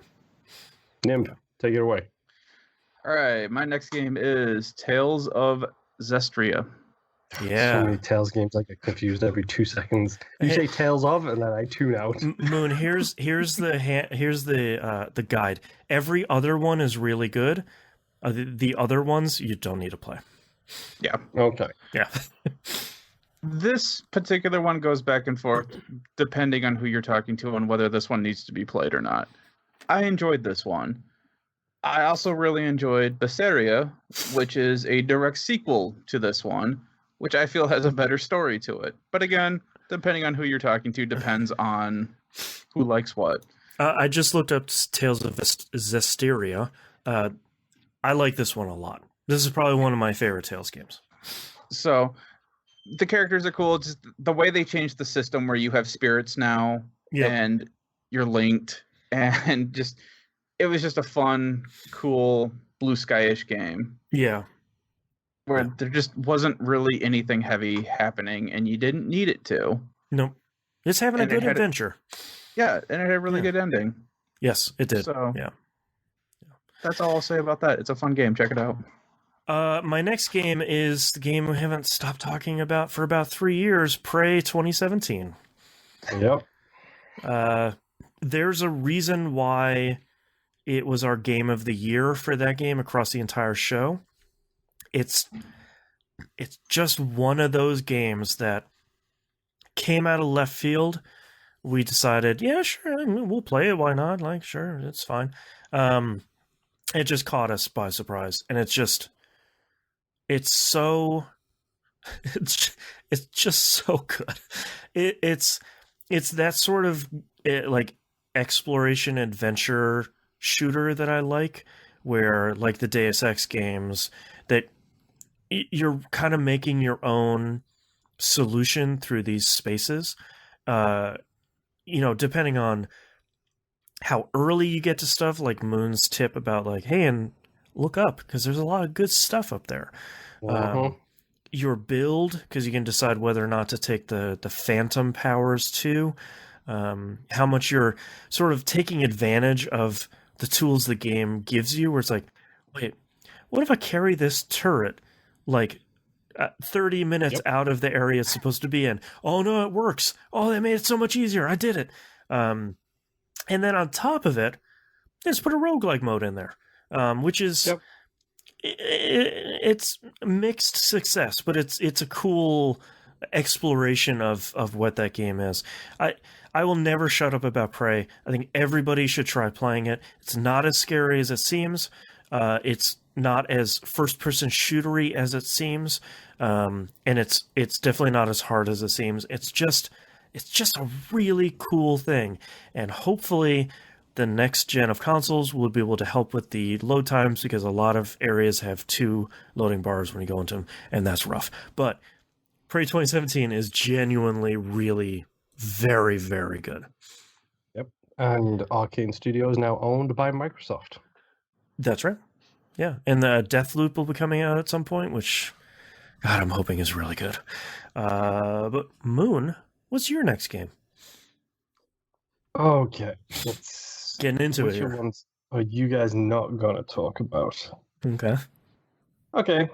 Nim, take it away. All right, my next game is Tales of Zestria. Yeah. So many Tales games, I get confused every 2 seconds. You say Tales of, and then I tune out. Moon, here's the guide. Every other one is really good. The other ones you don't need to play. Yeah. Okay. Yeah. This particular one goes back and forth depending on who you're talking to and whether this one needs to be played or not. I enjoyed this one. I also really enjoyed Berseria, which is a direct sequel to this one, which I feel has a better story to it. But again, depending on who you're talking to, depends on who likes what. I just looked up Tales of Zestiria. I like this one a lot. This is probably one of my favorite Tales games. So the characters are cool. Just the way they changed the system where you have spirits now and you're linked, and just it was just a fun, cool, blue sky-ish game. Yeah. Where there just wasn't really anything heavy happening, and you didn't need it to. Nope. Just having a good adventure. Yeah, and it had a really Yeah. good ending. Yes, it did. So Yeah. that's all I'll say about that. It's a fun game. Check it out. My next game is the game we haven't stopped talking about for about 3 years, Prey 2017. Yep. There's a reason why it was our game of the year for that game across the entire show. It's just one of those games that came out of left field. We decided, yeah, sure, we'll play it. Why not? Like, sure, it's fine. It just caught us by surprise, and it's so it's just so good. It's that sort of like exploration adventure shooter that I like, where like the Deus Ex games that you're kind of making your own solution through these spaces. Depending on how early you get to stuff, like Moon's tip about like, hey, and look up because there's a lot of good stuff up there. Your build, because you can decide whether or not to take the phantom powers too. How much you're sort of taking advantage of the tools the game gives you, where it's like, wait, what if I carry this turret like 30 minutes out of the area it's supposed to be in? Oh no, it works. Oh, they made it so much easier. I did it. And then on top of it, just put a roguelike mode in there, which is it's mixed success, but it's a cool exploration of what that game is. I will never shut up about Prey. I think everybody should try playing it. It's not as scary as it seems. It's not as first-person shootery as it seems, and it's definitely not as hard as it seems. It's just a really cool thing, and hopefully the next gen of consoles will be able to help with the load times, because a lot of areas have 2 loading bars when you go into them, and that's rough. But Prey 2017 is genuinely really very, very good. Yep. And Arcane Studio is now owned by Microsoft. That's right. Yeah, and the Deathloop will be coming out at some point, which, God, I'm hoping is really good. But Moon, what's your next game? Okay, let's Getting into it which here. ones are you guys not gonna talk about? Okay. Okay,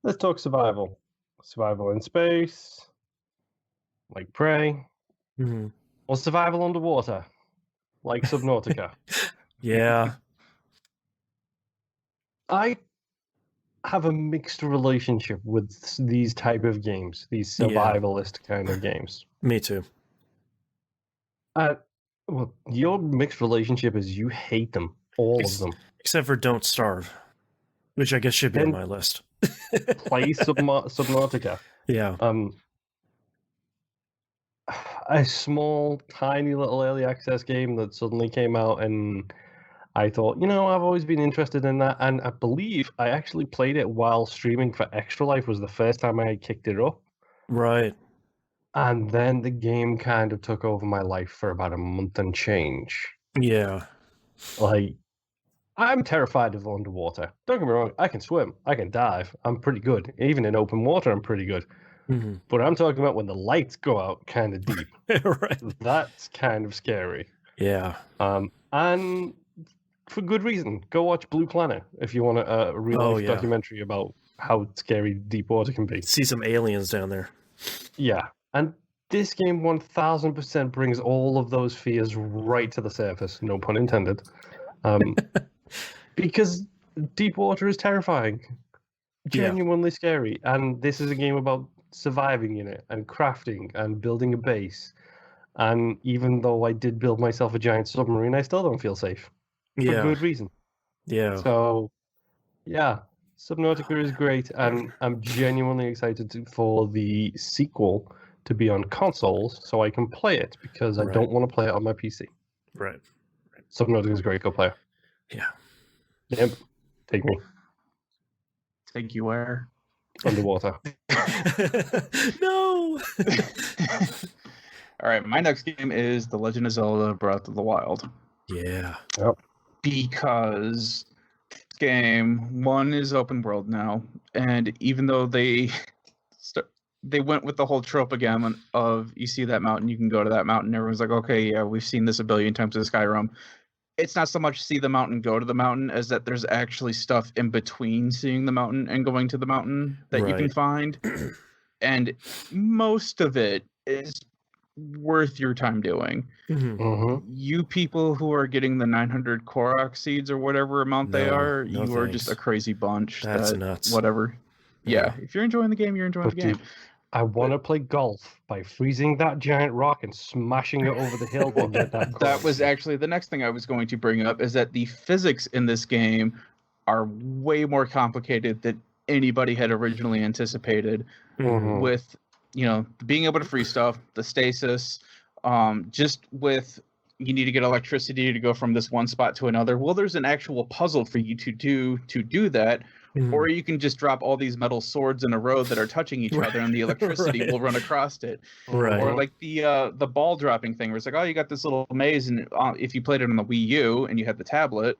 let's talk survival. Survival in space, like Prey, Mm-hmm. or survival underwater, like Subnautica. Yeah. I have a mixed relationship with these type of games, these survivalist kind of games. Me too. Well, your mixed relationship is you hate them, all of them. Except for Don't Starve, which I guess should be on my list. Play Subnautica. Yeah. A small, tiny little early access game that suddenly came out, and I thought, I've always been interested in that, and I believe I actually played it while streaming for Extra Life. Was the first time I kicked it up. Right. And then the game kind of took over my life for about a month and change. Yeah. Like, I'm terrified of underwater. Don't get me wrong, I can swim, I can dive, I'm pretty good. Even in open water, I'm pretty good. Mm-hmm. But I'm talking about when the lights go out kind of deep. Right. That's kind of scary. Yeah. And for good reason. Go watch Blue Planet if you want a real-life documentary about how scary deep water can be. See some aliens down there. Yeah. And this game 1000% brings all of those fears right to the surface, no pun intended. Because deep water is terrifying, genuinely scary, and this is a game about surviving in it and crafting and building a base. And even though I did build myself a giant submarine, I still don't feel safe for good reason. Yeah. So, yeah, Subnautica is great, and I'm genuinely excited for the sequel to be on consoles so I can play it, because I don't want to play it on my PC. Right. Subnautica is great. Go play it. Yeah. Yep. Take me. Take you where? Underwater. No! All right, my next game is The Legend of Zelda Breath of the Wild. Yeah. Yep. Because game 1 is open world now, and even though they they went with the whole trope again of you see that mountain, you can go to that mountain. Everyone's like, okay, yeah, we've seen this a billion times in Skyrim. It's not so much see the mountain, go to the mountain, as that there's actually stuff in between seeing the mountain and going to the mountain that you can Right. find. And most of it is worth your time doing. Mhm. Mm-hmm. You people who are getting the 900 Korok seeds or whatever amount they No, are, no you are just a thanks. crazy bunch. That's that nuts. Whatever. Yeah, Yeah. if you're enjoying the game, you're enjoying But the game. dude, I want to play golf by freezing that giant rock and smashing it over the hill to get that. That was currency. actually the next thing I was going to bring up, is that the physics in this game are way more complicated than anybody had originally anticipated. Mhm. With, you know, being able to freeze stuff, the stasis, just with you need to get electricity to go from this one spot to another. Well, there's an actual puzzle for you to do that. Mhm. Or you can just drop all these metal swords in a row that are touching each other, and the electricity Right. will run across it. Right. Or like the ball dropping thing, where it's like, oh, you got this little maze, and if you played it on the Wii U and you had the tablet,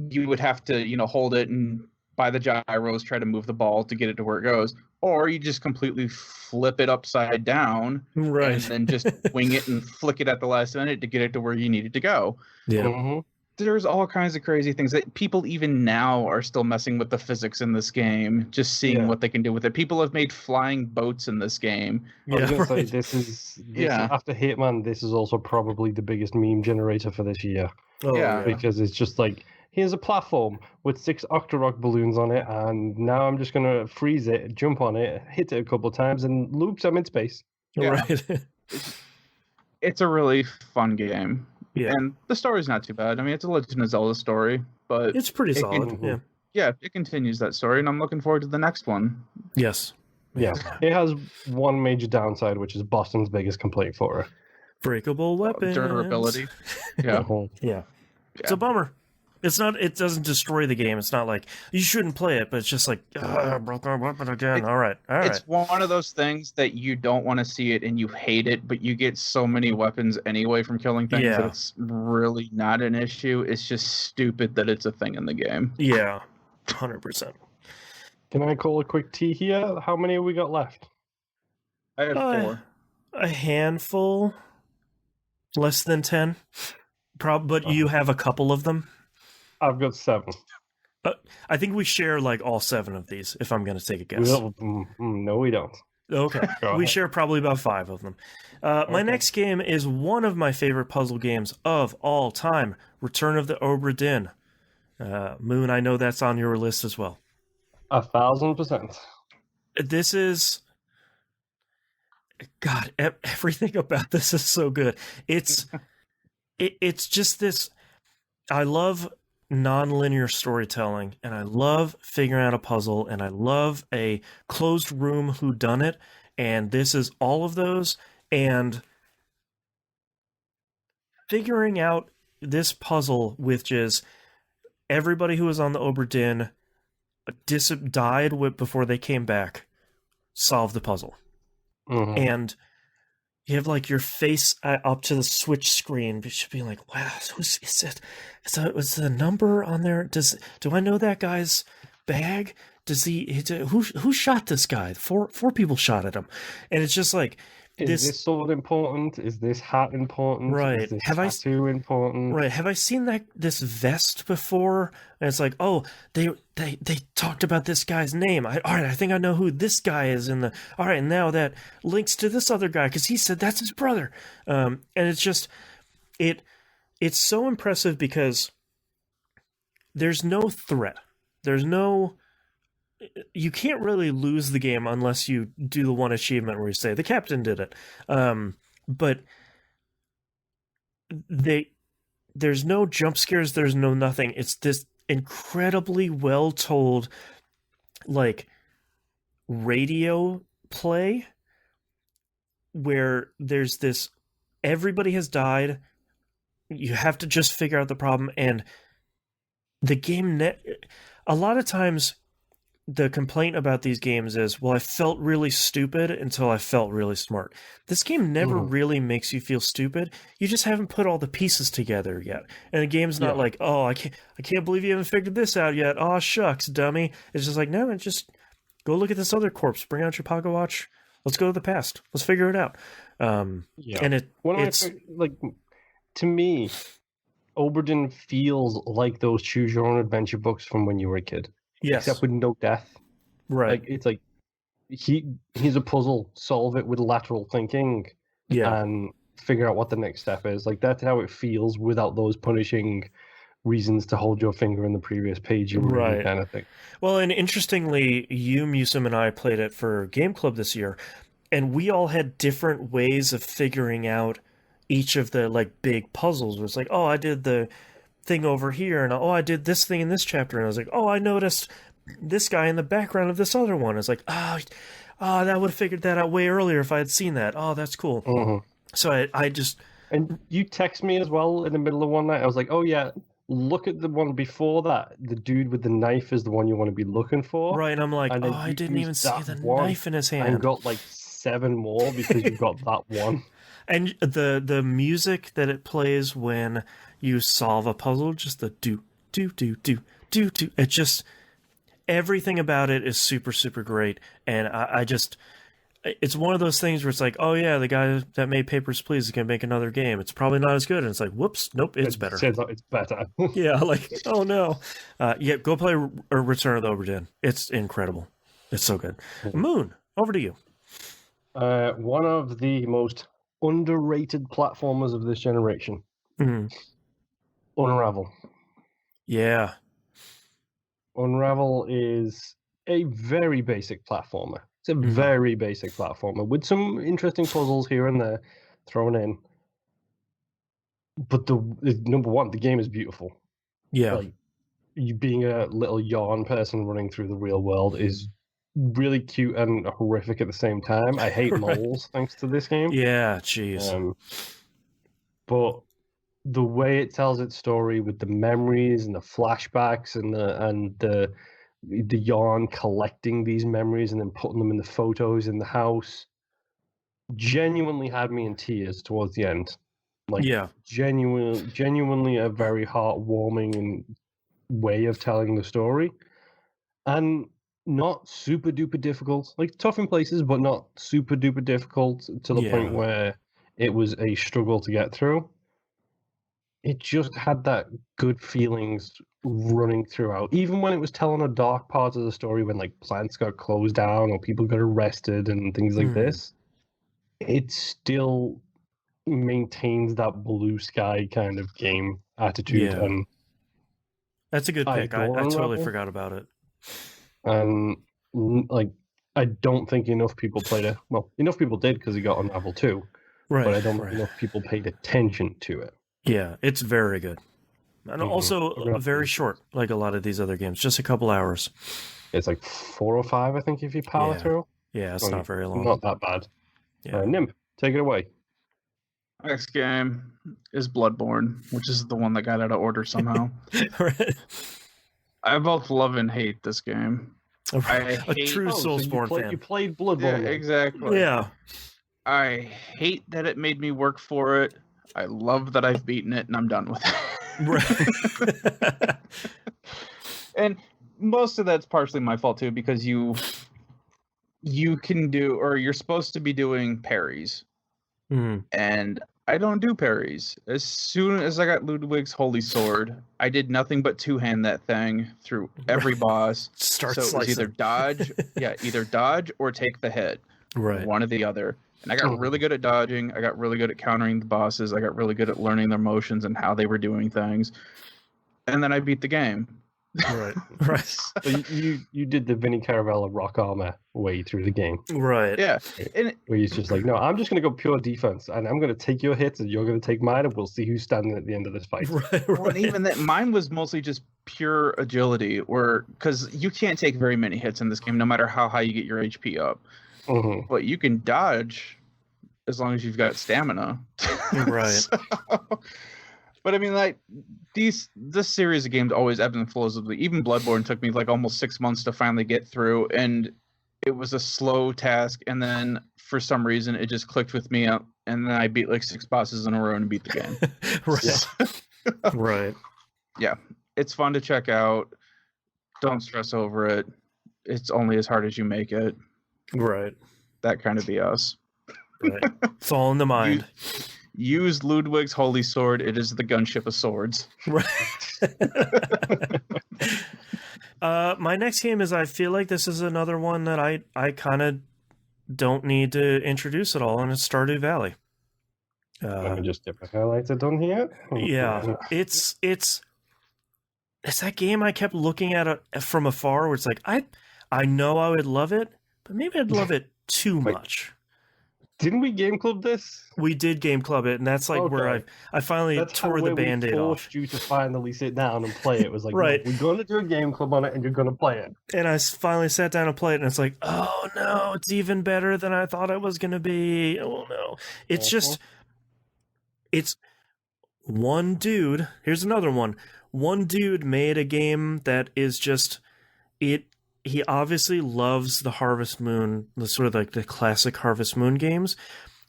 you would have to, you know, hold it and by the gyros try to move the ball to get it to where it goes, or you just completely flip it upside down Right. and then just wing it and flick it at the last minute to get it to where you need it to go. Yeah. Mhm. There's all kinds of crazy things that people even now are still messing with the physics in this game, just seeing Yeah. what they can do with it. People have made flying boats in this game. I was Yeah. gonna say Right. this Yeah. after Hitman, this is also probably the biggest meme generator for this year Oh, Yeah. because it's just like, here's a platform with 6 Octorok balloons on it, and now I'm just gonna freeze it, jump on it, hit it a couple of times, and loops, I'm in space. Yeah. Right. It's a really fun game. Yeah. And the story's not too bad. I mean, it's a Legend of Zelda story, but It's pretty it solid. can- Yeah. yeah, it continues that story, and I'm looking forward to the next one. Yes. Yeah, it has one major downside, which is Boston's biggest complaint for it. Breakable weapons. Durability. Yeah. Mhm. Yeah. It's Yeah. a bummer. It's not. It doesn't destroy the game. It's not like you shouldn't play it, but it's just like broke my weapon again. All right. It's one of those things that you don't want to see it and you hate it, but you get so many weapons anyway from killing things Yeah. that it's really not an issue. It's just stupid that it's a thing in the game. Yeah. 100%. Can I call a quick T here? How many have we got left? I have Uh, 4. A handful. Less than 10. But you have a couple of them. I've got 7. I think we share like all 7 of these. If I'm going to take a guess. No, we don't. Okay. Go We ahead. share probably about 5 of them. My Okay. next game is one of my favorite puzzle games of all time, Return of the Obra Dinn. Moon, I know that's on your list as well. 1,000%. This is... God, everything about this is so good. It's just this... I love non-linear storytelling, and I love figuring out a puzzle, and I love a closed room whodunit, and this is all of those, and figuring out this puzzle, which is everybody who was on the Obra Dinn died before they came back, solve the puzzle. Mhm. And you have like your face up to the Switch screen, but should be like, wow, is it? Is the number on there? Do I know that guy's bag? Who shot this guy? Four people shot at him, and it's just like Is this sword important? Is this hat important? Right. Is this Have I- tattoo important? right. Have I seen this vest before? And it's like, oh, they talked about this guy's name. All right, I think I know who this guy is in the. All right, now that links to this other guy because he said that's his brother. And it's just it's so impressive because there's no threat. There's no. You can't really lose the game unless you do the one achievement where you say the captain did it. But there's no jump scares, there's no nothing. It's this incredibly well told like radio play where there's this everybody has died. You have to just figure out the problem, and the game a lot of times the complaint about these games is, well, I felt really stupid until I felt really smart. This game never really makes you feel stupid. You just haven't put all the pieces together yet. And the game's not like, oh, I can't believe you haven't figured this out yet. Oh, shucks, dummy. It's just like, no, Go look at this other corpse. Bring out your pocket watch. Let's go to the past. Let's figure it out. Yeah. And it's like, to me, Oberdin feels like those choose your own adventure books from when you were a kid. yes, Except with no death. right. Like, it's like here's a puzzle, solve it with lateral thinking, Yeah, and figure out what the next step is. Like, that's how it feels without those punishing reasons to hold your finger in the previous page you were in, Right. kind of thing. well, and interestingly, you, Musim, and I played it for Game Club this year, and we all had different ways of figuring out each of the like big puzzles. It was like, oh, I did the thing over here, and oh, I did this thing in this chapter, and I was like, oh, I noticed this guy in the background of this other one. It's like, that would have figured that out way earlier if I had seen that. Oh, that's cool. Mhm. So I just And you text me as well in the middle of one night. I was like, oh yeah, look at the one before that. The dude with the knife is the one you want to be looking for. right, and I'm like, And oh, then I you didn't even used see that the one knife in his and hand. got like 7 more because you got that one. And the music that it plays when you solve a puzzle, just the do do do do do do. It just everything about it is super super great, and I just it's one of those things where it's like, oh yeah, the guy that made Papers Please is gonna make another game. It's probably not as good, and it's like, whoops, nope, it's better. Says that it's better. Yeah, like oh no, yeah, go play Return of the Oberdin. It's incredible. It's so good. Moon, over to you. One of the most underrated platformers of this generation, Mhm. Unravel. Yeah, Unravel is a very basic platformer. It's a Mhm. very basic platformer with some interesting puzzles here and there thrown in. But the number one, the game is beautiful. yeah, Like, you being a little yarn person running through the real world is really cute and horrific at the same time. I hate Right. moles thanks to this game. yeah. Jeez. But the way it tells its story with the memories and the flashbacks and the yarn collecting these memories and then putting them in the photos in the house genuinely had me in tears towards the end. Like, Yeah. genuinely a very heartwarming and way of telling the story, and not super duper difficult. Like, tough in places, but not super duper difficult to the point Yeah. where it was a struggle to get through. It just had that good feelings running throughout, even when it was telling a dark part of the story, when like plants got closed down or people got arrested and things like Mhm. this. It still maintains that blue sky kind of game attitude, Yeah. and That's a good I pick. I adore totally Unravel. forgot about it. Like, I don't think enough people played it. Well, enough people did because it got Unravel 2, Right. but I don't think right. enough people paid attention to it. Yeah, it's very good. And Mhm. also It really very is. short, like a lot of these other games. Just a couple hours. It's like 4 or 5, I think, if you power Yeah. through. Yeah, it's Like, not very long. Not that bad. Yeah. Nimp, take it away. Next game is Bloodborne, which is the one that got out of order somehow. Right. I both love and hate this game. I A hate- true So Soulsborne you fan. played Bloodborne. Yeah, then. exactly. Yeah. I hate that it made me work for it. I love that I've beaten it and I'm done with it. Right. And most of that's partially my fault too, because you can do, or you're supposed to be doing parries, Mhm. and I don't do parries. As soon as I got Ludwig's Holy Sword, I did nothing but two-hand that thing through every boss. Start So it was slicing. either dodge, either dodge or take the hit, Right. one or the other. And I got Mhm. really good at dodging. I got really good at countering the bosses. I got really good at learning their motions and how they were doing things. And then I beat the game. Right. Right. So you did the Vinny Caravella rock armor way through the game, Right. Yeah. And where he's just like, no, I'm just going to go pure defense, and I'm going to take your hits, and you're going to take mine, and we'll see who's standing at the end of this fight. Right. well, and Right. even that, mine was mostly just pure agility, or because you can't take very many hits in this game, no matter how high you get your HP up. Mhm. But you can dodge as long as you've got stamina. Right. So- but I mean, like, this series of games always ebbs and flows. Even Bloodborne took me like almost 6 months to finally get through, and it was a slow task. And then for some reason, it just clicked with me, and then I beat like 6 bosses in a row and beat the game. Right. Right. It's fun to check out. Don't stress over it. it's only as hard as you make it. Right. That kind of BS. Right. It's all in the mind. Use Ludwig's holy sword. It is the gunship of swords. Right. My next game is, I feel like this is another one that I kind of don't need to introduce at all, and it's Stardew Valley. Let me just get my highlighted on here. Yeah, it's that game I kept looking at from afar, where it's like I know I would love it, but maybe I'd love it too much. Didn't we game club this? We did game club it, and that's like where I finally tore the Band-Aid off. Forced you to finally sit down and play it. It was like, right, we're going to do a game club on it, and you're going to play it. And I finally sat down and played it, and it's like, oh no, it's even better than I thought it was going to be. Oh no, it's just, it's one dude. Here's another one. One dude made a game that is just it. He obviously loves the Harvest Moon, the sort of like the classic Harvest Moon games.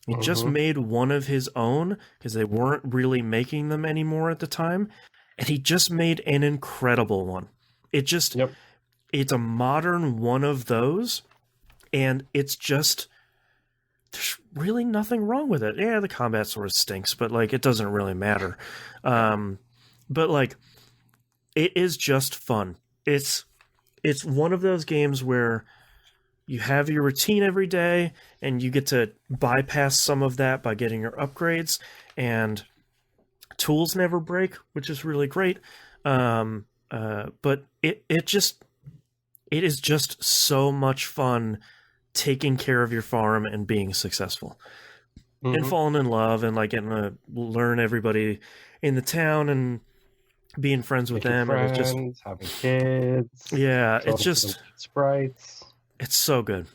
He just made one of his own because they weren't really making them anymore at the time. And he just made an incredible one. It just, it's a modern one of those. And it's just, there's really nothing wrong with it. Yeah, the combat sort of stinks, but like, it doesn't really matter. But like, it is just fun. It's one of those games where you have your routine every day and you get to bypass some of that by getting your upgrades, and tools never break, which is really great. But it is just so much fun taking care of your farm and being successful and falling in love and like getting to learn everybody in the town and being friends with them, friends, and it's just having kids. Yeah, it's just sprites. It's so good.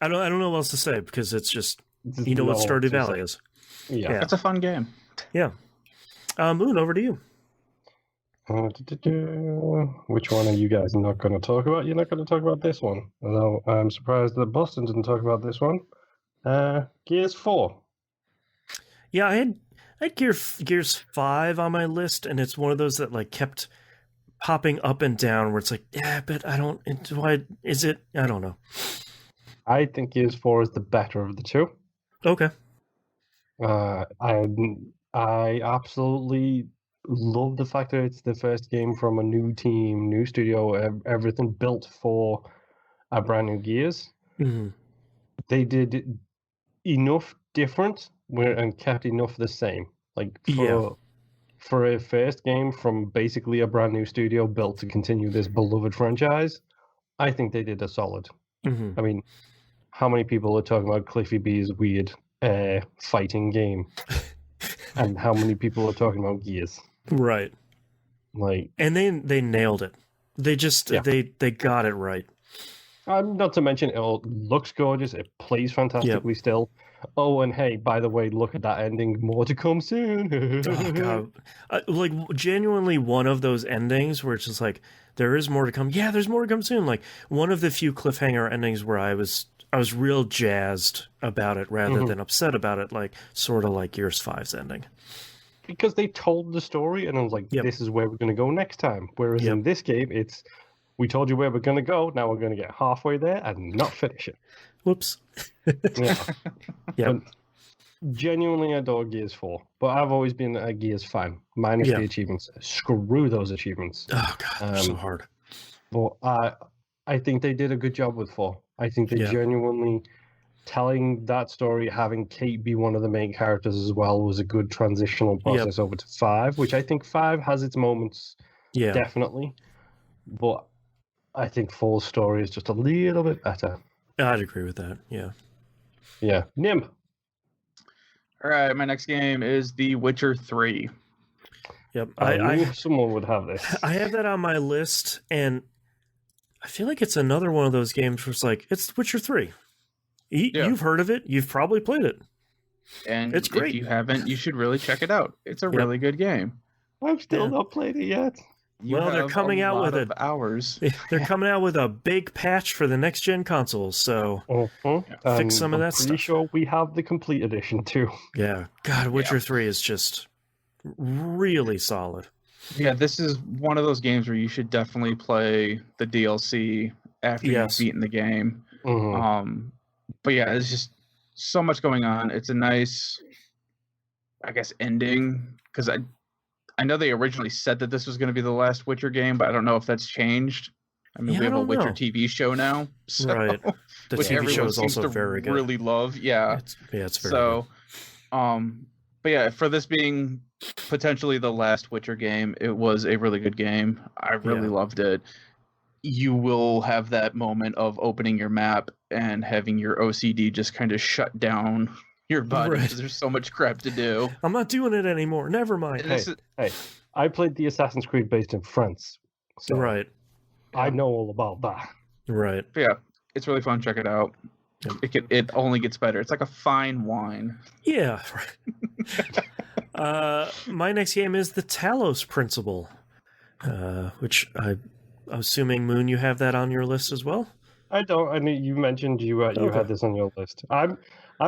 I don't know what else to say because it's just you know no, what Stardew Valley is. Yeah, it's a fun game. Yeah. Moon, over to you. Which one are you guys not going to talk about? You're not going to talk about this one. Although I'm surprised that Boston didn't talk about this one. Gears 4. Yeah, I had Gears 5 on my list, and it's one of those that like kept popping up and down where it's like, yeah, but I don't, is it? I don't know. I think Gears 4 is the better of the two. Okay. I absolutely love the fact that it's the first game from a new team, new studio, everything built for a brand new Gears. Mm-hmm. They did enough different and kept enough the same. Like for a first game from basically a brand new studio built to continue this beloved franchise, I think they did a solid. Mm-hmm. I mean, how many people are talking about Cliffy B's weird fighting game? And how many people are talking about Gears? Right. Like, and they nailed it. They just they got it right. Not to mention it looks gorgeous. It plays fantastically still. Oh, and hey, by the way, look at that ending. More to come soon. Oh god, like genuinely one of those endings where it's just like there is more to come. Yeah, there's more to come soon. Like one of the few cliffhanger endings where I was real jazzed about it rather than upset about it. Like sort of like Gears 5's ending. Because they told the story, and I was like, this is where we're going to go next time. Whereas in this game, it's we told you where we're going to go. Now we're going to get halfway there and not finish it. Whoops. Yeah. Genuinely adore Gears 4, but I've always been a Gears fan, minus the achievements. Screw those achievements. Oh god, they're so hard. But I think they did a good job with 4. I think they genuinely telling that story, having Kate be one of the main characters as well, was a good transitional process over to 5, which I think 5 has its moments, definitely. But I think 4's story is just a little bit better. I'd agree with that. Yeah. Yeah. Nim. All right, my next game is The Witcher 3. Yep. I knew someone would have this. I have that on my list, and I feel like it's another one of those games where it's like, it's Witcher 3. You've heard of it. You've probably played it. And it's great. If you haven't, you should really check it out. It's a really good game. I've still not played it yet. They're coming out with hours. They're coming out with a big patch for the next gen consoles, so fix some of that stuff. I'm pretty sure we have the complete edition too. Yeah, God, Witcher 3 is just really solid. Yeah, this is one of those games where you should definitely play the DLC after Yes. you've beaten the game. Mhm. But yeah, it's just so much going on. It's a nice, I guess, ending, because I know they originally said that this was going to be the last Witcher game, but I don't know if that's changed. I mean, Yeah, we I have a don't Witcher know. TV show now, so, Right. The which TV show everyone is seems also to very good. really love. Yeah, It's very so, but yeah, for this being potentially the last Witcher game, it was a really good game. I really Yeah. loved it. You will have that moment of opening your map and having your OCD just kind of shut down your body Right. because there's so much crap to do. I'm not doing it anymore. Never mind. And this is- Hey, I played the Assassin's Creed based in France, so Right. I know all about that. Right. But yeah, it's really fun. Check it out. Yep. It only gets better. It's like a fine wine. Yeah. My next game is the Talos Principle, which I'm assuming, Moon, you have that on your list as well. I don't. I mean, you mentioned you Okay. had this on your list. I'm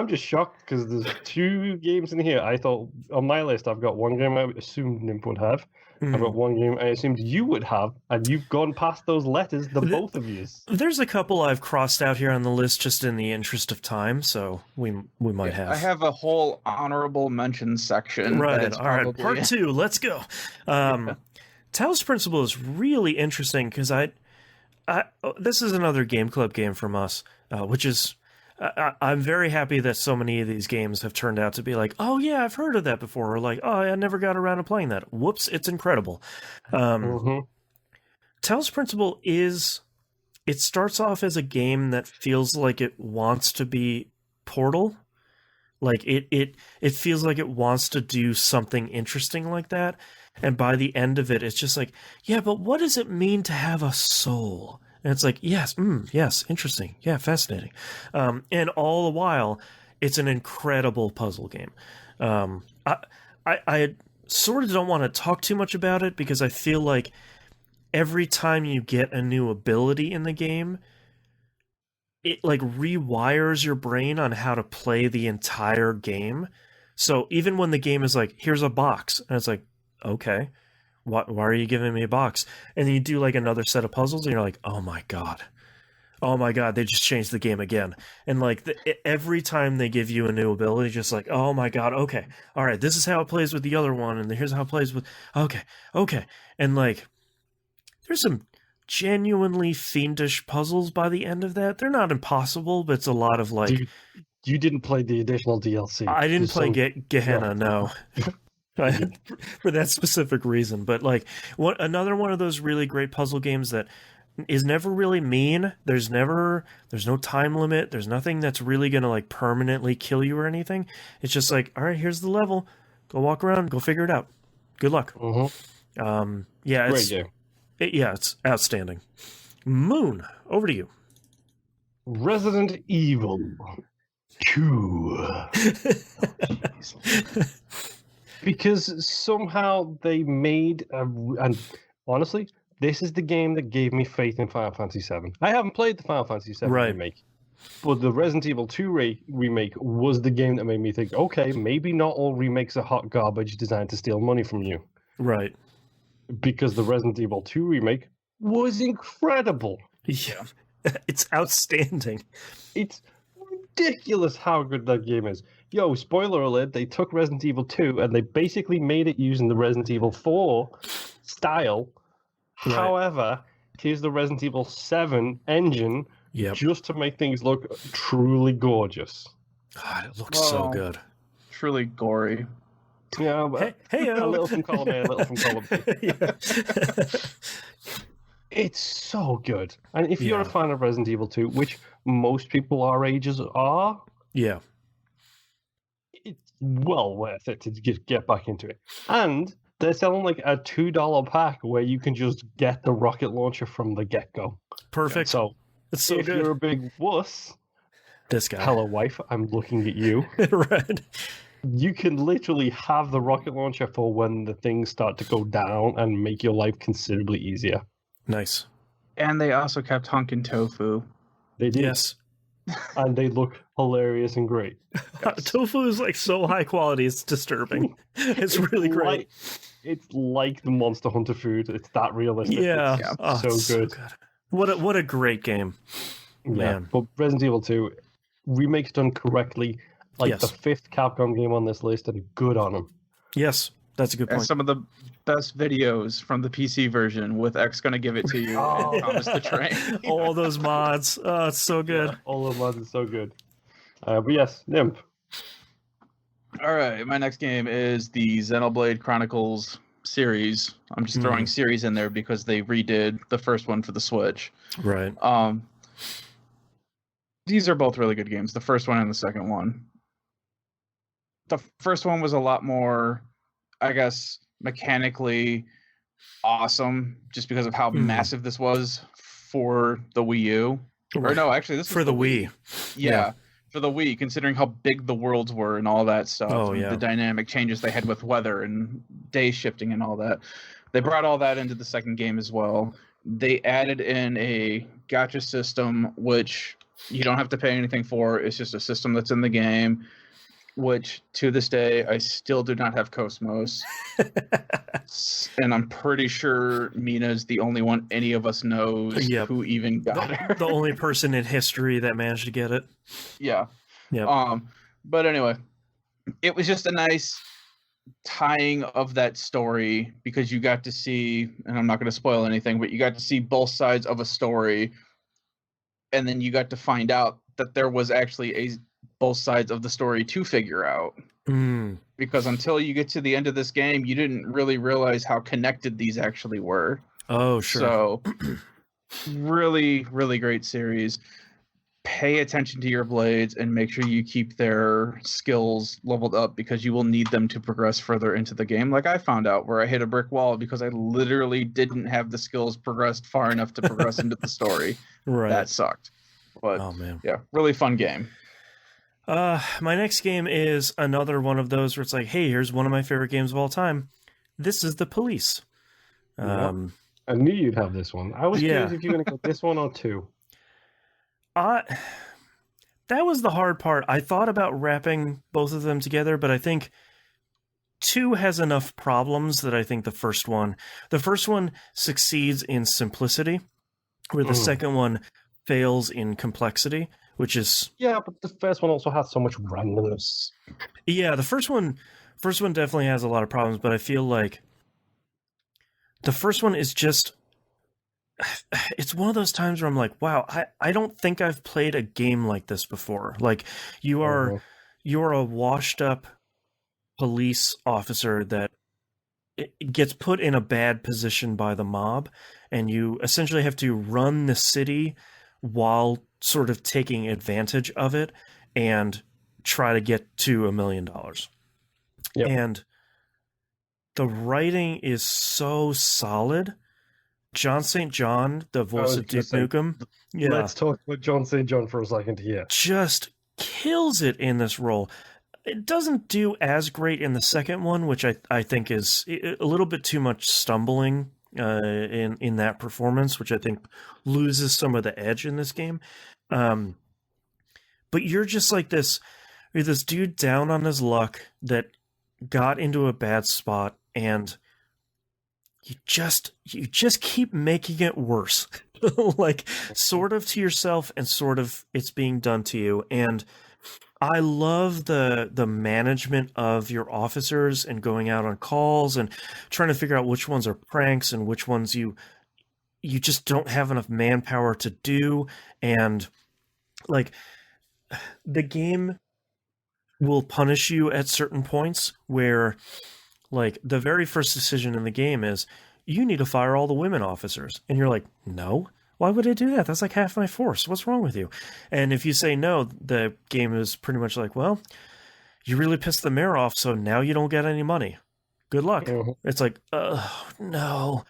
just shocked because there's 2 games in here. I thought on my list I've got 1 game I assumed Nimp would have. I've got 1 game I assumed you would have, and you've gone past those letters, both of you. There's a couple I've crossed out here on the list just in the interest of time, so we might have. I have a whole honorable mention section. Right. All right. Part 2. Let's go. Talos Principle is really interesting because this is another Game Club game from us, which is I'm very happy that so many of these games have turned out to be like, oh yeah, I've heard of that before, or like, oh, I never got around to playing that. Whoops, it's incredible. Talos Principle it starts off as a game that feels like it wants to be Portal. Like it feels like it wants to do something interesting like that. And by the end of it, it's just like, yeah, but what does it mean to have a soul? And it's like, yes, yes, interesting. Yeah, fascinating. And all the while, it's an incredible puzzle game. I sort of don't want to talk too much about it because I feel like every time you get a new ability in the game, it like rewires your brain on how to play the entire game. So even when the game is like, here's a box, and it's like, okay, why are you giving me a box? And then you do like another set of puzzles and you're like, oh my god, they just changed the game again. And like every time they give you a new ability, just like, oh my god, okay, all right, this is how it plays with the other one, and here's how it plays with, okay. And like there's some genuinely fiendish puzzles by the end of that. They're not impossible, but it's a lot of like, you didn't play the additional DLC. I didn't play Gehenna, no. For that specific reason. But like another one of those really great puzzle games that is never really mean. There's no time limit. There's nothing that's really gonna like permanently kill you or anything. It's just like, all right, here's the level. Go walk around. Go figure it out. Good luck. Yeah, Great game. It's outstanding. Moon, over to you. Resident Evil 2. Because somehow they made and honestly, this is the game that gave me faith in Final Fantasy VII. I haven't played the Final Fantasy VII remake, but the Resident Evil 2 remake was the game that made me think, okay, maybe not all remakes are hot garbage designed to steal money from you. Right. Because the Resident Evil 2 remake was incredible. Yeah. It's outstanding. It's ridiculous how good that game is. Yo, spoiler alert, they took Resident Evil 2 and they basically made it using the Resident Evil 4 style. Right. However, here's the Resident Evil 7 engine just to make things look truly gorgeous. God, it looks so good. Truly gory. Yeah, but hey, a little from column A, a little from column B. Yeah. It's so good. And if you're a fan of Resident Evil 2, which most people our ages are, it's well worth it to just get back into it. And they're selling like a $2 pack where you can just get the rocket launcher from the get-go. Perfect. So, it's so if good. You're a big wuss, this guy. Hello, wife, I'm looking at you. Right. You can literally have the rocket launcher for when the things start to go down and make your life considerably easier. Nice. And they also kept Hunkin' Tofu. They did. Yes. And they look hilarious and great. Tofu is like so high quality, it's disturbing. It's really great. It's like the Monster Hunter food. It's that realistic. Yeah. It's Oh, so good. What a great game. Yeah, Man. but Resident Evil 2 remakes done correctly, like Yes. the 5th Capcom game on this list, and good on them. Yes, that's a good And point. some of the best videos from the PC version with X gonna give it to you and Thomas the Train. All those mods. Oh, it's so good. Yeah, all of mods is so good. But yes, Nymph. All right, my next game is the Xenoblade Chronicles series. I'm just throwing series in there because they redid the first one for the Switch. Right. These are both really good games, the first one and the second one. The first one was a lot more, I guess, mechanically awesome just because of how massive this was for the Wii U. Or no, actually, this for was the Wii. Yeah, for the Wii, considering how big the worlds were and all that stuff. Oh, and yeah. the dynamic changes they had with weather and day shifting and all that. They brought all that into the second game as well. They added in a gacha system, which you don't have to pay anything for. It's just a system that's in the game, which to this day, I still do not have Cosmos. And I'm pretty sure Mina's the only one any of us knows Yep. who even got her. The only person in history that managed to get it. Yeah. Yep. But anyway, it was just a nice tying of that story because you got to see, and I'm not going to spoil anything, but you got to see both sides of a story, and then you got to find out that there was actually both sides of the story to figure out. Because until you get to the end of this game, you didn't really realize how connected these actually were. Oh, sure. So, really, really great series. Pay attention to your blades and make sure you keep their skills leveled up because you will need them to progress further into the game. Like I found out where I hit a brick wall because I literally didn't have the skills progressed far enough to progress into the story. Right. That sucked. But oh, man. Yeah, really fun game. My next game is another one of those where it's like, hey, here's one of my favorite games of all time. This is The Police. I knew you'd have this one. I was curious if you're going to go this one or two. That was the hard part. I thought about wrapping both of them together, but I think 2 has enough problems that I think the first one succeeds in simplicity, where the second one fails in complexity. Which is but the first one also has so much randomness. Yeah, the first one definitely has a lot of problems, but I feel like the first one is just it's one of those times where I'm like, wow, I don't think I've played a game like this before. Like you're a washed up police officer that gets put in a bad position by the mob, and you essentially have to run the city while sort of taking advantage of it and try to get to $1 million. Yep. And the writing is so solid. John St. John, the voice of Duke Nukem. Yeah. Let's talk about John St. John for a second here. Just kills it in this role. It doesn't do as great in the second one, which I think is a little bit too much stumbling in that performance, which I think loses some of the edge in this game. But you're just like you're this dude down on his luck that got into a bad spot, and you just keep making it worse. Like sort of to yourself and sort of it's being done to you. And I love the management of your officers and going out on calls and trying to figure out which ones are pranks and which ones you just don't have enough manpower to do. And like the game will punish you at certain points where like the very first decision in the game is you need to fire all the women officers. And you're like, no, why would I do that? That's like half my force. What's wrong with you? And if you say no, the game is pretty much like, well, you really pissed the mayor off, so now you don't get any money. Good luck. It's like, oh, no.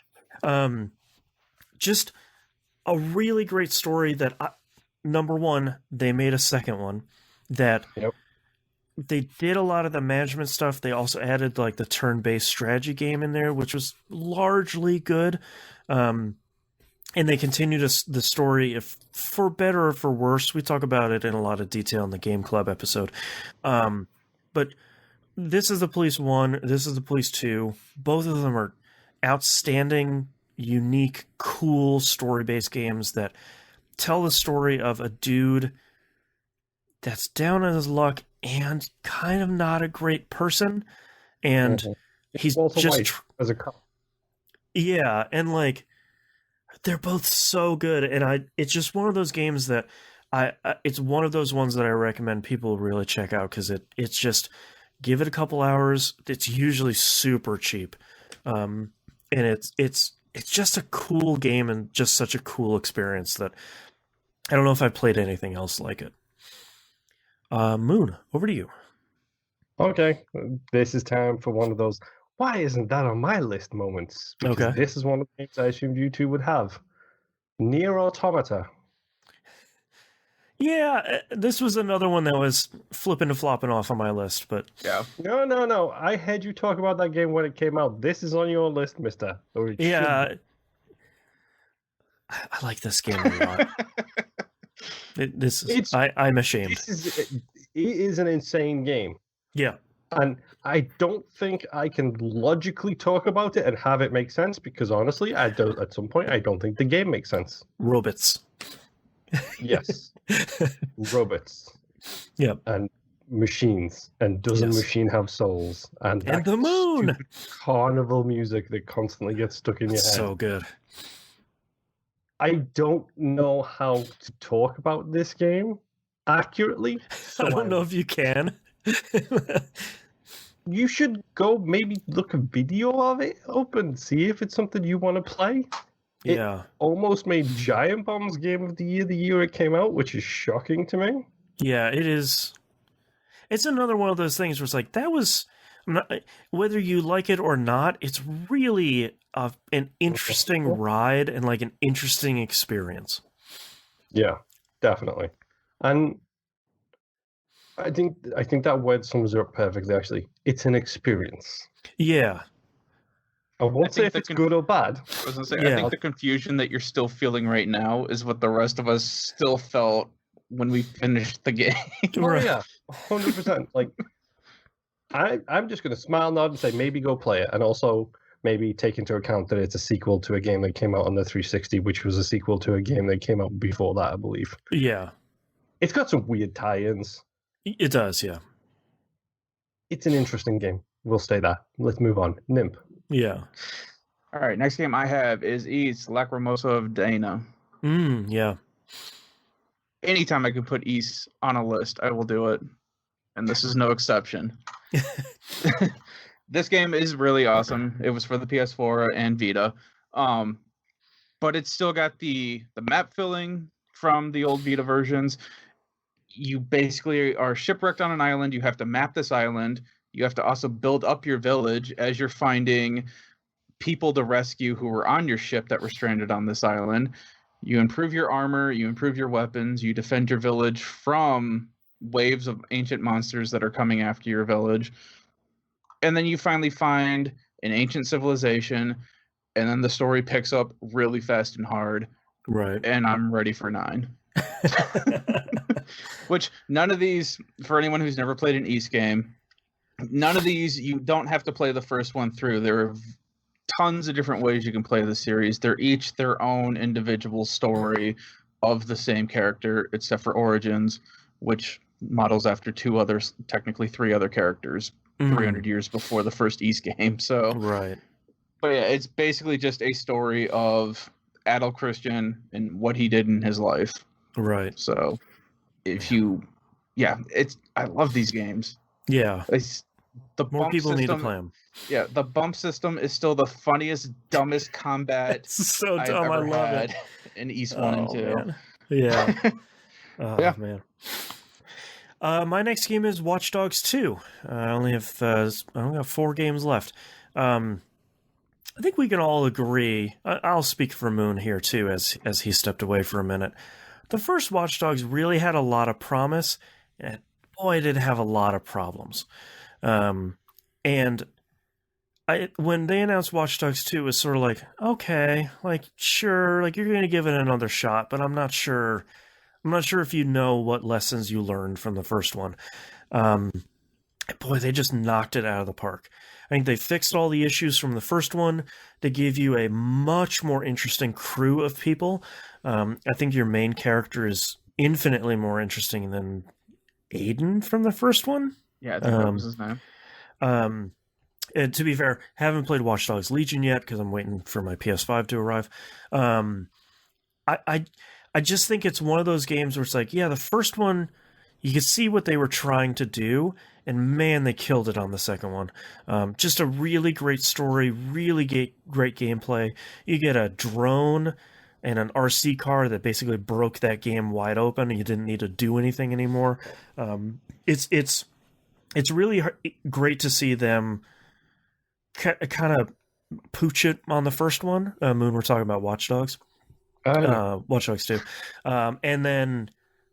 Just a really great story that, number one, they made a second one that they did a lot of the management stuff. They also added like the turn-based strategy game in there, which was largely good. And they continued the story, if for better or for worse. We talk about it in a lot of detail in the Game Club episode. But this is the Police 1, this is the Police 2. Both of them are outstanding, unique, cool story-based games that tell the story of a dude that's down on his luck and kind of not a great person, and he's Walter just White as a cop. yeah, and like they're both so good, and it's just one of those games that it's one of those ones that I recommend people really check out because it's just give it a couple hours. It's usually super cheap, and it's just a cool game and just such a cool experience that I don't know if I've played anything else like it. Moon, over to you. Okay, this is time for one of those why isn't that on my list moments, because Okay. this is one of the games I assumed you two would have. Nier Automata. Yeah, this was another one that was flipping and flopping off on my list, but Yeah. No. I heard you talk about that game when it came out. This is on your list, mister. Or it should yeah, be. I like this game a lot. I'm ashamed. It is an insane game. Yeah. And I don't think I can logically talk about it and have it make sense because honestly, at some point, I don't think the game makes sense. Robots. Yes. Robots. Yep. And machines. And does a Yes. machine have souls? And the moon. Carnival music that constantly gets stuck in your head. So good. I don't know how to talk about this game accurately. So I don't know if you can. You should go maybe look a video of it up and see if it's something you want to play. Yeah. It almost made Giant Bomb's Game of the year it came out, which is shocking to me. Yeah, it is. It's another one of those things where it's like, whether you like it or not, it's really an interesting ride and like an interesting experience. Yeah, definitely. And I think that word sums it up perfectly, actually. It's an experience. Yeah. I won't say if it's good or bad. I was gonna say, Yeah. I think the confusion that you're still feeling right now is what the rest of us still felt when we finished the game. Oh, yeah, 100%. Like, I'm just going to smile, nod, and say maybe go play it, and also maybe take into account that it's a sequel to a game that came out on the 360, which was a sequel to a game that came out before that, I believe. Yeah. It's got some weird tie-ins. It does, yeah. It's an interesting game. We'll say that. Let's move on. Nimp. Yeah. All right, next game I have is East Lacrimosa of Dana. Yeah. Anytime I can put East on a list, I will do it. And this is no exception. This game is really awesome. It was for the PS4 and Vita. But it's still got the map filling from the old Vita versions. You basically are shipwrecked on an island. You have to map this island. You have to also build up your village as you're finding people to rescue who were on your ship that were stranded on this island. You improve your armor, you improve your weapons, you defend your village from waves of ancient monsters that are coming after your village. And then you finally find an ancient civilization, and then the story picks up really fast and hard. Right. And I'm ready for 9. Which none of these, for anyone who's never played an East game, none of these, you don't have to play the first one through. There are tons of different ways you can play the series. They're each their own individual story of the same character, except for Origins, which models after technically 3 other characters, 300 years before the first East game. So, right. But yeah, it's basically just a story of Adult Christian and what he did in his life. Right. So, I love these games. Yeah. More people need to play them. Yeah, the bump system is still the funniest, dumbest combat. It's so dumb. I love it. In East 1 and 2. Man. Yeah. Yeah. Man. My next game is Watch Dogs 2. I only have 4 games left. I think we can all agree. I'll speak for Moon here too, as he stepped away for a minute. The first Watch Dogs really had a lot of promise, and boy, did it have a lot of problems. And when they announced Watch Dogs 2, it was sort of like, okay, like sure, like you're going to give it another shot, but I'm not sure. I'm not sure if you know what lessons you learned from the first one. boy, they just knocked it out of the park. I think they fixed all the issues from the first one. They gave you a much more interesting crew of people. I think your main character is infinitely more interesting than Aiden from the first one. Yeah, I think that was his name. And to be fair, haven't played Watch Dogs Legion yet because I'm waiting for my PS5 to arrive. I just think it's one of those games where it's like, yeah, the first one, you could see what they were trying to do, and man, they killed it on the second one. Just a really great story, really great gameplay. You get a drone and an RC car that basically broke that game wide open, and you didn't need to do anything anymore. It's really great to see them kind of pooch it on the first one. Moon, we're talking about Watch Dogs. Watch Dogs 2. And then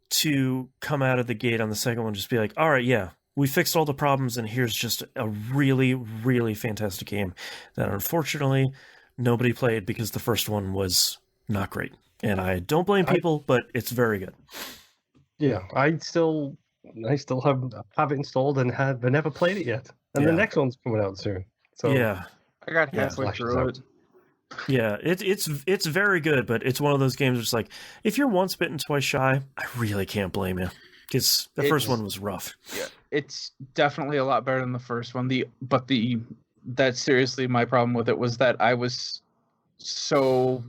to come out of the gate on the second one, just be like, all right, yeah, we fixed all the problems, and here's just a really, really fantastic game that unfortunately nobody played because the first one was not great. And I don't blame people, but it's very good. Yeah, I still have it installed and have never played it yet. And the next one's coming out soon. So yeah, I got halfway through it. Yeah, it's very good, but it's one of those games where it's like, if you're once bitten, twice shy, I really can't blame you. Because the first one was rough. Yeah, it's definitely a lot better than the first one. That's seriously my problem with it, was that I was so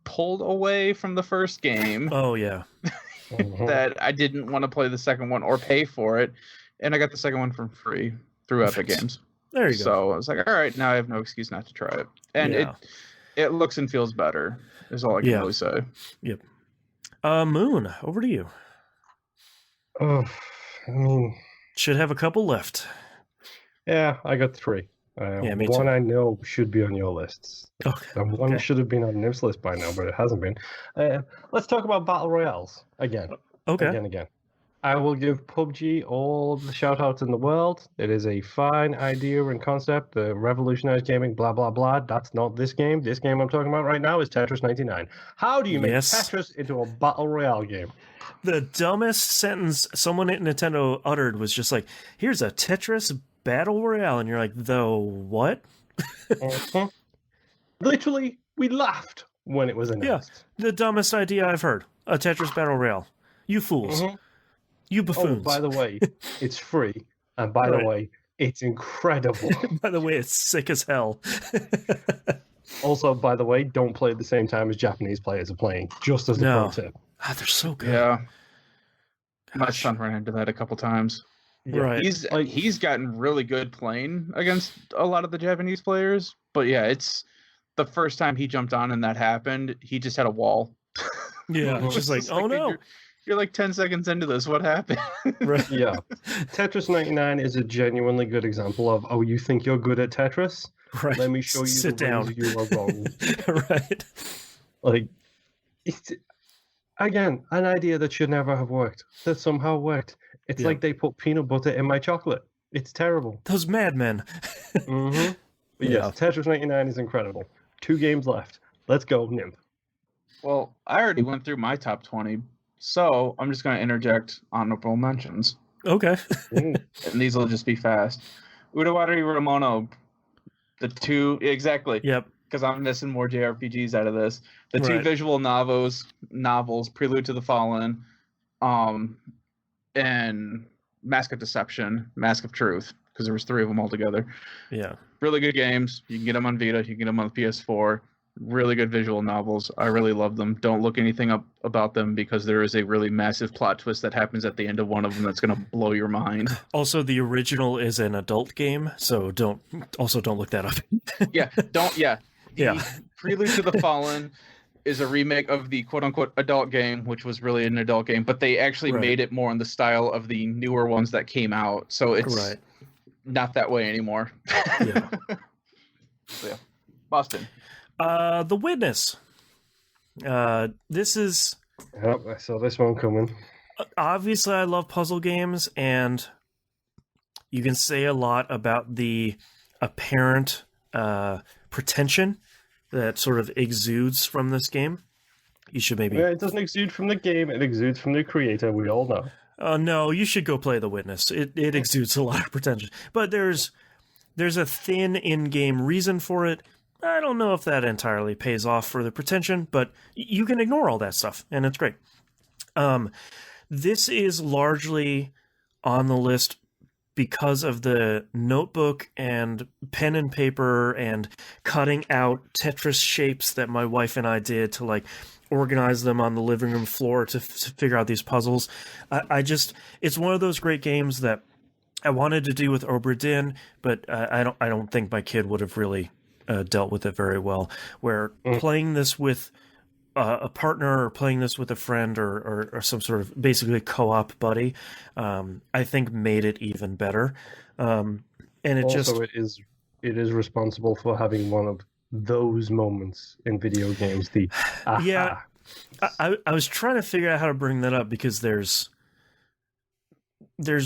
pulled away from the first game. Oh yeah. That I didn't want to play the second one or pay for it, and I got the second one for free through Epic Games. There you go. So I was like, all right, now I have no excuse not to try it, and it looks and feels better. Is all I can really say. Yep. Moon, over to you. Oh, I mean, should have a couple left. Yeah, I got 3. Me one too. I know should be on your lists. And one should have been on Nim's list by now, but it hasn't been. Let's talk about Battle Royales again. Okay. Again. I will give PUBG all the shout-outs in the world. It is a fine idea and concept. Revolutionized gaming, blah, blah, blah. That's not this game. This game I'm talking about right now is Tetris 99. How do you make Tetris into a Battle Royale game? The dumbest sentence someone at Nintendo uttered was just like, here's a Tetris Battle Royale, and you're like, the what? Literally, we laughed when it was announced. Yeah, the dumbest idea I've heard. A Tetris Battle Royale. You fools. You buffoons. Oh, by the way, it's free. And by the way, it's incredible. By the way, it's sick as hell. Also, by the way, don't play at the same time as Japanese players are playing. Just as a pro tip. They're so good. Yeah. My son ran into that a couple times. Yeah. Right. He's gotten really good playing against a lot of the Japanese players, but yeah, it's the first time he jumped on and that happened, he just had a wall. Yeah, it's just like, oh no. You're like 10 seconds into this. What happened? Right. Yeah. Tetris 99 is a genuinely good example of, oh, you think you're good at Tetris? Right. Let me show you Sit down. You are wrong. Right. Like, it's, again, an idea that should never have worked, that somehow worked. It's like they put peanut butter in my chocolate. It's terrible. Those madmen. But yes, Tetris 99 is incredible. 2 games left. Let's go, Nymph. Well, I already went through my top 20, so I'm just going to interject honorable mentions. Okay. And these will just be fast. Udawari Ramono, the 2, exactly. Yep. Because I'm missing more JRPGs out of this. The 2 visual novels, Prelude to the Fallen, and Mask of Deception, Mask of Truth, because there was 3 of them altogether. Yeah. Really good games. You can get them on Vita. You can get them on the PS4. Really good visual novels. I really love them. Don't look anything up about them because there is a really massive plot twist that happens at the end of one of them that's going to blow your mind. Also, the original is an adult game, so don't look that up. Prelude to the Fallen is a remake of the quote-unquote adult game, which was really an adult game, but they actually made it more in the style of the newer ones that came out, so it's not that way anymore. Yeah. So, yeah. Boston. The Witness. This is... Yep, I saw this one coming. Obviously, I love puzzle games, and you can say a lot about the apparent pretension that sort of exudes from this game. You should maybe... Yeah, it doesn't exude from the game, it exudes from the creator, we all know. No, you should go play The Witness. It exudes a lot of pretension, but there's a thin in-game reason for it. I don't know if that entirely pays off for the pretension, but you can ignore all that stuff, and it's great. This is largely on the list because of the notebook and pen and paper and cutting out Tetris shapes that my wife and I did to like organize them on the living room floor to figure out these puzzles. It's one of those great games that I wanted to do with Obra Dinn, but I don't think my kid would have really dealt with it very well. Where playing this with a partner or playing this with a friend or some sort of basically co-op buddy, I think made it even better. And it also, it is responsible for having one of those moments in video games. The aha. Yeah, I was trying to figure out how to bring that up because there's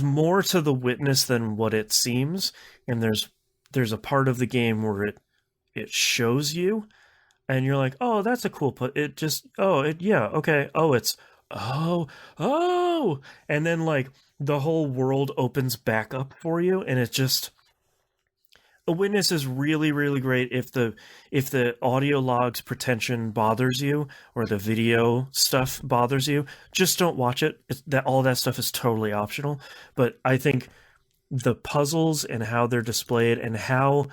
more to The Witness than what it seems, and there's a part of the game where it shows you, and you're like, oh, that's a cool it just, yeah, okay, and then like the whole world opens back up for you, and it just, A Witness is really, really great if the audio logs pretension bothers you or the video stuff bothers you. Just don't watch it. All that stuff is totally optional. But I think the puzzles and how they're displayed and how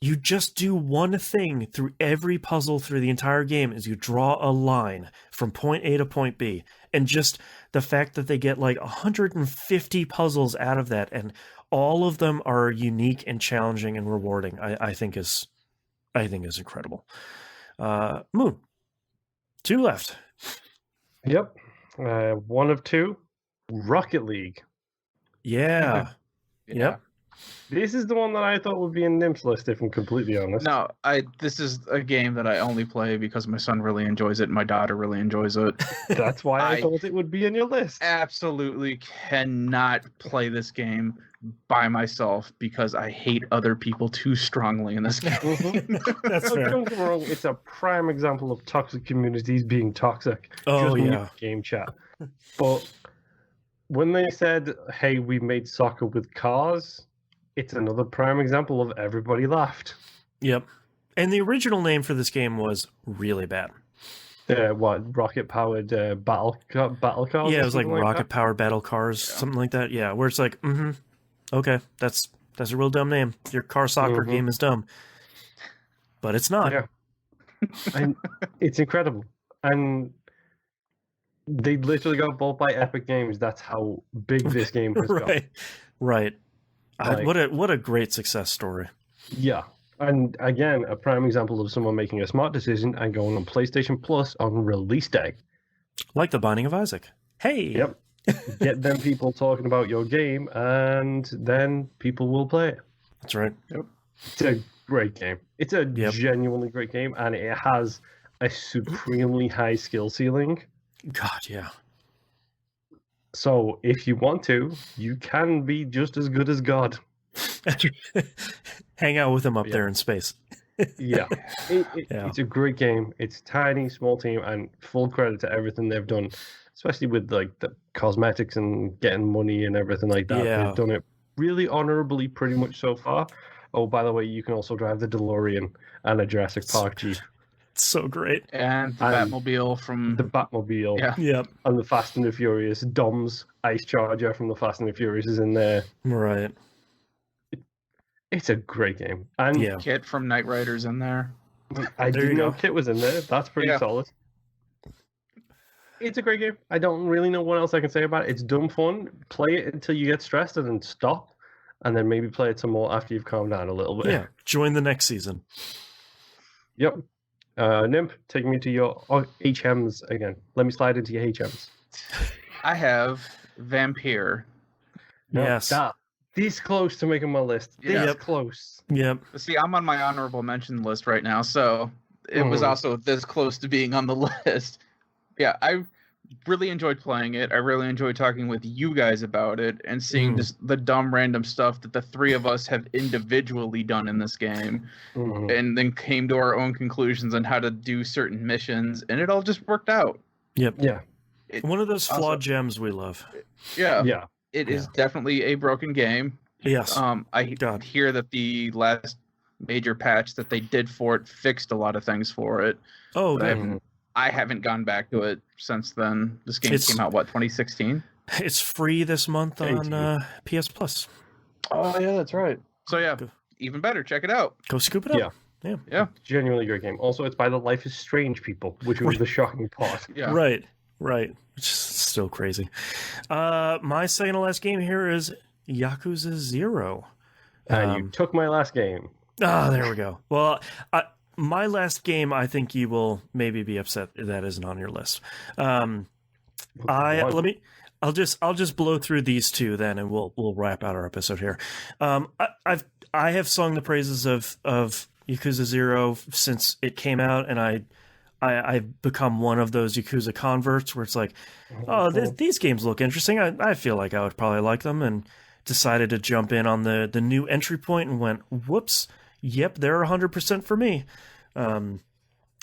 you just do one thing through every puzzle through the entire game is you draw a line from point A to point B. And just the fact that they get like 150 puzzles out of that, and all of them are unique and challenging and rewarding, I think is incredible. Moon. 2 left. Yep. One of 2. Rocket League. Yeah. Yep. This is the one that I thought would be in Nimp's list, if I'm completely honest. No, this is a game that I only play because my son really enjoys it and my daughter really enjoys it. That's why I thought it would be in your list. Absolutely cannot play this game by myself because I hate other people too strongly in this game. That's fair. Don't get me wrong, it's a prime example of toxic communities being toxic. Oh, Just yeah. game chat. But when they said, hey, we made soccer with cars, it's another prime example of everybody laughed. Yep. And the original name for this game was really bad. Rocket-powered battle cars? Yeah, it was like that? rocket-powered battle cars, something like that. Yeah, where it's like, okay, that's a real dumb name. Your car soccer game is dumb. But it's not. Yeah. And it's incredible. And they literally got bought by Epic Games. That's how big this game has got. Right. Like, what a great success story. Yeah. And again, a prime example of someone making a smart decision and going on PlayStation Plus on release day. Like The Binding of Isaac. Hey! Yep. Get them people talking about your game, and then people will play it. That's right. Yep. It's a great game. It's a genuinely great game, and it has a supremely high skill ceiling. God, yeah. So if you want to, you can be just as good as God. Hang out with him up there in space. Yeah. It's a great game. It's tiny, small team, and full credit to everything they've done, especially with like the cosmetics and getting money and everything like that. Yeah. They've done it really honorably pretty much so far. Oh, by the way, you can also drive the DeLorean and a Jurassic Park Jeep. It's so great. And the Batmobile from... The Batmobile. Yeah. Yep. And the Fast and the Furious. Dom's Ice Charger from the Fast and the Furious is in there. Right. It's a great game. And Kit from Knight Rider's in there. I didn't know Kit was in there. That's pretty solid. It's a great game. I don't really know what else I can say about it. It's dumb fun. Play it until you get stressed and then stop. And then maybe play it some more after you've calmed down a little bit. Yeah. Join the next season. Yep. Nimp, take me to your HMs again. Let me slide into your HMs. I have Vampire. Yes. This close to making my list. This close. Yep. See, I'm on my honorable mention list right now, so it was also this close to being on the list. Yeah, I really enjoyed playing it. I really enjoyed talking with you guys about it and seeing just the dumb random stuff that the three of us have individually done in this game, and then came to our own conclusions on how to do certain missions, and it all just worked out. Yep. Yeah. One of those flawed Also- gems we love. Yeah. It is definitely a broken game. Yes. I God. hear that the last major patch that they did for it fixed a lot of things for it. Oh, But good. I haven't gone back to it since then. This game It's- came out, 2016? It's free this month on 18. PS Plus. Oh, yeah, that's right. So, yeah, Good. even better. Check it out. Go scoop it up. Yeah. Genuinely great game. Also, it's by the Life is Strange people, which was the shocking part. Yeah. Right. Which is still crazy. My second to last game here is Yakuza 0. And you took my last game. There we go. Well, my last game, I think you will maybe be upset that isn't on your list. I'll just blow through these two then, and we'll wrap out our episode here. I have sung the praises of Yakuza 0 since it came out, and I've become one of those Yakuza converts where it's like, these games look interesting. I feel like I would probably like them, and decided to jump in on the new entry point and went, whoops, yep, they're 100% for me.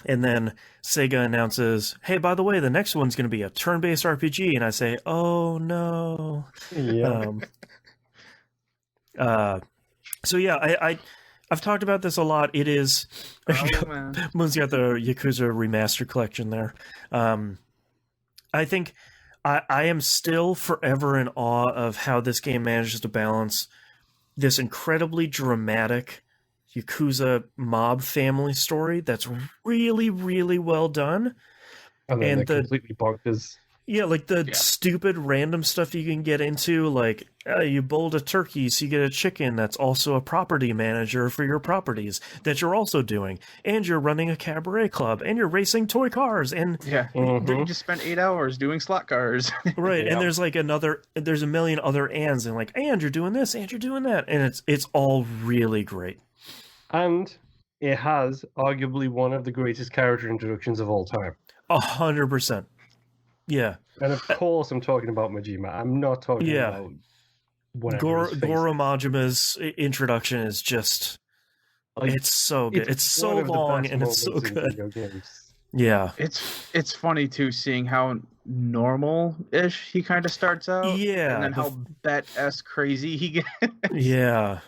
And then Sega announces, hey, by the way, the next one's going to be a turn-based RPG. And I say, oh, no. Yeah. So, yeah, I've talked about this a lot. It is... man. Moon's got the Yakuza Remastered Collection there. I think I am still forever in awe of how this game manages to balance this incredibly dramatic Yakuza mob family story that's really, really well done. And then and they're the- completely bonkers. Yeah, like the stupid random stuff you can get into, like you boiled a turkey, so you get a chicken that's also a property manager for your properties that you're also doing, and you're running a cabaret club, and you're racing toy cars, and Yeah. Mhm. You just spent 8 hours doing slot cars. right, Yeah. and there's a million other ands, and like, and you're doing this, and you're doing that, and it's all really great. And it has arguably one of the greatest character introductions of all time. 100%. Yeah, And of course, I'm talking about Majima. I'm not talking Yeah. about whatever his face Goro is. Majima's introduction is just, Like, it's so good. It's so one of the long, best and it's so moments in good. video games. Yeah. It's funny too, seeing how normal-ish he kind of starts out. Yeah, And then the how bat-esque crazy he gets. Yeah.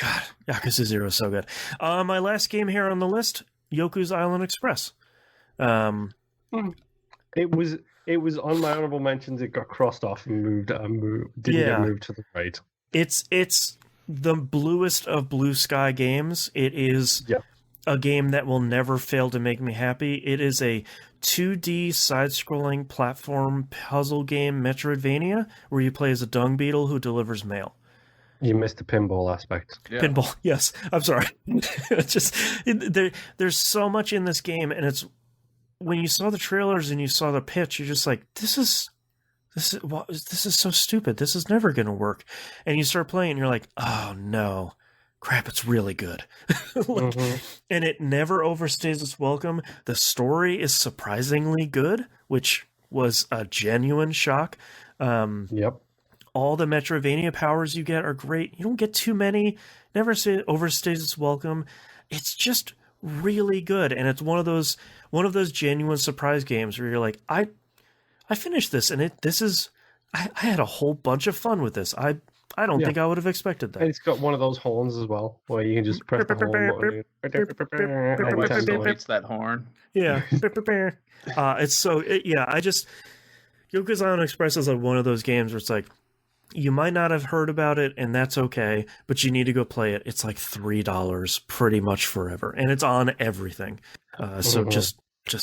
God, Yakuza 0 is so good. My last game here on the list, Yoku's Island Express. It was on my honorable mentions. It got crossed off and didn't Yeah. get moved to the right. It's the bluest of blue sky games. It is Yeah. a game that will never fail to make me happy. It is a 2D side-scrolling platform puzzle game, Metroidvania, where you play as a dung beetle who delivers mail. You missed the pinball aspect. Yeah. Pinball, yes. I'm sorry. There's so much in this game, and it's when you saw the trailers and you saw the pitch, you're just like, this is so stupid. This is never going to work. And you start playing, and you're like, oh no, crap! It's really good. Like, and it never overstays its welcome. The story is surprisingly good, which was a genuine shock. Yep. All the Metroidvania powers you get are great. You don't get too many. Never overstays its welcome. It's just really good, and it's one of those genuine surprise games where you're like, I finished this, and I had a whole bunch of fun with this. I don't think I would have expected And that. it's got one of those horns as well, where you can just press the horn button. Nobody anytime you want. hates that horn. Yeah, it's so Yoku's Island Express is like one of those games where it's like, you might not have heard about it, and that's okay, but you need to go play it. It's like $3 pretty much forever, and it's on everything. So just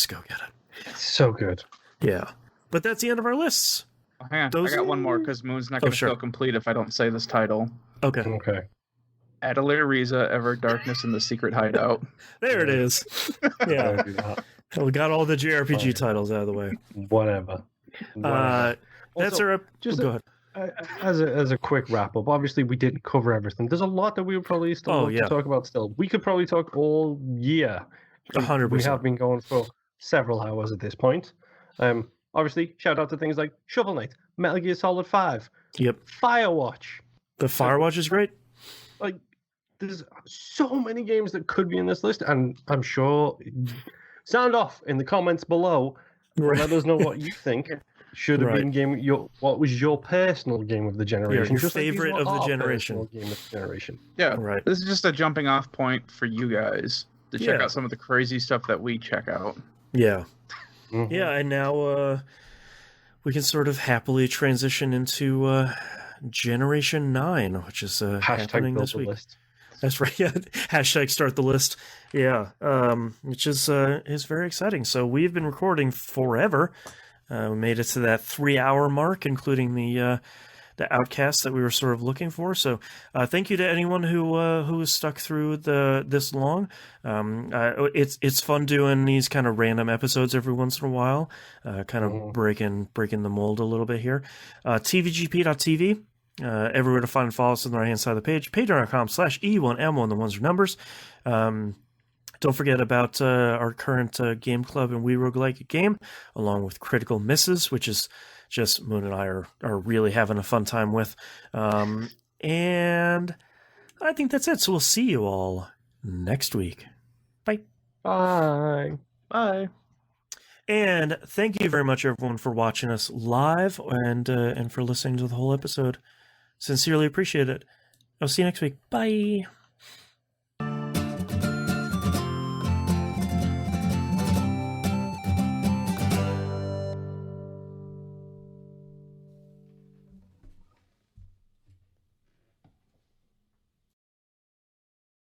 go get it. It's so good. Yeah. But that's the end of our lists. Oh, hang on, Those- I got one more because Moon's not going to sure. feel complete if I don't say this title. Okay. Okay. Adelaide Riza, Ever Darkness in the Secret Hideout. There it is. Yeah. Don't do that. We got all the JRPG Fine. titles out of the way. Whatever. That's Also, our... just go ahead. As a quick wrap up, obviously we didn't cover everything. There's a lot that we would probably still love to talk about. Still, we could probably talk all year. 100%. We have been going for several hours at this point. Obviously, shout out to things like Shovel Knight, Metal Gear Solid 5, Yep. Firewatch. The Firewatch is great. Like, there's so many games that could be in this list, and I'm sure. Sound off in the comments below Let us know what you think should have Right. been what was your personal game of the generation? your just like these favorite were of the our generation. personal game of the generation. Yeah, Right. this is just a jumping off point for you guys to check Yeah. out some of the crazy stuff that we check out. Yeah. Mhm. Yeah, and now we can sort of happily transition into Generation 9, which is happening Build this the week. list. That's right. Yeah. Hashtag start the list. Yeah. Which is very exciting. So we've been recording forever. We made it to that 3-hour mark, including the outcasts that we were sort of looking for. So thank you to anyone who has stuck through this long. It's fun doing these kind of random episodes every once in a while, kind of breaking the mold a little bit here. TVGP.tv. Everywhere to find and follow us on the right hand side of the page. Patreon.com/E1M1, the ones are numbers. Don't forget about our current game club and We Roguelike Game, along with Critical Misses, which is just Moon and I are really having a fun time with. And I think that's it. So we'll see you all next week. Bye. Bye. Bye. And thank you very much, everyone, for watching us live and for listening to the whole episode. Sincerely appreciate it. I'll see you next week. Bye.